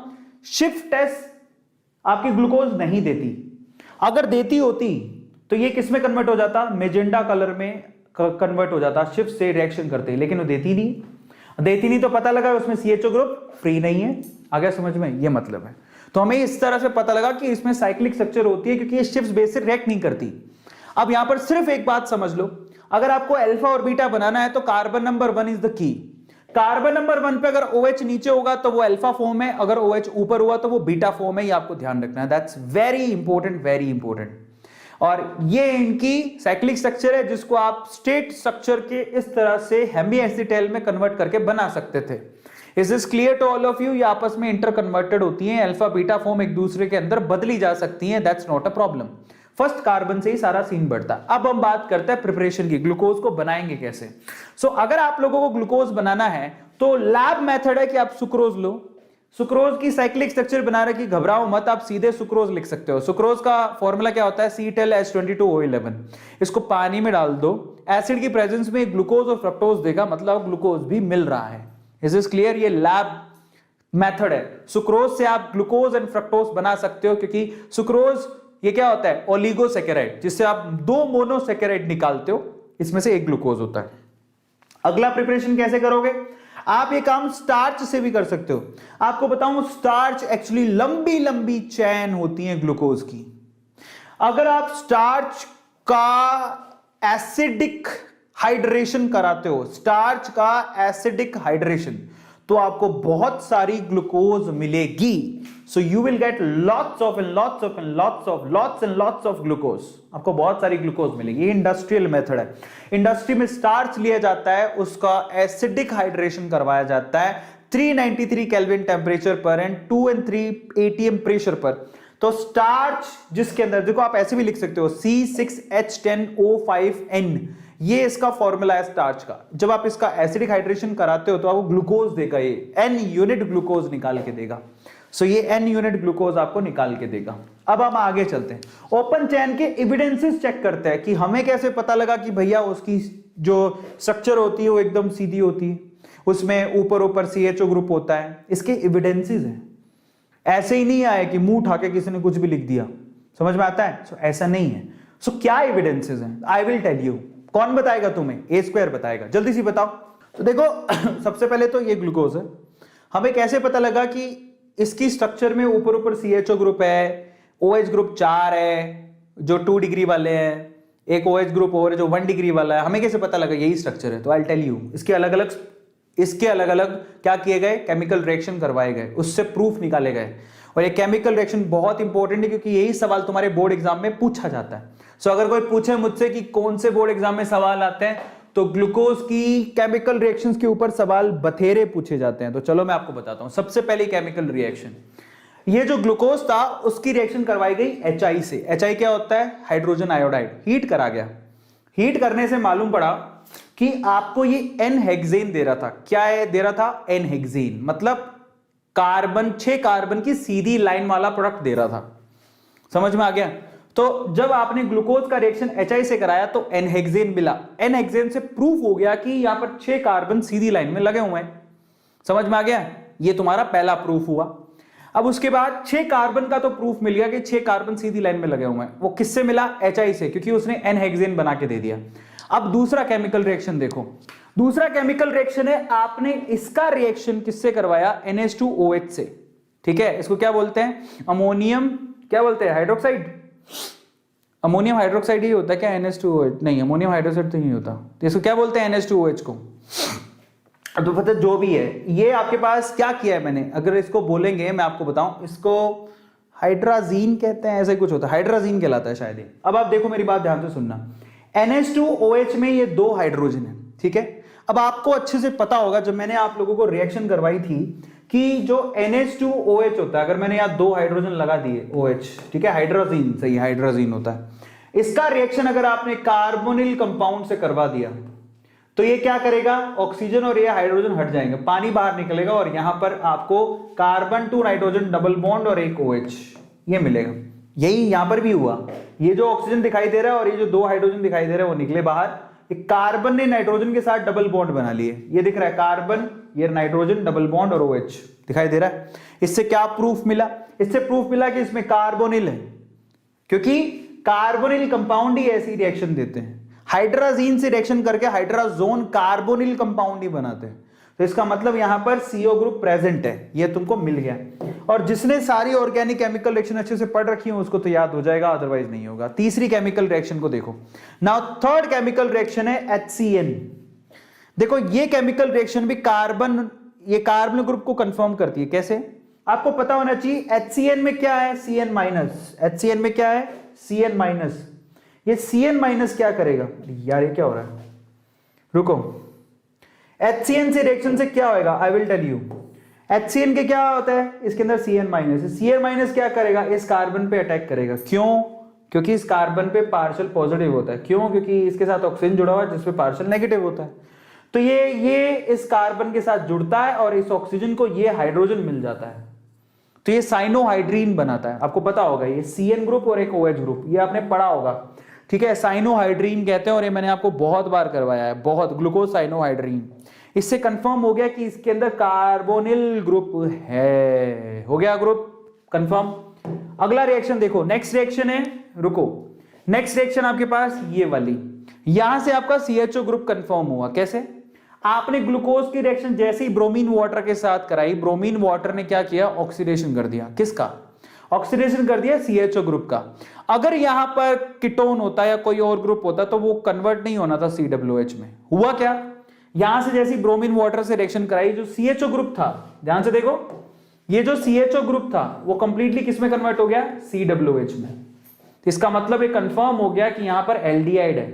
शिफ्ट टेस्ट आपकी ग्लूकोज नहीं देती। अगर देती होती तो ये किस में कन्वर्ट हो जाता? मेजेंडा कलर में कन्वर्ट हो जाता शिफ्ट से रिएक्शन करते ही। लेकिन वो देती नहीं तो पता लगा उसमें CHO ग्रुप फ्री नहीं है। आ गया समझ में? ये मतलब है। तो हमें इस तरह से पता लगा कि इसमें साइक्लिक स्ट्रक्चर होती है क्योंकि ये शिफ्ट बेस से रिएक्ट नहीं करती। अब यहां पर सिर्फ एक बात समझ लो, अगर आपको अल्फा और बीटा बनाना है तो carbon number 1 is the key. Carbon number 1 पे अगर OH नीचे होगा तो वो अल्फा फॉर्म है, अगर OH ऊपर हुआ तो वो बीटा फॉर्म है। ये आपको ध्यान रखना है। That's very important, very important. और ये इनकी साइक्लिक स्ट्रक्चर है जिसको आप स्टेट स्ट्रक्चर के इस तरह से हेमी एसिटाइल में कन्वर्ट करके बना सकते थे। Is this clear to all of you? ये आपस में इंटर कन्वर्टेड होती हैं, अल्फा बीटा फॉर्म एक दूसरे के अंदर बदली जा सकती हैं। That's not a problem. First carbon से ही सारा सीन बढ़ता है। अब हम बात करते हैं प्रिपरेशन की, ग्लूकोज को बनाएंगे कैसे। अगर आप लोगों को ग्लूकोज बनाना है तो लैब मेथड है कि आप सुक्रोज लो। सुक्रोज की साइक्लिक स्ट्रक्चर बना रहे कि घबराओ मत, आप सीधे सुक्रोज लिख सकते हो। सुक्रोज का फॉर्मूला क्या होता है? CetLH22O11। इसको पानी में डाल दो, एसिड की प्रेजेंस में ग्लूकोज और फ्रक्टोज देगा, मतलब ग्लूकोज भी मिल रहा है। Is this clear? ये लैब मेथड है। सुक्रोज से आप ग्लूकोज एंड फ्रक्टोज बना सकते हो क्योंकि सुक्रोज ये क्या होता है? ओलिगोसैकेराइड, जिससे आप 2 मोनोसैकेराइड निकालते हो, इसमें से एक ग्लूकोज होता है। अगला प्रिपरेशन कैसे करोगे? आप ये काम स्टार्च से भी कर सकते हो। आपको बताऊं, स्टार्च एक्चुअली लंबी लंबी चैन होती है ग्लूकोज की। अगर आप स्टार्च का एसिडिक हाइड्रेशन कराते हो, स्टार्च का एसिडिक हाइड्रेशन, तो आपको बहुत सारी ग्लूकोज मिलेगी। So you will get lots and lots of glucose. आपको बहुत सारी ग्लूकोज मिलेगी। ये इंडस्ट्रियल मेथड है। इंडस्ट्री में स्टार्च लिया जाता है, उसका एसिडिक हाइड्रेशन करवाया जाता है 393 केल्विन टेम्परेचर पर एंड 2 और 3 atm प्रेशर पर। तो स्टार्च जिसके अंदर देखो, आप ऐसे भी लिख सकते हो C6H10O5N, ये इसका फॉर्मूला है स्टार्च का। जब आप इसका एसिडिक हाइड्रेशन कराते हो तो आपको ग्लूकोज देगा, ये N यूनिट ग्लूकोज निकाल के देगा। सो ये N यूनिट ग्लूकोज आपको निकाल के देगा। अब हम आगे चलते हैं, ओपन चैन के एविडेंसेस चेक करते हैं कि हमें कैसे पता लगा कि भैया उसकी जो स्ट्रक्चर होती है वो एकदम सीधी होती है, उसमें ऊपर ऊपर CHO ग्रुप होता है। इसके एविडेंसेस हैं, ऐसे ही नहीं आए कि मुंह उठा के किसी ने कुछ भी लिख दिया। समझ में आता है? ऐसा नहीं है। क्या एविडेंसेस हैं? I will tell you. कौन बताएगा तुम्हें? A² बताएगा। जल्दी से बताओ। तो देखो सबसे पहले तो ये ग्लूकोज है। हमें कैसे पता लगा कि इसकी स्ट्रक्चर में ऊपर ऊपर CHO ग्रुप है, OH ग्रुप 4 है जो 2 डिग्री वाले हैं, एक OH ग्रुप और जो 1 डिग्री वाला है। हमें कैसे पता लगा यही स्ट्रक्चर है? तो आई टेल यू, इसके अलग अलग क्या किए गए? केमिकल रिएक्शन करवाए गए, उससे प्रूफ निकाले गए। और ये केमिकल रिएक्शन बहुत इंपॉर्टेंट है क्योंकि यही सवाल तुम्हारे बोर्ड एग्जाम में पूछा जाता है। सो अगर कोई पूछे मुझसे कि कौन से बोर्ड एग्जाम में सवाल आते हैं, तो ग्लूकोज की केमिकल रिएक्शंस के ऊपर सवाल बथेरे पूछे जाते हैं। तो चलो मैं आपको बताता हूं। सबसे पहले केमिकल रिएक्शन, ये जो ग्लूकोज था उसकी रिएक्शन करवाई गई HI से। HI क्या होता है? Hydrogen iodide. हीट करा गया। हीट करने से मालूम पड़ा कि आपको ये N-हेक्सेन दे रहा था। क्या है दे रहा था? N-हेक्सेन, मतलब कार्बन, 6 कार्बन की सीधी लाइन वाला प्रोडक्ट दे रहा था। समझ में आ गया? तो जब आपने ग्लूकोज का रिएक्शन HI से कराया तो N-हेक्सेन मिला। N-हेक्सेन से प्रूफ हो गया कि यहां पर 6 कार्बन सीधी लाइन में लगे हुए हैं। समझ में आ गया? ये तुम्हारा पहला प्रूफ हुआ। अब उसके बाद 6 कार्बन का तो प्रूफ मिल गया कि 6 कार्बन सीधी लाइन में लगे हुए हैं। वो किससे मिला? HI से, क्योंकि उसने N-हेक्सेन बना के दे दिया। अब दूसरा केमिकल रिएक्शन देखो। दूसरा केमिकल रिएक्शन है, आपने इसका रिएक्शन किससे करवाया? NH2OH से। ठीक है, इसको क्या बोलते हैं? अमोनियम, क्या बोलते हैं? हाइड्रोक्साइड। अमोनियम हाइड्रोक्साइड ही होता है क्या? NH2OH नहीं, अमोनियम हाइड्रोक्साइड तो नहीं होता। तो इसको क्या बोलते हैं? NH2OH को। तो पता जो भी है, ये आपके पास क्या किया है मैंने, अगर इसको बोलेंगे मैं आपको बताऊं, इसको हाइड्राजीन कहते हैं, ऐसा ही कुछ होता है, हाइड्राजीन कहलाता है शायद। अब आप देखो मेरी बात ध्यान से सुनना। NH2OH में ये 2 हाइड्रोजन है। ठीक है, अब आपको अच्छे से पता होगा, जब मैंने आप लोगों को रिएक्शन करवाई थी कि जो NH2OH होता है, अगर मैंने यहां 2 हाइड्रोजन लगा दिए OH, ठीक है, हाइड्राजीन, सही हाइड्राजीन होता है। इसका रिएक्शन अगर आपने कार्बोनिल कंपाउंड से करवा दिया तो ये क्या करेगा? ऑक्सीजन और ये हाइड्रोजन हट जाएंगे, पानी बाहर निकलेगा और यहां पर आपको carbon to nitrogen double bond और एक OH ये मिलेगा। यही यहां पर भी हुआ। ये जो ऑक्सीजन दिखाई दे रहा है और ये जो 2 हाइड्रोजन दिखाई दे रहे हैं वो निकले बाहर। कार्बन ने नाइट्रोजन के साथ डबल बॉन्ड बना लिए। ये दिख रहा है कार्बन, ये नाइट्रोजन, डबल बॉन्ड और OH दिखाई दे रहा है। इससे क्या प्रूफ मिला? इससे प्रूफ मिला कि इसमें कार्बोनिल है, क्योंकि कार्बोनिल कंपाउंड ही ऐसी रिएक्शन देते हैं। हाइड्राजीन से रिएक्शन करके हाइड्राजोन कार्बोनिल कंपाउंड ही बनाते हैं। तो इसका मतलब यहां पर CO ग्रुप प्रेजेंट है, ये तुमको मिल गया। और जिसने सारी ऑर्गेनिक केमिकल रिएक्शन अच्छे से पढ़ रखी है उसको तो याद हो जाएगा, अदरवाइज नहीं होगा। तीसरी केमिकल रिएक्शन को देखो। नाउ थर्ड केमिकल रिएक्शन है HCN। देखो ये केमिकल रिएक्शन भी कार्बन, ये कार्बन ग्रुप को कंफर्म करती है। कैसे? आपको पता होना चाहिए। HCN में क्या है? CN-। HCN में क्या है? CN-। ये CN- क्या करेगा? यार ये क्या हो रहा है? रुको, HCN से रिएक्शन से क्या होएगा? I will tell you. HCN के क्या होता है? इसके अंदर CN-। CN- क्या करेगा? इस कार्बन पे अटैक करेगा। क्यों? क्योंकि इस कार्बन पे पार्शियल पॉजिटिव होता है। क्यों? क्योंकि इसके साथ ऑक्सीजन जुड़ा हुआ है जिसपे पार्शियल नेगेटिव होता है। तो ये इस कार्बन के साथ जुड़ता है और इस ऑक्सीजन को ये हाइड्रोजन मिल जाता है, तो ये साइनोहाइड्रीन बनाता है। आपको पता होगा ये CN ग्रुप और एक OH ग्रुप, ये आपने पढ़ा होगा। ठीक है, साइनोहाइड्रीन कहते हैं और ये मैंने आपको बहुत बार करवाया है, बहुत। ग्लूकोज साइनोहाइड्रीन, इससे कंफर्म हो गया कि इसके अंदर कार्बोनिल ग्रुप है। हो गया ग्रुप कंफर्म। अगला रिएक्शन देखो, नेक्स्ट रिएक्शन है, रुको, नेक्स्ट रिएक्शन आपके पास ये वाली, यहां से आपका CHO ग्रुप कंफर्म हुआ। कैसे? आपने ग्लूकोज की रिएक्शन जैसे ही ब्रोमीन वाटर के साथ कराई, ब्रोमीन वाटर ने क्या किया, ऑक्सीडेशन कर दिया। किसका ऑक्सीडेशन कर दिया, CHO ग्रुप का। अगर यहां पर कीटोन होता या कोई और ग्रुप होता तो वो कन्वर्ट नहीं होना था COOH में। हुआ क्या, यहां से जैसी ब्रोमीन वाटर से रिएक्शन कराई, जो CHO ग्रुप था, ध्यान से देखो, ये जो CHO ग्रुप था वो कंप्लीटली किस में कन्वर्ट हो गया, COOH में। तो इसका मतलब ये कंफर्म हो गया कि यहां पर एल्डिहाइड है।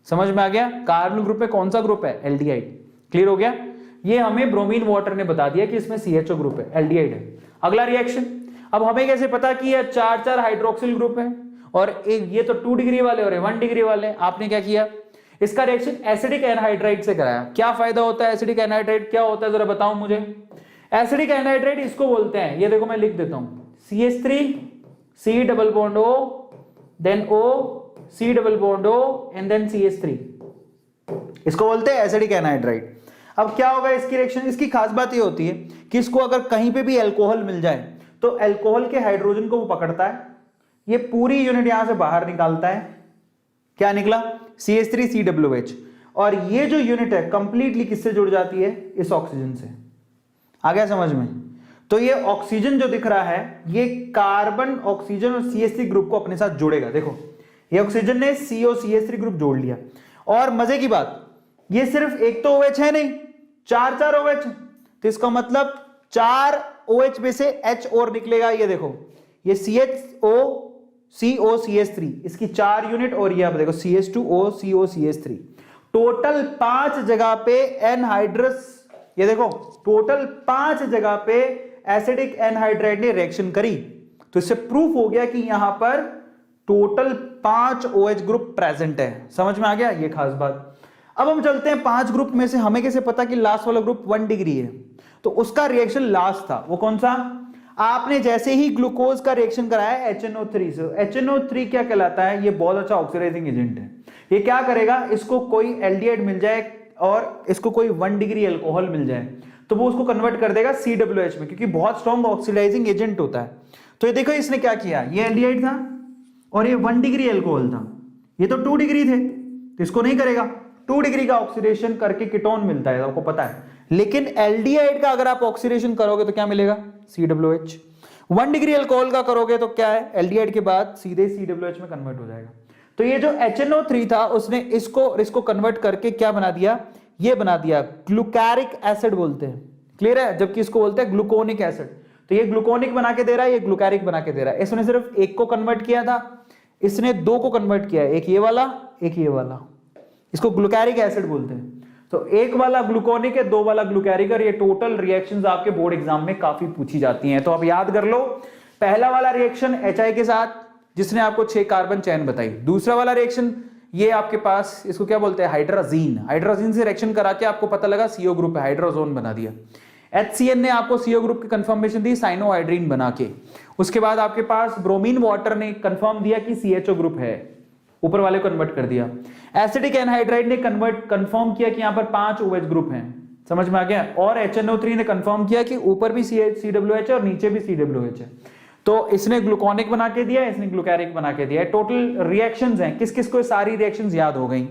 समझ में आ गया, कार्बन ग्रुप में कौन सा ग्रुप है, एल्डिहाइड। क्लियर हो गया, ये हमें ब्रोमीन वाटर ने बता दिया कि इसमें CHO ग्रुप है, एल्डिहाइड है। अगला रिएक्शन, अब हमें कैसे पता कि ये 4 हाइड्रोक्सिल ग्रुप है और एक ये तो 2 डिग्री वाले और 1 डिग्री वाले। आपने क्या किया, इसका रिएक्शन एसिडिक एनहाइड्राइड से कराया। क्या फायदा होता है एसिडिक एनहाइड्राइड, क्या होता है जरा बताओ मुझे। एसिडिक एनहाइड्राइड इसको बोलते हैं, ये देखो मैं लिख देता हूं, CH3 C double bond O then O C double bond O and then CH3, इसको बोलते हैं एसिडिक एनहाइड्राइड। अब क्या होगा इसकी रिएक्शन, इसकी खास बात ये होती है कि इसको अगर कहीं पे भी अल्कोहल मिल जाए तो अल्कोहल के हाइड्रोजन को वो पकड़ता है, ये पूरी यूनिट यहां से बाहर निकालता है। क्या निकला, CH3 COOH, और ये जो यूनिट है कंप्लीटली किससे जुड़ जाती है, इस ऑक्सीजन से। आ गया समझ में। तो ये ऑक्सीजन जो दिख रहा है ये कार्बन, ऑक्सीजन और CH3 ग्रुप को अपने साथ जोड़ेगा। देखो ये ऑक्सीजन ने CO CH3 ग्रुप जोड़ लिया, और मजे की बात ये सिर्फ एक तो OH है नहीं, 4 OH, तो इसका मतलब 4 OH में से H और निकलेगा। ये देखो ये CHO CO CH3, इसकी 4 यूनिट, और ये आप देखो CH2O CO CH3, टोटल 5 जगह पे एनहाइड्रस, ये देखो टोटल 5 जगह पे एसिडिक एनहाइड्राइड ने रिएक्शन करी। तो इससे प्रूफ हो गया कि यहां पर टोटल 5 OH ग्रुप प्रेजेंट है। समझ में आ गया, ये खास बात। अब हम चलते हैं 5 ग्रुप में से हमें कैसे पता कि लास्ट वाला ग्रुप 1 डिग्री है, तो उसका रिएक्शन लास्ट था, वो कौन सा, आपने जैसे ही ग्लूकोज का रिएक्शन कराया HNO3 से। HNO3 क्या कहलाता है, ये बहुत अच्छा ऑक्सीडाइजिंग एजेंट है। ये क्या करेगा, इसको कोई एल्डिहाइड मिल जाए और इसको कोई 1 डिग्री अल्कोहल मिल जाए तो वो उसको कन्वर्ट कर देगा COOH में, क्योंकि बहुत स्ट्रॉन्ग ऑक्सीडाइजिंग एजेंट होता है। तो ये देखो इसने क्या किया, ये एल्डिहाइड था और ये 1 डिग्री अल्कोहल था, ये तो 2 डिग्री थे, तो इसको नहीं करेगा। 2 डिग्री का ऑक्सीडेशन करके कीटोन मिलता है, आपको पता है। लेकिन एल्डिहाइड का अगर आप ऑक्सीडेशन करोगे तो क्या मिलेगा, COOH। 1 डिग्री अल्कोहल का करोगे तो क्या है, एल्डिहाइड के बाद सीधे COOH में कन्वर्ट हो जाएगा। तो ये जो HNO3 था उसने इसको कन्वर्ट करके क्या बना दिया, ये बना दिया ग्लूकारिक एसिड बोलते हैं। क्लियर है, जबकि इसको बोलते हैं ग्लूकोनिक एसिड। तो ये ग्लूकोनिक बना के दे रहा है, ये ग्लूकारिक बना के दे रहा है। इसने सिर्फ एक को कन्वर्ट किया था, इसने 2 को कन्वर्ट किया है, एक ये वाला एक ये वाला, इसको ग्लूकारिक एसिड बोलते हैं। तो एक वाला ग्लूकोनिक है, 2 वाला ग्लूकारिक, और ये टोटल रिएक्शंस आपके बोर्ड एग्जाम में काफी पूछी जाती हैं। तो अब याद कर लो, पहला वाला रिएक्शन HI के साथ जिसने आपको 6 कार्बन चेन बताई, दूसरा वाला रिएक्शन ये आपके पास, इसको क्या बोलते हैं, हाइड्राजीन। हाइड्राजीन से रिएक्शन करा के आपको पता लगा CO ग्रुप है, हाइड्रोजोन बना दिया। HCN ने आपको CO ग्रुप की कंफर्मेशन दी साइनोहाइड्रीन बना के। उसके बाद आपके पास ब्रोमीन वाटर ने कंफर्म दिया कि CHO ग्रुप है, ऊपर वाले को कन्वर्ट कर दिया। एसिडिक एनहाइड्राइड ने कंफर्म किया कि यहां पर 5 OH ग्रुप हैं। समझ में आ गया। और HNO3 ने कंफर्म किया कि ऊपर भी COOH है और नीचे भी COOH है। तो इसने ग्लूकोनिक बना के दिया, इसने ग्लूकारिक बना के दिया। टोटल रिएक्शंस हैं, किस किस को सारी रिएक्शंस याद हो गई,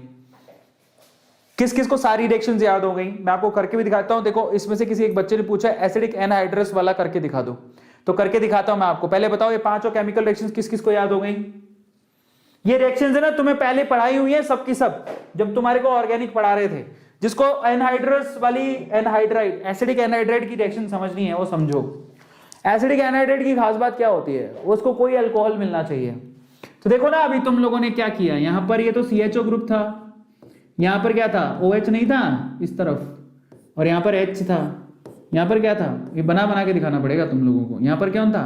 किस किस को सारी रिएक्शंस याद हो गई, मैं आपको करके भी दिखाता हूं। देखो इसमें से किसी एक बच्चे ने पूछा एसिडिक एनहाइड्रस वाला करके दिखा दो, तो करके दिखाता हूं मैं आपको। पहले बताओ ये 5 केमिकल रिएक्शंस किस किस को याद हो गई। ये रिएक्शंस है ना, तुम्हें पहले पढ़ाई हुई है सबकी सब, जब तुम्हारे को ऑर्गेनिक पढ़ा रहे थे। जिसको एनहाइड्रस वाली एनहाइड्राइड, एसिडिक एनहाइड्राइड की रिएक्शन समझनी है वो समझो। एसिडिक एनहाइड्राइड की खास बात क्या होती है, उसको कोई अल्कोहल मिलना चाहिए। तो देखो ना अभी तुम लोगों ने क्या किया, यहां पर ये तो CHO ग्रुप था, यहां पर क्या था, OH नहीं था इस तरफ, और यहां पर H था। यहां पर क्या था, ये बना बना के दिखाना पड़ेगा तुम लोगों को। यहां पर कौन था,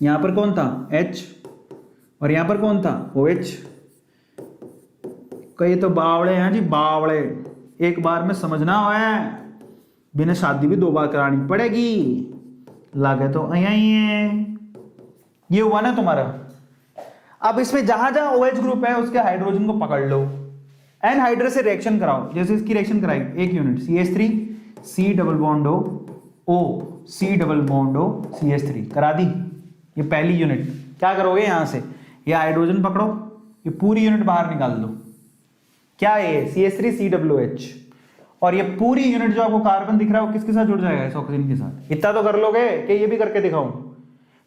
यहां पर कौन था, H, और यहां पर कौन था, OH। कई तो बावड़े हैं जी, बावड़े। एक बार में समझना है, बिना शादी भी 2 बार करानी पड़ेगी। लागे तो यही है, ये हुआ ना तुम्हारा। अब इसमें जहां जहां OH ग्रुप है उसके हाइड्रोजन को पकड़ लो, एनहाइड्रस से रिएक्शन कराओ। जैसे इसकी रिएक्शन कराई, एक unit CH3 C double bond O C double bond O CH3 करा दी। ये पहली यूनिट। क्या करोगे, यहां से ये हाइड्रोजन पकड़ो, ये पूरी यूनिट बाहर निकाल दो। क्या है, CH3 COOH। और ये पूरी यूनिट जो आपको कार्बन दिख रहा है वो किसके साथ जुड़ जाएगा, इस ऑक्सीजन के साथ। इतना तो कर लोगे कि ये भी करके दिखाऊं,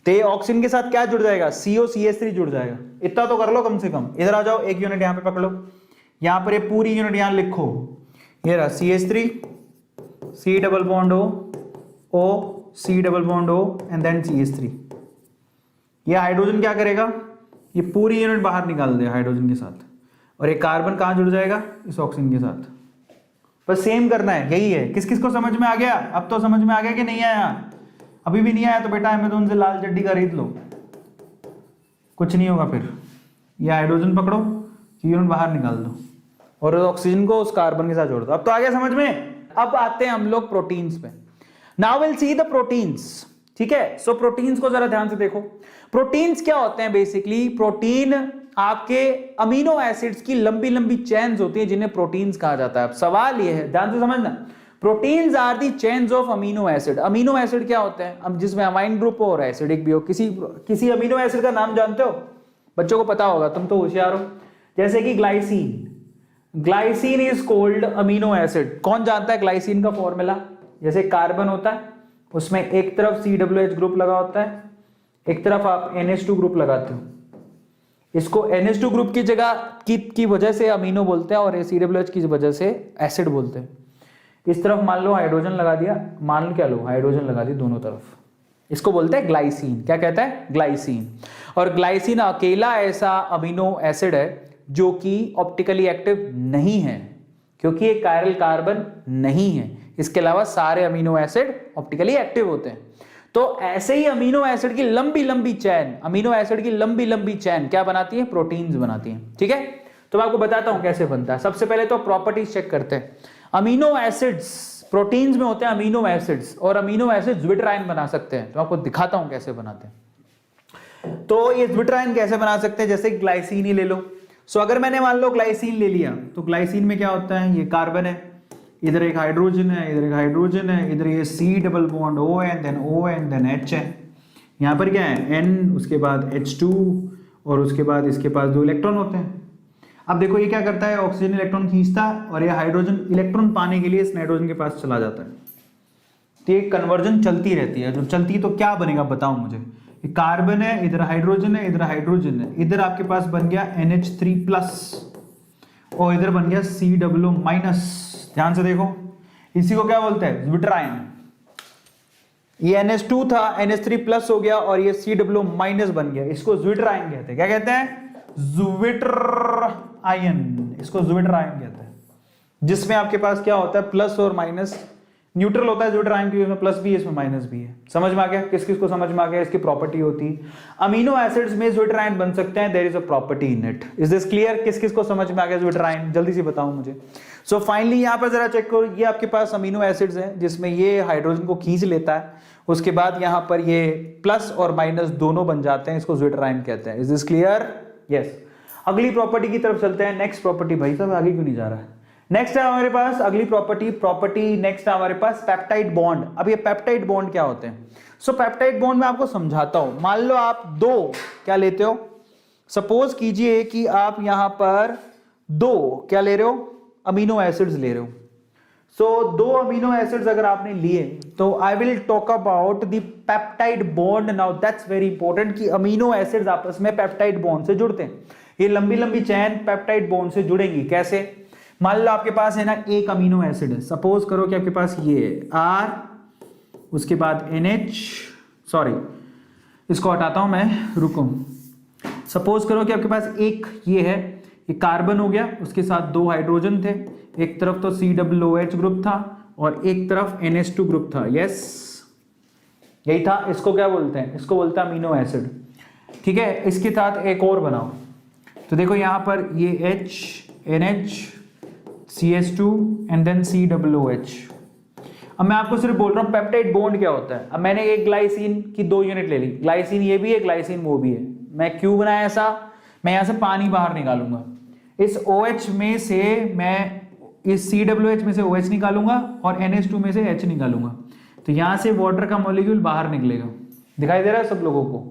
तो ये ऑक्सीजन के साथ क्या जुड़ जाएगा, COCH3 जुड़ जाएगा। इतना तो कर लो कम से कम। इधर आ जाओ, एक यूनिट यहां पे पकड़ो, यहां पर ये पूरी यूनिट यहां लिखो, ये रहा CH3, C double bond O, C double bond O and then CH3। ये हाइड्रोजन क्या करेगा, ये पूरी यूनिट बाहर निकाल दे हाइड्रोजन के साथ, और ये कार्बन कहां जुड़ जाएगा, इस ऑक्सीजन के साथ। बस सेम करना है, यही है। किस किस को समझ में आ गया, अब तो समझ में आ गया कि नहीं आया, अभी भी नहीं आया तो बेटा अमेज़न से लाल चड्डी खरीद लो, कुछ नहीं होगा फिर। ये हाइड्रोजन पकड़ो, यूनिट बाहर निकाल दो और ऑक्सीजन को उस कार्बन के साथ जोड़ दो। अब तो आ गया समझ में। अब आते हैं हम लोग प्रोटीन्स पे। Now will see the proteins, ठीक है। सो प्रोटीन्स को जरा ध्यान से देखो। प्रोटीन्स क्या होते हैं, बेसिकली प्रोटीन आपके अमीनो एसिड्स की लंबी लंबी चेन्स होती है जिन्हें प्रोटीन्स कहा जाता है। अब सवाल यह है, ध्यान से समझना, proteins are the chains of amino acid. Amino acid क्या होते हैं, अब जिसमें अमाइन ग्रुप हो और एसिडिक भी हो। किसी अमीनो एसिड का नाम जानते हो, बच्चों को पता होगा, तुम तो होशियार हो। जैसे कि glycine, glycine is called amino acid. कौन जानता है ग्लाइसिन का फॉर्मूला, जैसे कार्बन होता है उसमें एक तरफ COH ग्रुप लगा होता है, एक तरफ आप NH2 ग्रुप लगाते हो। इसको NH2 ग्रुप की जगह की वजह से अमीनो बोलते हैं और COH की वजह से एसिड बोलते हैं। इस तरफ मान लो हाइड्रोजन लगा दिया, मान लो क्या लो, हाइड्रोजन लगा दी दोनों तरफ, इसको बोलते हैं ग्लाइसिन। क्या कहता है, ग्लाइसिन। और ग्लाइसिन अकेला ऐसा अमीनो एसिड है जो कि ऑप्टिकली एक्टिव नहीं है, क्योंकि एक कायरल कार्बन नहीं है। इसके अलावा सारे अमीनो एसिड ऑप्टिकली एक्टिव होते हैं। तो ऐसे ही अमीनो एसिड की लंबी लंबी चैन, अमीनो एसिड की लंबी लंबी चैन क्या बनाती है, प्रोटीन्स बनाती हैं, ठीक है। तो मैं आपको बताता हूं कैसे बनता है। सबसे पहले तो प्रॉपर्टीज चेक करते हैं। अमीनो एसिड्स, प्रोटीन्स में होते हैं अमीनो एसिड्स, और अमीनो एसिड ज्विटराइन बना सकते हैं। तो आपको दिखाता हूं कैसे बनाते हैं। तो ये ज्विटराइन कैसे बना सकते हैं, जैसे ग्लाइसिन ही ले लो। सो अगर मैंने मान लो ग्लाइसिन ले लिया, तो ग्लाइसिन में क्या होता है, ये कार्बन है, इधर एक हाइड्रोजन है, इधर एक हाइड्रोजन है, इधर ये C double bond O and then H है। यहाँ पर क्या है, N, उसके बाद H2 और उसके बाद इसके पास 2 इलेक्ट्रॉन होते हैं। अब देखो ये क्या करता है, ऑक्सीजन इलेक्ट्रॉन खींचता है और ये हाइड्रोजन इलेक्ट्रॉन पाने के लिए इस नाइट्रोजन के पास चला जाता है। तो ये कन्वर्जन चलती रहती है। जो चलती तो क्या बनेगा बताओ मुझे, ये कार्बन है, इधर हाइड्रोजन है, इधर हाइड्रोजन है, इधर आपके पास बन गया NH3+ और इधर बन गया COO-। ध्यान से देखो, इसी को क्या बोलते हैं, ज्विटराइन। ये NH2 था, NH3+ हो गया और ये COO- बन गया, इसको ज्विटराइन कहते हैं। क्या कहते हैं, ज्विटराइन, इसको ज्विटराइन कहते हैं। जिसमें आपके पास क्या होता है, प्लस और माइनस, न्यूट्रल होता है ज्विटराइन, क्योंकि इसमें प्लस भी है, इसमें माइनस भी है। समझ में आ गया, किस किस को समझ में आ गया, इसकी प्रॉपर्टी होती है। अमीनो एसिड्स में ज्विटराइन बन सकते हैं, there is a property in it. Is this clear, किस किस को समझ में आ गया ज्विटराइन, जल्दी से बताओ मुझे। सो फाइनली यहाँ पर जरा चेक करो, ये आपके पास अमीनो एसिड्स हैं जिसमें ये हाइड्रोजन को खींच लेता है, उसके बाद यहाँ पर ये प्लस और माइनस दोनों बन जाते हैं, इसको ज्विटराइन कहते हैं। Is this clear, yes. अगली प्रॉपर्टी की तरफ चलते हैं। नेक्स्ट प्रॉपर्टी, भाई साहब आगे क्यों नहीं जा रहा है। नेक्स्ट है हमारे पास अगली प्रॉपर्टी नेक्स्ट है हमारे पास पेप्टाइड बॉन्ड। अब ये पेप्टाइड बॉन्ड क्या होते हैं, सो पेप्टाइड बॉन्ड मैं आपको समझाता हूं। मान लो आप 2 क्या लेते हो, सपोज कीजिए कि आप यहां पर 2 क्या ले रहे हो, अमीनो एसिड्स ले रहे हो। सो 2 अमीनो एसिड्स अगर आपने लिए तो I will talk about the peptide bond now. That's very important कि अमीनो एसिड्स आपस में पेप्टाइड बॉन्ड से जुड़ते हैं। ये लंबी लंबी चैन पेप्टाइड बॉन्ड से जुड़ेंगी कैसे। मान लो आपके पास है ना एक अमीनो एसिड है, सपोज करो कि आपके पास ये R, उसके बाद NH, सॉरी इसको हटाता हूं मैं, रुको। सपोज करो कि आपके पास एक ये है, ये कार्बन हो गया, उसके साथ 2 हाइड्रोजन थे, एक तरफ तो COOH ग्रुप था और एक तरफ NH2 ग्रुप था। यस, यही था। इसको क्या बोलते हैं, इसको बोलते हैं अमीनो एसिड, ठीक है। इसके साथ एक और बनाओ, तो देखो यहां पर ये H, NH, CH2 and then COOH। अब मैं आपको सिर्फ बोल रहा हूं पेप्टाइड बॉन्ड क्या होता है। अब मैंने एक ग्लाइसिन की 2 यूनिट ले ली, ग्लाइसिन ये भी है, ग्लाइसिन वो भी है। मैं क्यों बनाया ऐसा, मैं यहां से पानी बाहर निकालूंगा, इस OH में से मैं इस COOH में से OH निकालूंगा और NH2 में से H निकालूंगा, तो यहां से वाटर का मॉलिक्यूल बाहर निकलेगा। दिखाई दे रहा है सब लोगों को।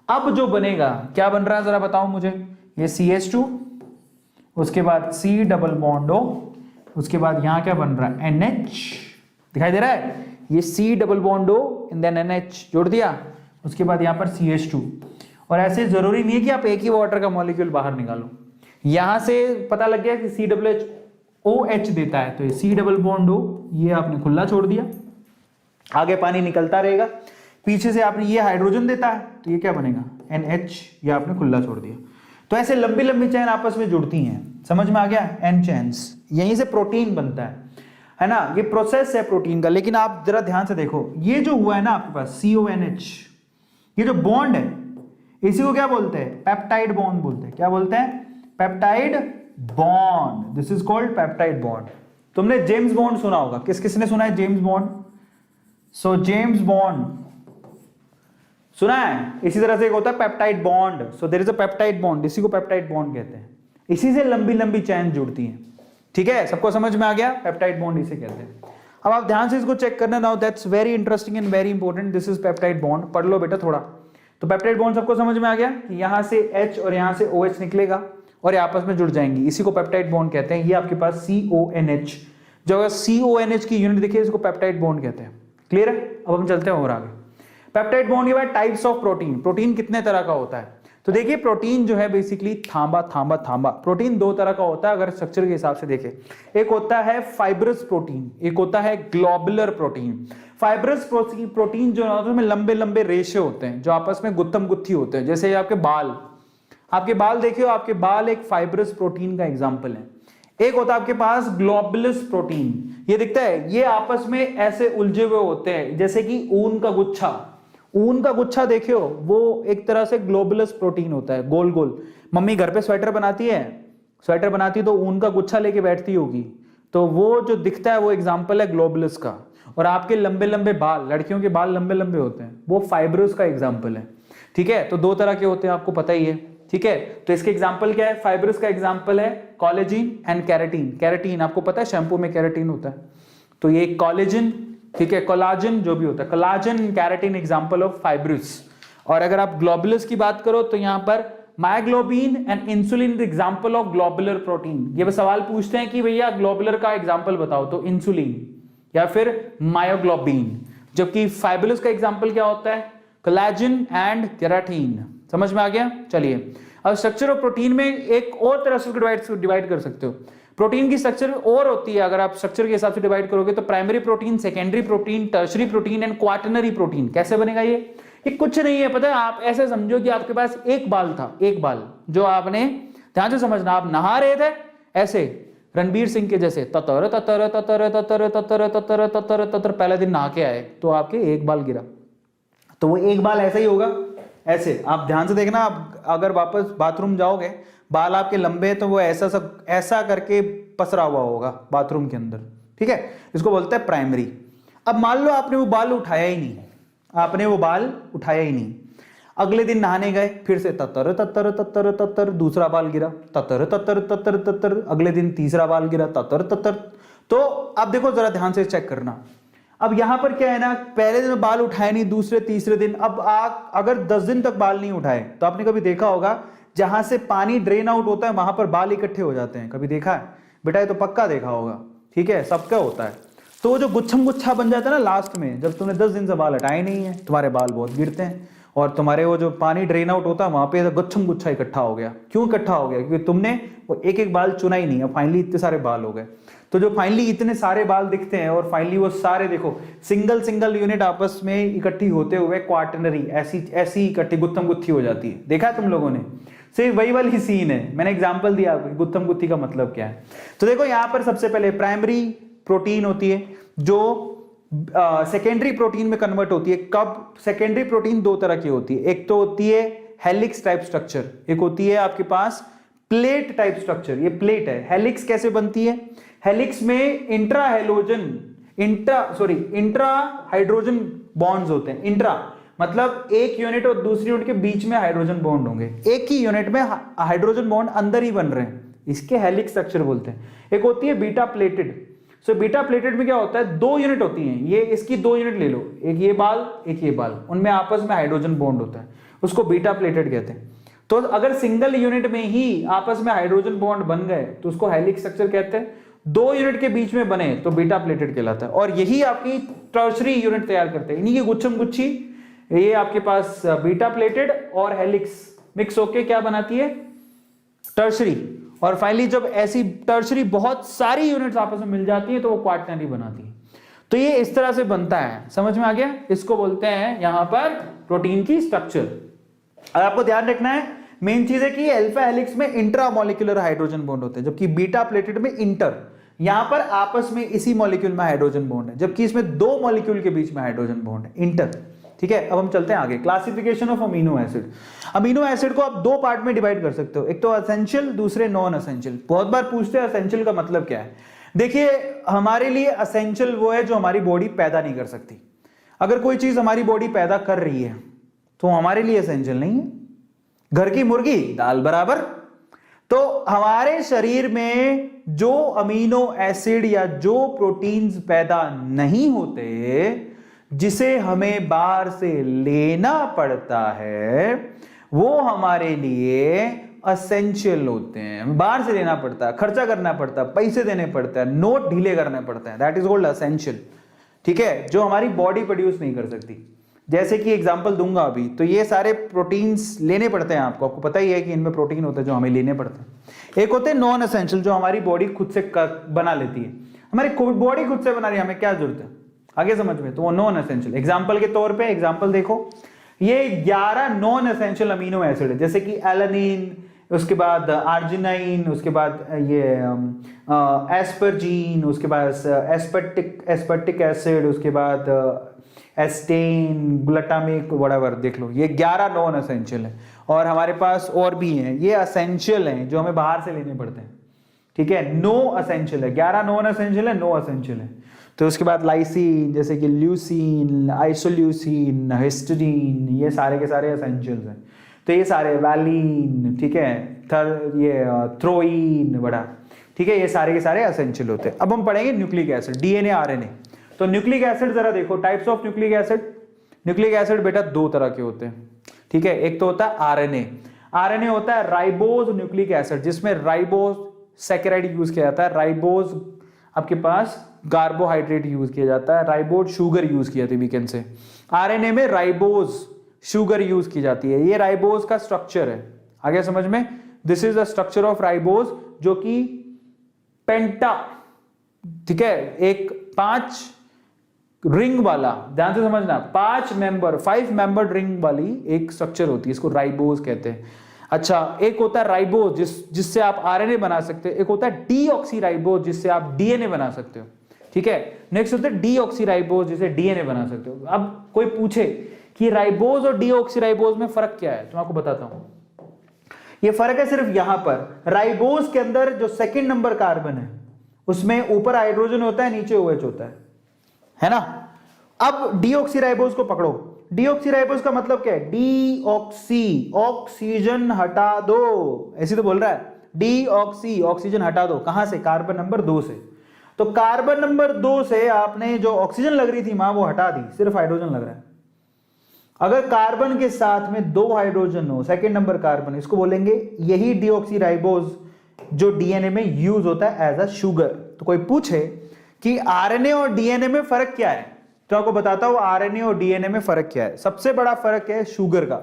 अब जो बनेगा क्या बन रहा है जरा बताओ मुझे, ये CH2, उसके बाद C डबल बॉन्ड O उसके बाद यहाँ क्या बन रहा है NH, दिखाई दे रहा है, ये C double bond O and then NH जोड़ दिया, उसके बाद यहाँ पर CH2। और ऐसे जरूरी नहीं है कि आप एक ही वाटर का मॉलिक्यूल बाहर निकालो, यहां से पता लग गया कि COOH देता है तो ये C डबल बॉन्ड O ये आपने खुला छोड़ दिया, आगे पानी निकलता रहेगा, पीछे से आपने ये हाइड्रोजन देता है तो ये क्या बनेगा NH, ये आपने खुला छोड़ दिया। तो ऐसे लंबी लंबी चेन आपस में जुड़ती हैं, समझ में आ गया, N चेन्स, यहीं से प्रोटीन बनता है ना, ये प्रोसेस है प्रोटीन का। लेकिन आप जरा ध्यान से देखो, ये जो हुआ है ना आपके पास CONH, ये जो बॉन्ड है इसी को क्या बोलते हैं, पेप्टाइड बॉन्ड बोलते हैं। क्या बोलते हैं, peptide bond, this is called peptide bond. तुमने जेम्स बॉन्ड सुना होगा, किस किसने सुना है James Bond? So James Bond सुना है, इसी तरह से एक होता है peptide bond, so there is a peptide bond, इसी को पेप्टाइड बॉन्ड कहते हैं, इसी से लंबी लंबी चेन जुड़ती हैं। ठीक है, सबको समझ में आ गया, पेप्टाइड बॉन्ड इसे कहते हैं। अब आप ध्यान से इसको चेक करना, now that's very interesting and very important, this is peptide bond, पढ़ लो बेटा थोड़ा। तो पेप्टाइड बॉन्ड सबको समझ में आ गया कि यहां से H और यहां से OH निकलेगा और ये आपस में जुड़ जाएंगी, इसी को पेप्टाइड बॉन्ड कहते हैं। ये आपके पास CONH, जो अगर CONH की यूनिट दिखे इसको पेप्टाइड बॉन्ड कहते हैं। क्लियर है? अब हम चलते हैं और आगे। पेप्टाइड बॉन्ड के बाद टाइप्स ऑफ प्रोटीन, प्रोटीन कितने तरह का होता है? तो देखिए प्रोटीन जो है बेसिकली थांबा थांबा थांबा, प्रोटीन दो तरह का होता है अगर स्ट्रक्चर के हिसाब से देखें, एक होता है फाइब्रस प्रोटीन, एक होता है ग्लोबुलर प्रोटीन। फाइब्रस प्रोटीन जो है उसमें लंबे लंबे रेशे होते हैं जो आपस में गुत्थम गुत्थी होते हैं, जैसे आपके बाल देखियो, आपके बाल एक फाइब्रस प्रोटीन का एग्जाम्पल है। एक होता है आपके पास ग्लोबुलस प्रोटीन, ये दिखता है, ये आपस में ऐसे उलझे हुए होते हैं जैसे कि ऊन का गुच्छा देखियो, वो एक तरह से ग्लोबुलस प्रोटीन होता है, गोल गोल। मम्मी घर पे स्वेटर बनाती है तो ऊन का गुच्छा लेके बैठती होगी, तो वो जो दिखता है वो एग्जाम्पल है ग्लोबुलस का। और आपके लंबे लंबे बाल, लड़कियों के बाल लंबे लंबे होते हैं, वो फाइब्रस का एग्जाम्पल है। ठीक है, तो दो तरह के होते हैं, आपको पता ही है। ठीक है, तो इसके एग्जाम्पल क्या है? फाइब्रस का एग्जाम्पल है कोलेजन एंड कैरेटीन। कैरेटीन आपको पता है शैम्पू में कैरेटीन होता है, तो ये कोलेजन, ठीक है, कोलाजन जो भी होता है, collagen keratin example of fibrous. और अगर आप ग्लोबुलस की बात करो तो यहाँ पर myoglobin and insulin example of globular protein. ये सवाल पूछते हैं कि भैया ग्लोबुलर का एग्जाम्पल बताओ, तो इंसुलिन या फिर मायोग्लोबिन। जबकि फाइब्रस का एग्जाम्पल क्या होता है? Collagen and keratin. समझ में आ गया? चलिए, अब स्ट्रक्चर ऑफ प्रोटीन में एक और तरह से डिवाइड कर सकते हो। प्रोटीन की स्ट्रक्चर और होती है, अगर आप स्ट्रक्चर के हिसाब से डिवाइड करोगे तो primary protein, secondary protein, tertiary protein and quaternary protein. कैसे बनेगा ये कुछ नहीं है, पता है, आप ऐसे समझो कि आपके पास एक बाल था, एक बाल जो आपने, ध्यान से समझना, आप नहा रहे थे ऐसे रणबीर सिंह के जैसे ततर ततर ततर ततर ततर ततर ततर ततर, पहले दिन नहा के आए तो आपके एक बाल गिरा, तो वो एक बाल ऐसा ही होगा, ऐसे। आप ध्यान से देखना, आप अगर वापस बाथरूम जाओगे, बाल आपके लंबे तो वो ऐसा करके पसरा हुआ होगा बाथरूम के अंदर। ठीक है, इसको बोलते हैं प्राइमरी। अब मान लो आपने वो बाल उठाया ही नहीं, अगले दिन नहाने गए, फिर से ततर ततर ततर ततर, दूसरा बाल गिरा, ततर ततर ततर ततर, अगले दिन तीसरा बाल गिरा, ततर ततर। तो अब देखो जरा ध्यान से चेक करना, अब यहां पर क्या है ना, पहले दिन बाल उठाए नहीं, दूसरे तीसरे दिन, अब आप अगर 10 दिन तक बाल नहीं उठाए तो आपने कभी देखा होगा जहां से पानी ड्रेन आउट होता है वहां पर बाल इकट्ठे हो जाते हैं, कभी देखा है बेटा? ये तो पक्का देखा होगा। ठीक है, सबका होता है। तो वो जो गुच्छम गुच्छा बन जाता है ना लास्ट में, जब तुमने 10 दिन से बाल हटाए नहीं है, तुम्हारे बाल बहुत गिरते हैं, और तुम्हारे वो जो पानी ड्रेन आउट होता है वहां पे गुच्छम गुच्छा इकट्ठा हो गया। क्यों इकट्ठा हो गया? क्योंकि तुमने वो एक एक बाल चुना ही नहीं, अब फाइनली इतने सारे बाल हो गए। तो जो फाइनली इतने सारे बाल दिखते हैं और फाइनली वो सारे देखो सिंगल यूनिट आपस में इकट्ठी होते हुए क्वाटरनरी ऐसी इकट्ठी गुत्थम गुत्थी हो जाती है। देखा तुम लोगों ने? सिर्फ वही वाली सीन है, मैंने एग्जांपल दिया आपको गुत्थम गुत्थी का मतलब क्या है। तो देखो यहाँ पर सबसे पहले प्राइमरी प्रोटीन होती है जो सेकेंडरी प्रोटीन में कन्वर्ट होती है। कब? सेकेंडरी प्रोटीन दो तरह की होती है, एक तो होती है हेलिक्स टाइप स्ट्रक्चर, एक होती है आपके पास प्लेट टाइप स्ट्रक्चर। ये प्लेट है। हेलिक्स कैसे बनती है? हेलिक्स में इंट्रा हाइड्रोजन बॉन्ड्स होते हैं। इंट्रा मतलब एक यूनिट और दूसरी यूनिट के बीच में हाइड्रोजन बॉन्ड होंगे, एक ही यूनिट में हाइड्रोजन बॉन्ड अंदर ही बन रहे हैं, इसके हेलिक्स स्ट्रक्चर बोलते हैं। एक होती है beta pleated. So beta pleated में क्या होता है, दो यूनिट होती हैं, ये इसकी दो यूनिट ले लो, एक ये बाल एक ये बाल, उनमें आपस में हाइड्रोजन बॉन्ड होता है, उसको बीटा प्लेटेड कहते हैं। तो अगर सिंगल यूनिट में ही आपस में हाइड्रोजन बॉन्ड बन गए तो उसको हेलिक्स स्ट्रक्चर कहते हैं। 2 यूनिट के बीच में बने तो बीटा प्लेटेड कहलाता है, और यही आपकी टर्शरी यूनिट तैयार करते हैं। इन्हीं की गुच्छम गुच्छी ये आपके पास बीटा प्लेटेड और हेलिक्स मिक्स होके क्या बनाती है, टर्शरी। और फाइनली जब ऐसी टर्शरी बहुत सारी यूनिट्स आपस में मिल जाती है तो वो क्वाaternary बनाती है। तो ये इस तरह से बनता है, समझ में आ गया। इसको बोलते हैं यहां पर प्रोटीन की स्ट्रक्चर। और आपको ध्यान रखना है, मेन चीज है कि अल्फा हेलिक्स में इंट्रामोलिकुलर हाइड्रोजन बॉन्ड होते हैं, जबकि बीटा प्लेटेड में इंटर। यहां पर आपस में इसी मॉलिक्यूल में हाइड्रोजन बॉन्ड है, जबकि इसमें 2 मॉलिक्यूल के बीच में हाइड्रोजन बॉन्ड है, इंटर। ठीक है, अब हम चलते हैं आगे। Classification of amino acid. Amino acid को आप 2 पार्ट में डिवाइड कर सकते हो, एक तो असेंशियल, दूसरे नॉन असेंशियल। बहुत बार पूछते हैं असेंशियल का मतलब क्या है। देखिए, हमारे लिए असेंशियल वो है जो हमारी बॉडी पैदा नहीं कर सकती। अगर कोई चीज हमारी बॉडी पैदा कर रही है तो हमारे लिए असेंशियल नहीं है। घर की मुर्गी दाल बराबर। तो हमारे शरीर में जो अमीनो एसिड या जो प्रोटीन्स पैदा नहीं होते, जिसे हमें बाहर से लेना पड़ता है, वो हमारे लिए असेंशियल होते हैं। बाहर से लेना पड़ता है, खर्चा करना पड़ता है, पैसे देने पड़ता है, नोट ढीले करने पड़ते हैं, दैट इज कॉल्ड असेंशियल। ठीक है, जो हमारी बॉडी प्रोड्यूस नहीं कर सकती। जैसे कि एग्जांपल दूंगा अभी, तो ये सारे प्रोटीन्स लेने पड़ते हैं आपको पता ही है कि इनमें प्रोटीन होते हैं जो हमें लेने पड़ते हैं। एक होते हैं नॉन असेंशियल, जो हमारी बॉडी खुद से बना लेती है। हमारी बॉडी खुद से बना रही है, हमें क्या जरूरत है आगे समझ में, तो वो नॉन असेंशियल। एग्जाम्पल के तौर पे एग्जाम्पल देखो, ये 11 नॉन असेंशियल अमीनो एसिड है, जैसे कि एलानिन, उसके बाद आर्जिनाइन, उसके बाद ये एस्परजीन, उसके बाद एस्पर्टिक एसिड, उसके बाद एस्टेन, ग्लूटामिक, व्हाटएवर, देख लो ये 11 नॉन असेंशियल है। और हमारे पास और भी हैं, ये असेंशियल हैं जो हमें बाहर से लेने पड़ते हैं। ठीक है, नो असेंशियल है, 11 नॉन असेंशियल है, नो असेंशियल है। तो उसके बाद लाइसिन, जैसे कि ल्यूसीन, आइसोल्यूसिन, हिस्टीडीन, ये सारे के सारे असेंशियल्स हैं। तो ये सारे वैलिन, ठीक है, ये थ्रोइन, बड़ा, ठीक है, ये सारे के सारे असेंशियल होते हैं। अब हम पढ़ेंगे न्यूक्लिक एसिड, डीएनए, आरएनए। तो न्यूक्लिक एसिड जरा देखो, types of nucleic acid. Nucleic acid बेटा 2 तरह के होते हैं। ठीक है, एक तो होता है आरएनए। आरएनए होता है राइबोज न्यूक्लिक एसिड, जिसमें राइबोज सैकेराइड यूज किया जाता है। राइबोज आपके पास कार्बोहाइड्रेट यूज किया जाता है, राइबोज शुगर यूज किया जाती है वीकेंड से। आरएनए में राइबोज शुगर यूज की जाती है। ये राइबोज का स्ट्रक्चर है, आगे समझ में। This is the structure of ribose, जो कि पेंटा, ठीक है, एक 5 रिंग वाला, ध्यान से समझना, 5 मेंबर्ड रिंग वाली एक स्ट्रक्चर होती है, इसको राइबोज कहते हैं। अच्छा, एक होता है राइबोज जिससे आप आरएनए बना सकते हो, एक होता है डीऑक्सीराइबोज जिससे आप डीएनए बना सकते हो। ठीक है, नेक्स्ट होता है डीऑक्सीराइबोज जिसे डीएनए बना सकते हो। अब कोई पूछे कि राइबोज और डीऑक्सीराइबोज में फर्क क्या है, तो मैं आपको बताता हूं। ये फर्क है सिर्फ यहां पर, राइबोज के अंदर जो 2nd नंबर कार्बन है उसमें ऊपर हाइड्रोजन होता है, नीचे OH होता है ना। अब डीऑक्सीराइबोज को पकड़ो। डीऑक्सीराइबोज का मतलब क्या है, डीऑक्सी, ऑक्सीजन हटा दो, ऐसे तो बोल रहा है, डीऑक्सी, ऑक्सीजन हटा दो। कहां से, कार्बन नंबर 2 से। तो कार्बन नंबर 2 से आपने जो ऑक्सीजन लग रही थी मां, वो हटा दी, सिर्फ हाइड्रोजन लग रहा है। अगर कार्बन के साथ में 2 हाइड्रोजन हो, 2nd नंबर कार्बन, इसको बोलेंगे, यही डीऑक्सीराइबोज जो डीएनए में यूज होता है एज अ शुगर। तो कोई पूछे कि आरएनए और डीएनए में फर्क क्या है, तो आपको बताता हूं आरएनए और डीएनए में फर्क क्या है। सबसे बड़ा फर्क है शुगर का।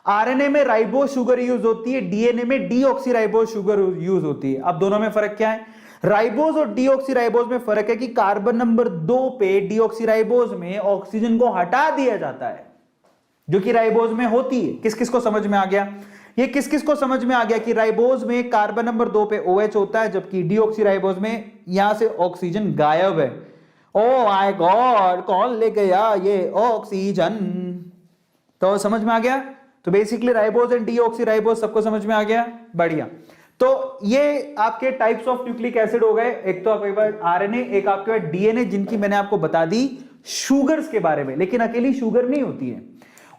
आरएनए में राइबोज शुगर यूज होती है, डीएनए में डीऑक्सीराइबोज शुगर यूज होती है। अब दोनों में फर्क क्या है, राइबोज और डीऑक्सीराइबोज में फर्क है कि कार्बन नंबर 2 पे डीऑक्सीराइबोज में ऑक्सीजन को हटा दिया जाता है, जो कि राइबोज में होती है। किस किस को समझ में आ गया, ये किस किस को समझ में आ गया कि राइबोज में कार्बन नंबर 2 पे OH होता है, जबकि डीऑक्सीराइबोज में यहां से ऑक्सीजन गायब है। ओ माय गॉड, कौन ले गया ये ऑक्सीजन, तो समझ में आ गया। तो बेसिकली राइबोज एंड डीऑक्सीराइबोज सबको समझ में आ गया, बढ़िया। तो ये आपके टाइप्स ऑफ न्यूक्लिक एसिड हो गए, एक तो आपके पास आरएनए, एक आपके पास डीएनए, जिनकी मैंने आपको बता दी शुगर्स के बारे में। लेकिन अकेली शुगर नहीं होती है,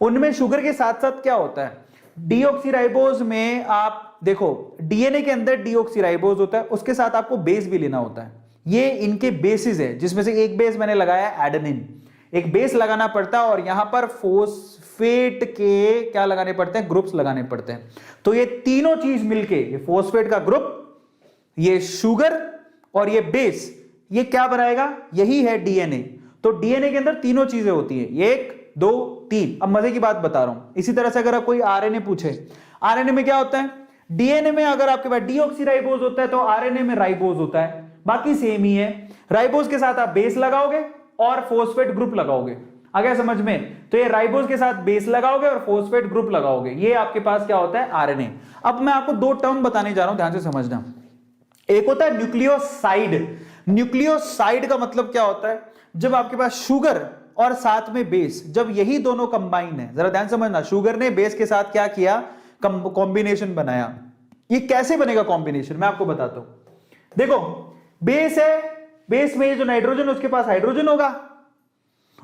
उनमें शुगर के साथ साथ क्या होता है, डीऑक्सीराइबोज में आप देखो, डीएनए के अंदर डीऑक्सीराइबोज होता है, उसके साथ आपको बेस भी लेना होता है। ये इनके बेसिस है, जिसमें से एक बेस मैंने लगाया एडेनिन, एक बेस लगाना पड़ता है, और यहां पर फोस्फेट के क्या लगाने पड़ते हैं, ग्रुप्स लगाने पड़ते हैं। तो ये तीनों चीज मिलके, ये फोस्फेट का ग्रुप, ये शुगर और ये बेस, ये क्या बनाएगा, यही है डीएनए। तो डीएनए के अंदर तीनों चीजें होती है, 1 2 3। अब मजे की बात बता रहा हूं, इसी तरह से अगर कोई आरएनए पूछे, आरएनए में क्या होता है, डीएनए में अगर आपके पास डीऑक्सीराइबोज होता है तो आरएनए में राइबोज होता है, बाकी सेम ही है। राइबोज के साथ आप बेस लगाओगे और फॉस्फेट ग्रुप लगाओगे, आ गया समझ में। तो ये राइबोज के साथ बेस लगाओगे और फॉस्फेट ग्रुप लगाओगे, ये आपके पास क्या होता है, आरएनए। अब मैं आपको दो टर्म बताने जा रहा हूं, ध्यान से समझना। एक होता है न्यूक्लियोसाइड। न्यूक्लियोसाइड का मतलब क्या होता है, जब आपके पास शुगर और साथ में बेस, जब यही दोनों कंबाइन है, जरा ध्यान समझना, शुगर ने बेस के साथ क्या किया, कॉम्बिनेशन बनाया। ये कैसे बनेगा कॉम्बिनेशन, मैं आपको बताता हूं। देखो बेस है, बेस में जो नाइट्रोजन उसके पास हाइड्रोजन होगा,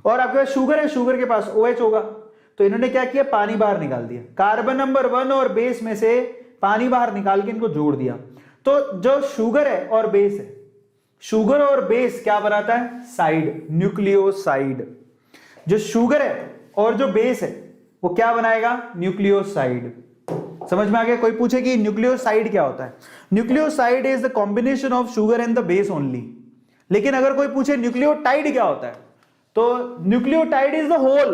और आपके पास शुगर है, शुगर के पास OH होगा। तो इन्होंने क्या किया, पानी बाहर निकाल दिया, कार्बन नंबर 1 और बेस में से पानी बाहर निकाल के इनको जोड़ दिया। तो जो शुगर है और बेस है, शुगर और बेस क्या बनाता है, साइड, न्यूक्लियोसाइड। जो शुगर है और जो बेस है वो क्या बनाएगा, न्यूक्लियोसाइड। समझ में आ गया। कोई पूछे कि न्यूक्लियोसाइड क्या होता है, nucleoside is the combination of sugar and the base only. लेकिन अगर कोई पूछे न्यूक्लियोटाइड क्या होता है, तो nucleotide is the whole,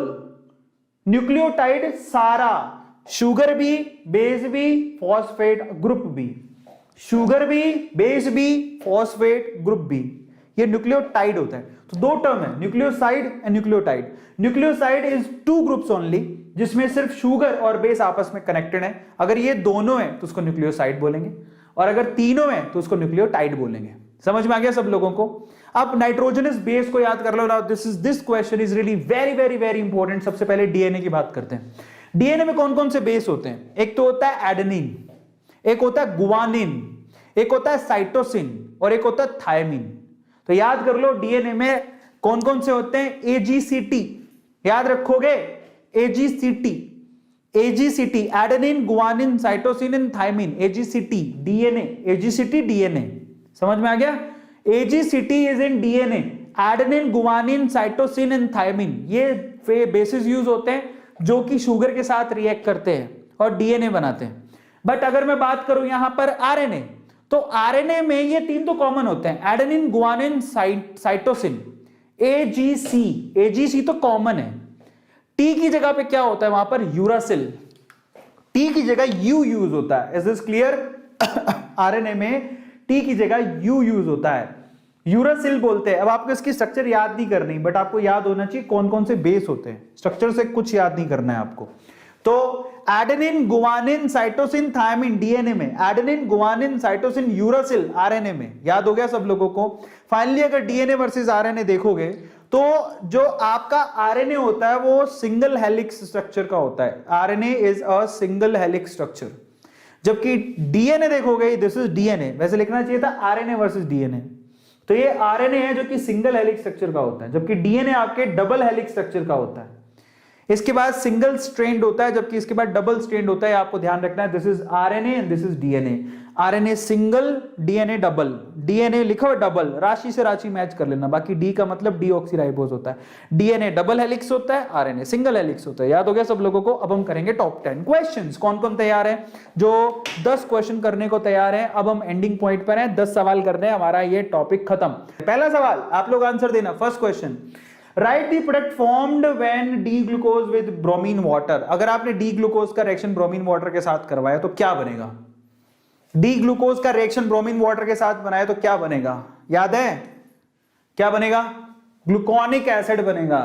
nucleotide सारा, शुगर भी, बेस भी, फॉस्फेट ग्रुप भी, शुगर भी, बेस भी, फॉस्फेट ग्रुप भी, ये न्यूक्लियोटाइड होता है। तो दो टर्म है, nucleoside and nucleotide. Nucleoside is 2 groups only, जिसमें सिर्फ शुगर और बेस आपस में कनेक्टेड है। अगर ये दोनों है तो उसको न्यूक्लियोसाइड बोलेंगे, और अगर तीनों है तो उसको न्यूक्लियोटाइड बोलेंगे। समझ में आ गया सब लोगों को। अब नाइट्रोजनस बेस को याद कर लो ना, this question is really very very very important. सबसे पहले डीएनए की बात करते हैं। डीएनए में कौन कौन से बेस होते हैं, एक तो होता है एडेनिन, एक होता है गुआनिन, एक होता है साइटोसिन, और एक होता है थायमिन। तो याद कर लो डीएनए में कौन कौन से होते हैं, एजीसीटी, याद रखोगे, AGCT, AGCT, adenine, guanine, cytosine and thymine, AGCT DNA, AGCT DNA. समझ में आ गया। AGCT is in DNA, adenine, guanine, cytosine and thymine, ये बेसिस यूज होते हैं जो कि शुगर के साथ रिएक्ट करते हैं और डीएनए बनाते हैं। बट अगर मैं बात करूं यहां पर आरएनए, तो आरएनए में ये 3 तो कॉमन होते हैं, adenine, guanine, cytosine, AGC, AGC तो कॉमन है। टी की जगह पे क्या होता है वहां पर, यूरासिल, टी की जगह यू यूज होता है। Is this clear. आरएनए में टी की जगह यू यूज होता है, यूरासिल बोलते हैं। अब आपको इसकी स्ट्रक्चर याद नहीं करनी, बट आपको याद होना चाहिए कौन कौन से बेस होते हैं, स्ट्रक्चर से कुछ याद नहीं करना है आपको। तो adenine, guanine, cytosine, thymine DNA में, adenine, guanine, cytosine, uracil RNA में। याद हो गया सब लोगों को। फाइनली अगर डीएनए वर्सेस आरएनए देखोगे तो जो आपका आरएनए होता है वो सिंगल हेलिक्स स्ट्रक्चर का होता है। RNA is a single helix structure, जबकि डीएनए देखोगे, दिस इज डीएनए, वैसे लिखना चाहिए था आरएनए वर्सेस डीएनए। तो ये आरएनए है जो कि सिंगल हेलिक्स स्ट्रक्चर का होता है, जबकि डीएनए आपके डबल हेलिक्स स्ट्रक्चर का होता है। इसके बाद सिंगल स्ट्रैंड होता है, जबकि इसके बाद डबल स्ट्रैंड होता है। आपको ध्यान रखना है, this is RNA and this is DNA. RNA single, DNA double. DNA लिखो डबल, राशि से राशि मैच कर लेना, बाकी डी का मतलब डीऑक्सीराइबोज होता है। डीएनए डबल हेलिक्स होता है, आरएनए सिंगल हेलिक्स होता है। याद हो गया सब लोगों को। अब हम करेंगे टॉप 10 क्वेश्चंस। कौन कौन तैयार है, जो 10 क्वेश्चन करने को तैयार है। अब हम एंडिंग पॉइंट पर हैं, 10 सवाल करने हैं, हमारा ये टॉपिक खत्म। पहला सवाल आप लोग आंसर देना। First question, right the product formed when D glucose with bromine water. अगर आपने डी ग्लूकोज का रिएक्शन ब्रोमीन वाटर के साथ करवाया तो क्या बनेगा, डी ग्लूकोज का रिएक्शन ब्रोमीन वाटर के साथ बनाया तो क्या बनेगा, याद है क्या बनेगा, ग्लूकोनिक एसिड बनेगा।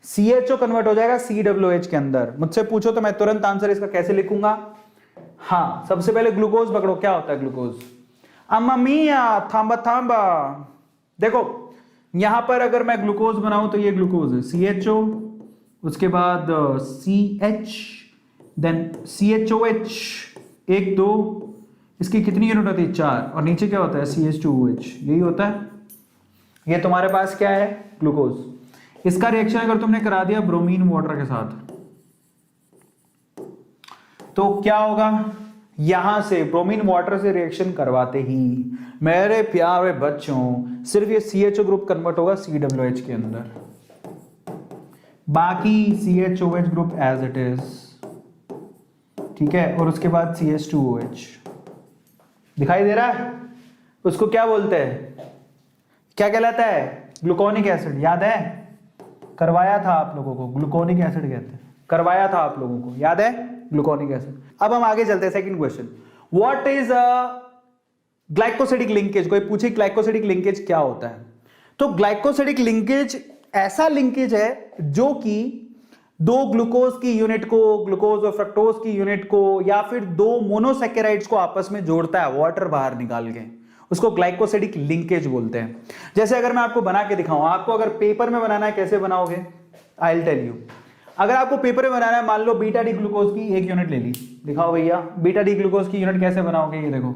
CHO कन्वर्ट हो जाएगा COOH के अंदर। मुझसे पूछो तो मैं तुरंत आंसर इसका कैसे लिखूंगा। हाँ, सबसे पहले ग्लूकोज पकड़ो, क्या होता है ग्लूकोज, अम्मिया थांबा थांबा। देखो यहां पर अगर मैं ग्लूकोज बनाऊं तो ये ग्लूकोज है, CHO, उसके बाद CH, देन CHOH, 1 2, इसकी कितनी यूनिट होती है 4, और नीचे क्या होता है CH2OH, यही होता है। ये तुम्हारे पास क्या है ग्लूकोज। इसका रिएक्शन अगर तुमने करा दिया ब्रोमीन वाटर के साथ तो क्या होगा, यहां से ब्रोमीन वाटर से रिएक्शन करवाते ही मेरे प्यारे बच्चों सिर्फ ये CHO ग्रुप कन्वर्ट होगा COOH के अंदर, बाकी CHOH group as it is, ठीक है। और उसके बाद CH2OH दिखाई दे रहा है, उसको क्या बोलते हैं, क्या कहलाता है? Gluconic acid. याद है, करवाया था आप लोगों को, ग्लूकोनिक एसिड कहते हैं, करवाया था आप लोगों को, याद है, ग्लूकोनिक एसिड। अब हम आगे चलते हैं, second question, what is glycosidic linkage. कोई पूछे ग्लाइकोसिडिक लिंकेज क्या होता है, तो ग्लाइकोसिडिक लिंकेज ऐसा लिंकेज है जो कि दो ग्लूकोज की यूनिट को, ग्लूकोज और फ्रक्टोज की यूनिट को, या फिर दो मोनोसैकेराइड्स को आपस में जोड़ता है वाटर बाहर निकाल के, उसको ग्लाइकोसिडिक लिंकेज बोलते हैं। जैसे अगर मैं आपको बना के दिखाऊं, आपको अगर पेपर में बनाना है कैसे बनाओगे, आई विल टेल यू। अगर आपको पेपर में बनाना है, मान लो बीटा डी ग्लूकोज की एक यूनिट ले ली, दिखाओ भैया बीटा डी ग्लूकोज की यूनिट कैसे बनाओगे। ये देखो,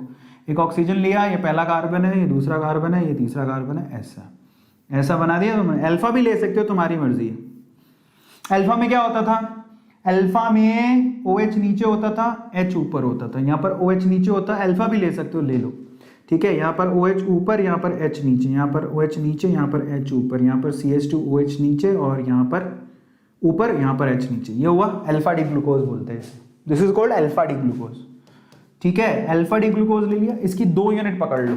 एक ऑक्सीजन लिया, ये पहला कार्बन है, ये दूसरा कार्बन है, ये तीसरा कार्बन है, ऐसा ऐसा बना दिया तुमने। अल्फा भी ले सकते हो, तुम्हारी मर्जी है। अल्फा में क्या होता था, अल्फा में OH नीचे होता था, H ऊपर होता था। यहाँ पर OH नीचे होता है, अल्फा भी ले सकते हो, ले लो, ठीक है। यहाँ पर OH ऊपर, यहाँ पर H नीचे, यहाँ पर OH नीचे, यहाँ पर H ऊपर, यहाँ पर CH2OH नीचे, और यहाँ पर ऊपर, यहाँ पर H नीचे। ये हुआ अल्फा डी ग्लूकोज बोलते हैं इसे, this is called alpha D glucose, ठीक है। अल्फा डी ग्लूकोज ले लिया, इसकी दो यूनिट पकड़ लो,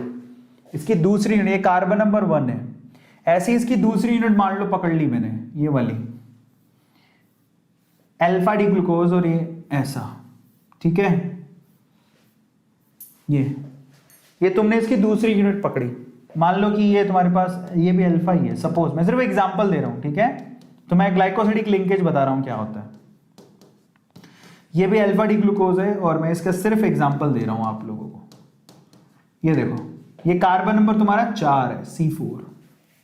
इसकी दूसरी यूनिट, ये कार्बन नंबर 1 है, ऐसी इसकी दूसरी यूनिट मान लो पकड़ ली मैंने, ये वाली अल्फा डी ग्लूकोज, और ये ऐसा, ठीक है। ये तुमने इसकी दूसरी यूनिट पकड़ी, मान लो कि ये तुम्हारे पास ये भी अल्फा ही है, सपोज, मैं सिर्फ एग्जांपल दे रहा हूं, ठीक है। तो मैं ग्लाइकोसिडिक लिंकेज बता रहा हूं क्या होता है। ये भी अल्फा डी ग्लूकोज है, और मैं इसका सिर्फ एग्जांपल दे रहा हूं आप लोगों को। ये देखो, ये कार्बन नंबर तुम्हारा 4 है, C4,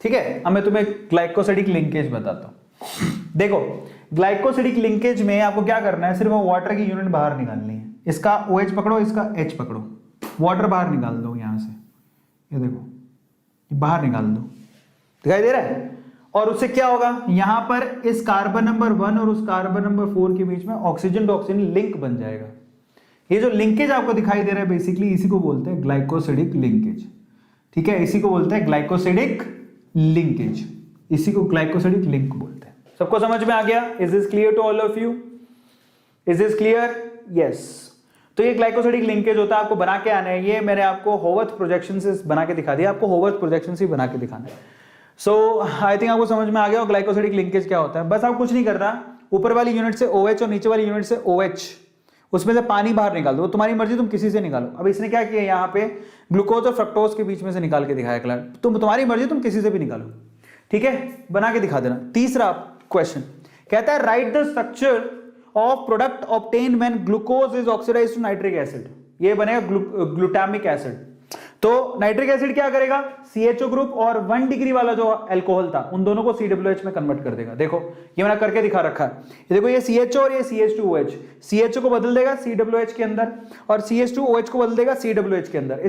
ठीक है। अब मैं तुम्हें ग्लाइकोसिडिक लिंकेज बताता हूं। देखो, ग्लाइकोसिडिक लिंकेज में आपको क्या करना है, सिर्फ वाटर की यूनिट बाहर निकालनी है। इसका OH पकड़ो, इसका H पकड़ो, वाटर बाहर निकाल दो यहां से, ये देखो, ये बाहर निकाल दो, दिखाई दे रहा है। और उससे क्या होगा, यहां पर इस कार्बन नंबर 1 और उस कार्बन नंबर 4 के बीच में ऑक्सीजन टू ऑक्सीजन लिंक बन जाएगा। ये जो लिंकेज आपको दिखाई दे रहा है, बेसिकली इसी को बोलते हैं ग्लाइकोसिडिक लिंकेज, ठीक है। इसी को बोलते हैं ग्लाइकोसिडिक लिंकेज, इसी को ग्लाइकोसिडिक लिंक बोलते हैं। सबको समझ में आ गया? Is this clear to all of you? Is this clear? Yes. तो ये ग्लाइकोसिडिक लिंकेज होता है, आपको बना के आना है। ये मैंने आपको होवर्थ प्रोजेक्शन से बना के दिखा दिया, आपको होवर्थ प्रोजेक्शन से बना के दिखाना है। सो आई थिंक आपको समझ में आ गया और ग्लाइकोसिडिक लिंकेज क्या होता है। बस आप कुछ नहीं करना, ऊपर वाली यूनिट से OH और नीचे वाली यूनिट से OH, उसमें से पानी बाहर निकाल दो, तुम्हारी मर्जी, तुम किसी से निकालो। अब इसने क्या किया, यहाँ पे ग्लूकोज और फ्रक्टोज के बीच में से निकाल के दिखाया क्लास, तुम्हारी मर्जी, तुम किसी से भी निकालो, ठीक है, बना के दिखा देना। तीसरा क्वेश्चन कहता है, write the structure of product obtained when glucose is oxidized to nitric acid. ये बनेगा ग्लूटामिक एसिड। तो नाइट्रिक एसिड क्या करेगा, CHO ग्रुप और 1 डिग्री वाला जो अल्कोहल था, उन दोनों को COH में कन्वर्ट कर देगा। देखो, ये मैंने करके दिखा रखा है, ये देखो, ये CHO और ये CH2OH, CHO को बदल देगा COH के अंदर, और CH2OH को बदल देगा COH के अंदर।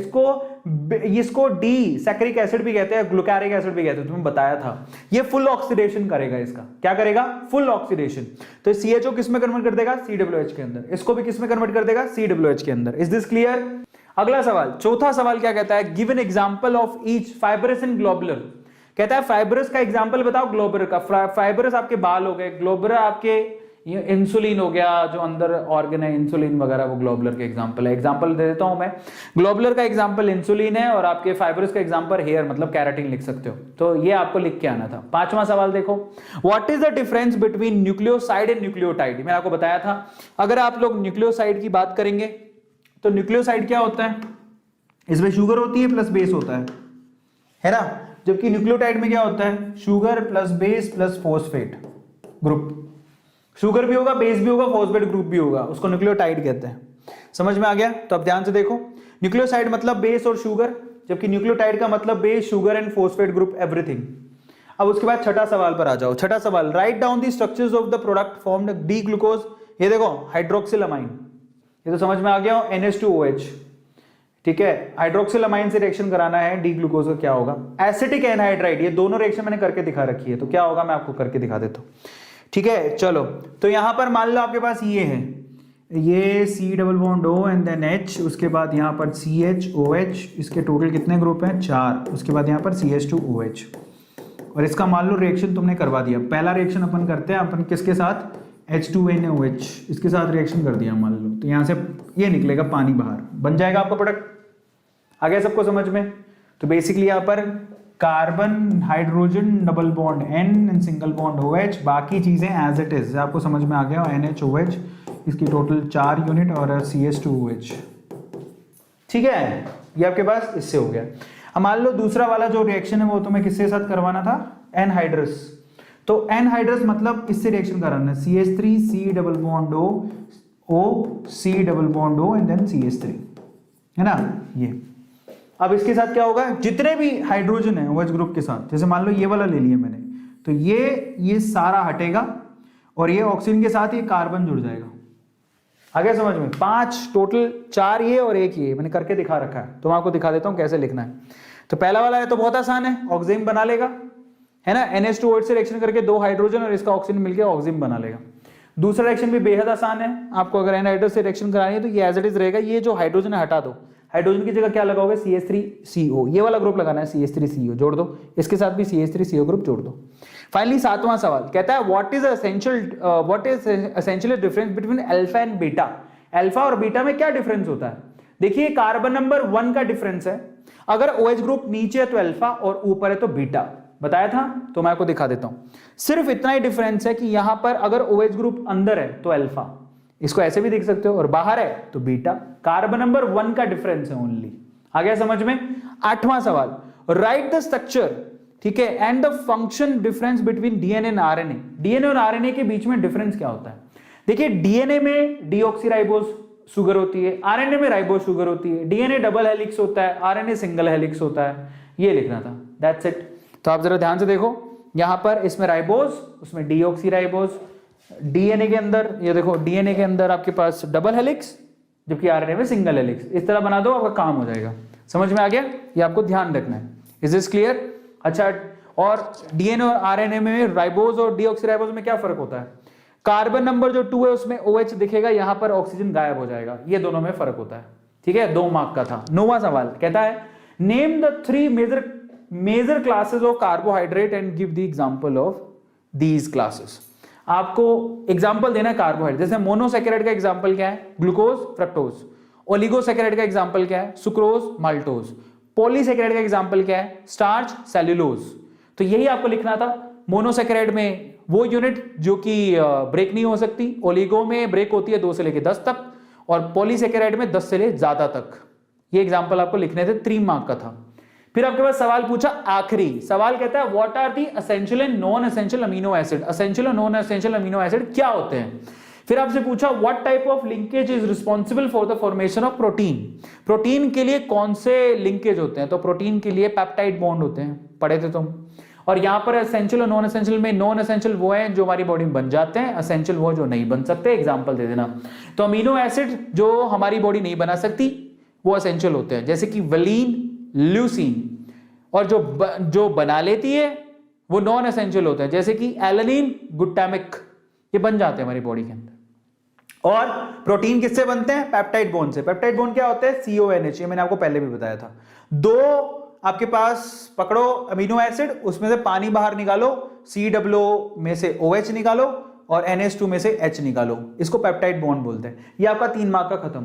इसको डी सैकरिक एसिड भी कहते हैं, ग्लूकारिक एसिड भी कहते हैं, तुम्हें बताया था। ये फुल ऑक्सीडेशन करेगा, इसका क्या करेगा, फुल ऑक्सीडेशन। तो CHO किस में कन्वर्ट कर देगा, COH के अंदर, इसको भी किस में कन्वर्ट कर देगा, COH के अंदर। Is this clear? अगला सवाल, चौथा सवाल क्या कहता है, give an example of each fibrous and globular. कहता है फाइब्रस का एग्जांपल बताओ, ग्लोबुलर का। फाइब्रस आपके बाल हो गए, ग्लोबुलर आपके इंसुलिन हो गया, जो अंदर ऑर्गन है इंसुलिन वगैरह, वो ग्लोबुलर के एग्जांपल है। एग्जांपल दे देता हूं मैं, ग्लोबुलर का एग्जांपल इंसुलिन है, और आपके फाइब्रस का एग्जांपल हेयर, मतलब कैराटिन लिख सकते हो। तो ये आपको लिख के आना था। पांचवा सवाल देखो, what is the difference between nucleoside and nucleotide. मैंने आपको बताया था, अगर आप लोग न्यूक्लियोसाइड की बात करेंगे तो न्यूक्लियोसाइड क्या होता है, इसमें शुगर होती है प्लस बेस होता है ना। जबकि न्यूक्लियोटाइड में क्या होता है, sugar plus base plus phosphate group. Sugar भी होगा, बेस भी होगा, फॉस्फेट ग्रुप भी होगा, उसको न्यूक्लियोटाइड कहते हैं। समझ में आ गया? तो अब ध्यान से देखो, न्यूक्लियोसाइड मतलब बेस और शुगर, जबकि न्यूक्लियोटाइड का मतलब base, sugar and phosphate group, everything. अब उसके बाद छठा सवाल पर आ जाओ। छठा सवाल, write down the structures of the product formed D glucose. ये देखो, हाइड्रोक्सिलामाइन, ये तो समझ में आ गया, NH2OH, ठीक है। हाइड्रोक्सिलामाइन से रिएक्शन कराना है, डी ग्लूकोज का क्या होगा, एसिटिक एनहाइड्राइड। ये दोनों रिएक्शन मैंने करके दिखा रखी है, तो क्या होगा मैं आपको करके दिखा देता हूं, ठीक है। चलो, तो यहां पर मान लो आपके पास ये है, ये C+O एंड देन H, उसके बाद यहां पर CHOH, इसके टोटल कितने ग्रुप हैं, 4। उसके बाद यहां पर CH2OH, और इसका मान लो रिएक्शन तुमने करवा दिया। पहला रिएक्शन अपन करते हैं, अपन किसके साथ, H2NaOH, इसके साथ रिएक्शन कर दिया मान लो, तो यहां से ये निकलेगा पानी बाहर, बन जाएगा आपका प्रोडक्ट। आ गया सबको समझ में? तो बेसिकली यहाँ पर carbon hydrogen double bond N and single bond OH, बाकी चीजें एज इट इज। आपको समझ में आ गया, NH-OH इसकी टोटल 4 यूनिट और CS2OH। ठीक है, ये आपके पास इससे हो गया। अब मान लो दूसरा वाला जो रिएक्शन है वो तुम्हें किसके साथ करवाना था, एनहाइड्रस। तो एनहाइड्रस मतलब इससे रिएक्शन कराना है, CH3 C double bond O C double bond O and then CS3, है ना। ये अब इसके साथ क्या होगा, जितने भी हाइड्रोजन है OH ग्रुप के साथ, जैसे मान लो ये वाला ले लिया मैंने, तो ये सारा हटेगा और ये ऑक्सीजन के साथ ये कार्बन जुड़ जाएगा। आगे समझ में, 5 टोटल, 4 ये और 1 ये मैंने करके दिखा रखा है, तो मैं आपको दिखा देता हूं कैसे लिखना है। तो पहला वाला है तो बहुत आसान है, ऑक्सीजन बना लेगा, है ना। NH2OH से रिएक्शन करके 2 हाइड्रोजन और इसका ऑक्सीजन मिलकर ऑक्सीजन बना लेगा। दूसरा रिएक्शन भी बेहद आसान है, आपको अगर एनहाइड्रस से रिएक्शन करानी है तो ये एज इट इज रहेगा। ये जो हाइड्रोजन है हटा दो, हाइड्रोजन की जगह क्या लगाओगे, CH3CO, ये वाला ग्रुप लगाना है, CH3CO जोड़ दो, इसके साथ भी CH3CO ग्रुप जोड़ दो। फाइनली 7वां सवाल कहता है what is essential difference between alpha and beta. Alpha और बीटा में क्या डिफरेंस होता है। देखिए कार्बन नंबर 1 का डिफरेंस है, अगर OH ग्रुप नीचे है तो अल्फा और ऊपर है तो बीटा, बताया था। तो मैं आपको दिखा देता हूं, सिर्फ इतना ही डिफरेंस है कि यहां पर अगर OH ग्रुप अंदर है तो अल्फा, इसको ऐसे भी देख सकते हो, और बाहर है तो बीटा। कार्बन नंबर 1 का डिफरेंस है ओनली। आ गया समझ में। 8वां सवाल, राइट द स्ट्रक्चर, ठीक है, and the function difference between DNA and RNA। DNA और RNA के बीच में डिफरेंस क्या होता है। देखिए DNA में डीऑक्सीराइबोज शुगर होती है, RNA में राइबोज शुगर होती है। DNA डबल हेलिक्स होता है, RNA सिंगल हेलिक्स होता है। ये लिखना था, दैट्स इट। तो आप जरा ध्यान से देखो, यहां पर इसमें राइबोज, उसमें डीऑक्सीराइबोज। DNA के अंदर, ये देखो DNA के अंदर आपके पास डबल हेलिक्स, जबकि RNA में सिंगल हेलिक्स। इस तरह बना दो, आपका काम हो जाएगा। समझ में आ गया, ये आपको ध्यान रखना है। Is this clear. अच्छा, और DNA और RNA में राइबोज और डीऑक्सीराइबोज में क्या फर्क होता है। कार्बन नंबर जो 2 है उसमें OH दिखेगा, यहां पर ऑक्सीजन गायब हो जाएगा। ये दोनों में फर्क होता है। ठीक है, 2 मार्क का था। 9वां सवाल कहता है name the 3 major classes of carbohydrate and give the example of these classes. आपको एग्जांपल देना है कार्बोहाइड्रेट। जैसे मोनोसैकेराइड का एग्जांपल क्या है, ग्लूकोज फ्रक्टोज। ओलिगोसैकेराइड का एग्जांपल क्या है, सुक्रोज माल्टोज। पॉलीसैकेराइड का एग्जांपल क्या है, स्टार्च सेल्यूलोज। तो यही आपको लिखना था। मोनोसैकेराइड में वो यूनिट जो कि ब्रेक नहीं हो सकती, ओलिगो में ब्रेक होती है 2 से लेकर 10 तक, और पॉलीसैकेराइड में 10 से ले ज्यादा तक। ये एग्जांपल आपको लिखने थे, 3 मार्क का था। फिर आपके पास सवाल पूछा, आखिरी सवाल कहता है what are the essential and non essential amino acid. Essential और नॉन एसेंशियल अमीनो एसिड क्या होते हैं। फिर आपसे पूछा what type of linkage is responsible for the formation of protein. Protein के लिए कौन से लिंकेज होते हैं, तो प्रोटीन के लिए पेप्टाइड बॉन्ड होते हैं, पढ़े थे तुम। और यहां पर एसेंशियल और नॉन एसेंशियल में नॉन एसेंशियल वो है जो हमारी बॉडी में बन जाते हैं, एसेंशियल वो जो नहीं बन सकते। एग्जांपल दे देना। तो अमीनो एसिड जो हमारी बॉडी नहीं बना सकती वो एसेंशियल होते हैं, जैसे कि वलीन, ल्यूसीन। और जो बना लेती है वो नॉन एसेंशियल होते हैं, जैसे कि एलानिन, ग्लूटामिक। ये बन जाते हैं हमारी बॉडी के अंदर। और प्रोटीन किससे बनते हैं, पेप्टाइड बॉन्ड से। पेप्टाइड बॉन्ड क्या होते हैं, CONH। ये मैंने आपको पहले भी बताया था। 2 आपके पास पकड़ो अमीनो एसिड, उसमें से पानी बाहर निकालो, COO में से OH निकालो और NH2 में से H निकालो, इसको पेप्टाइड बॉन्ड बोलते हैं। ये आपका 3 मार्क का खत्म हो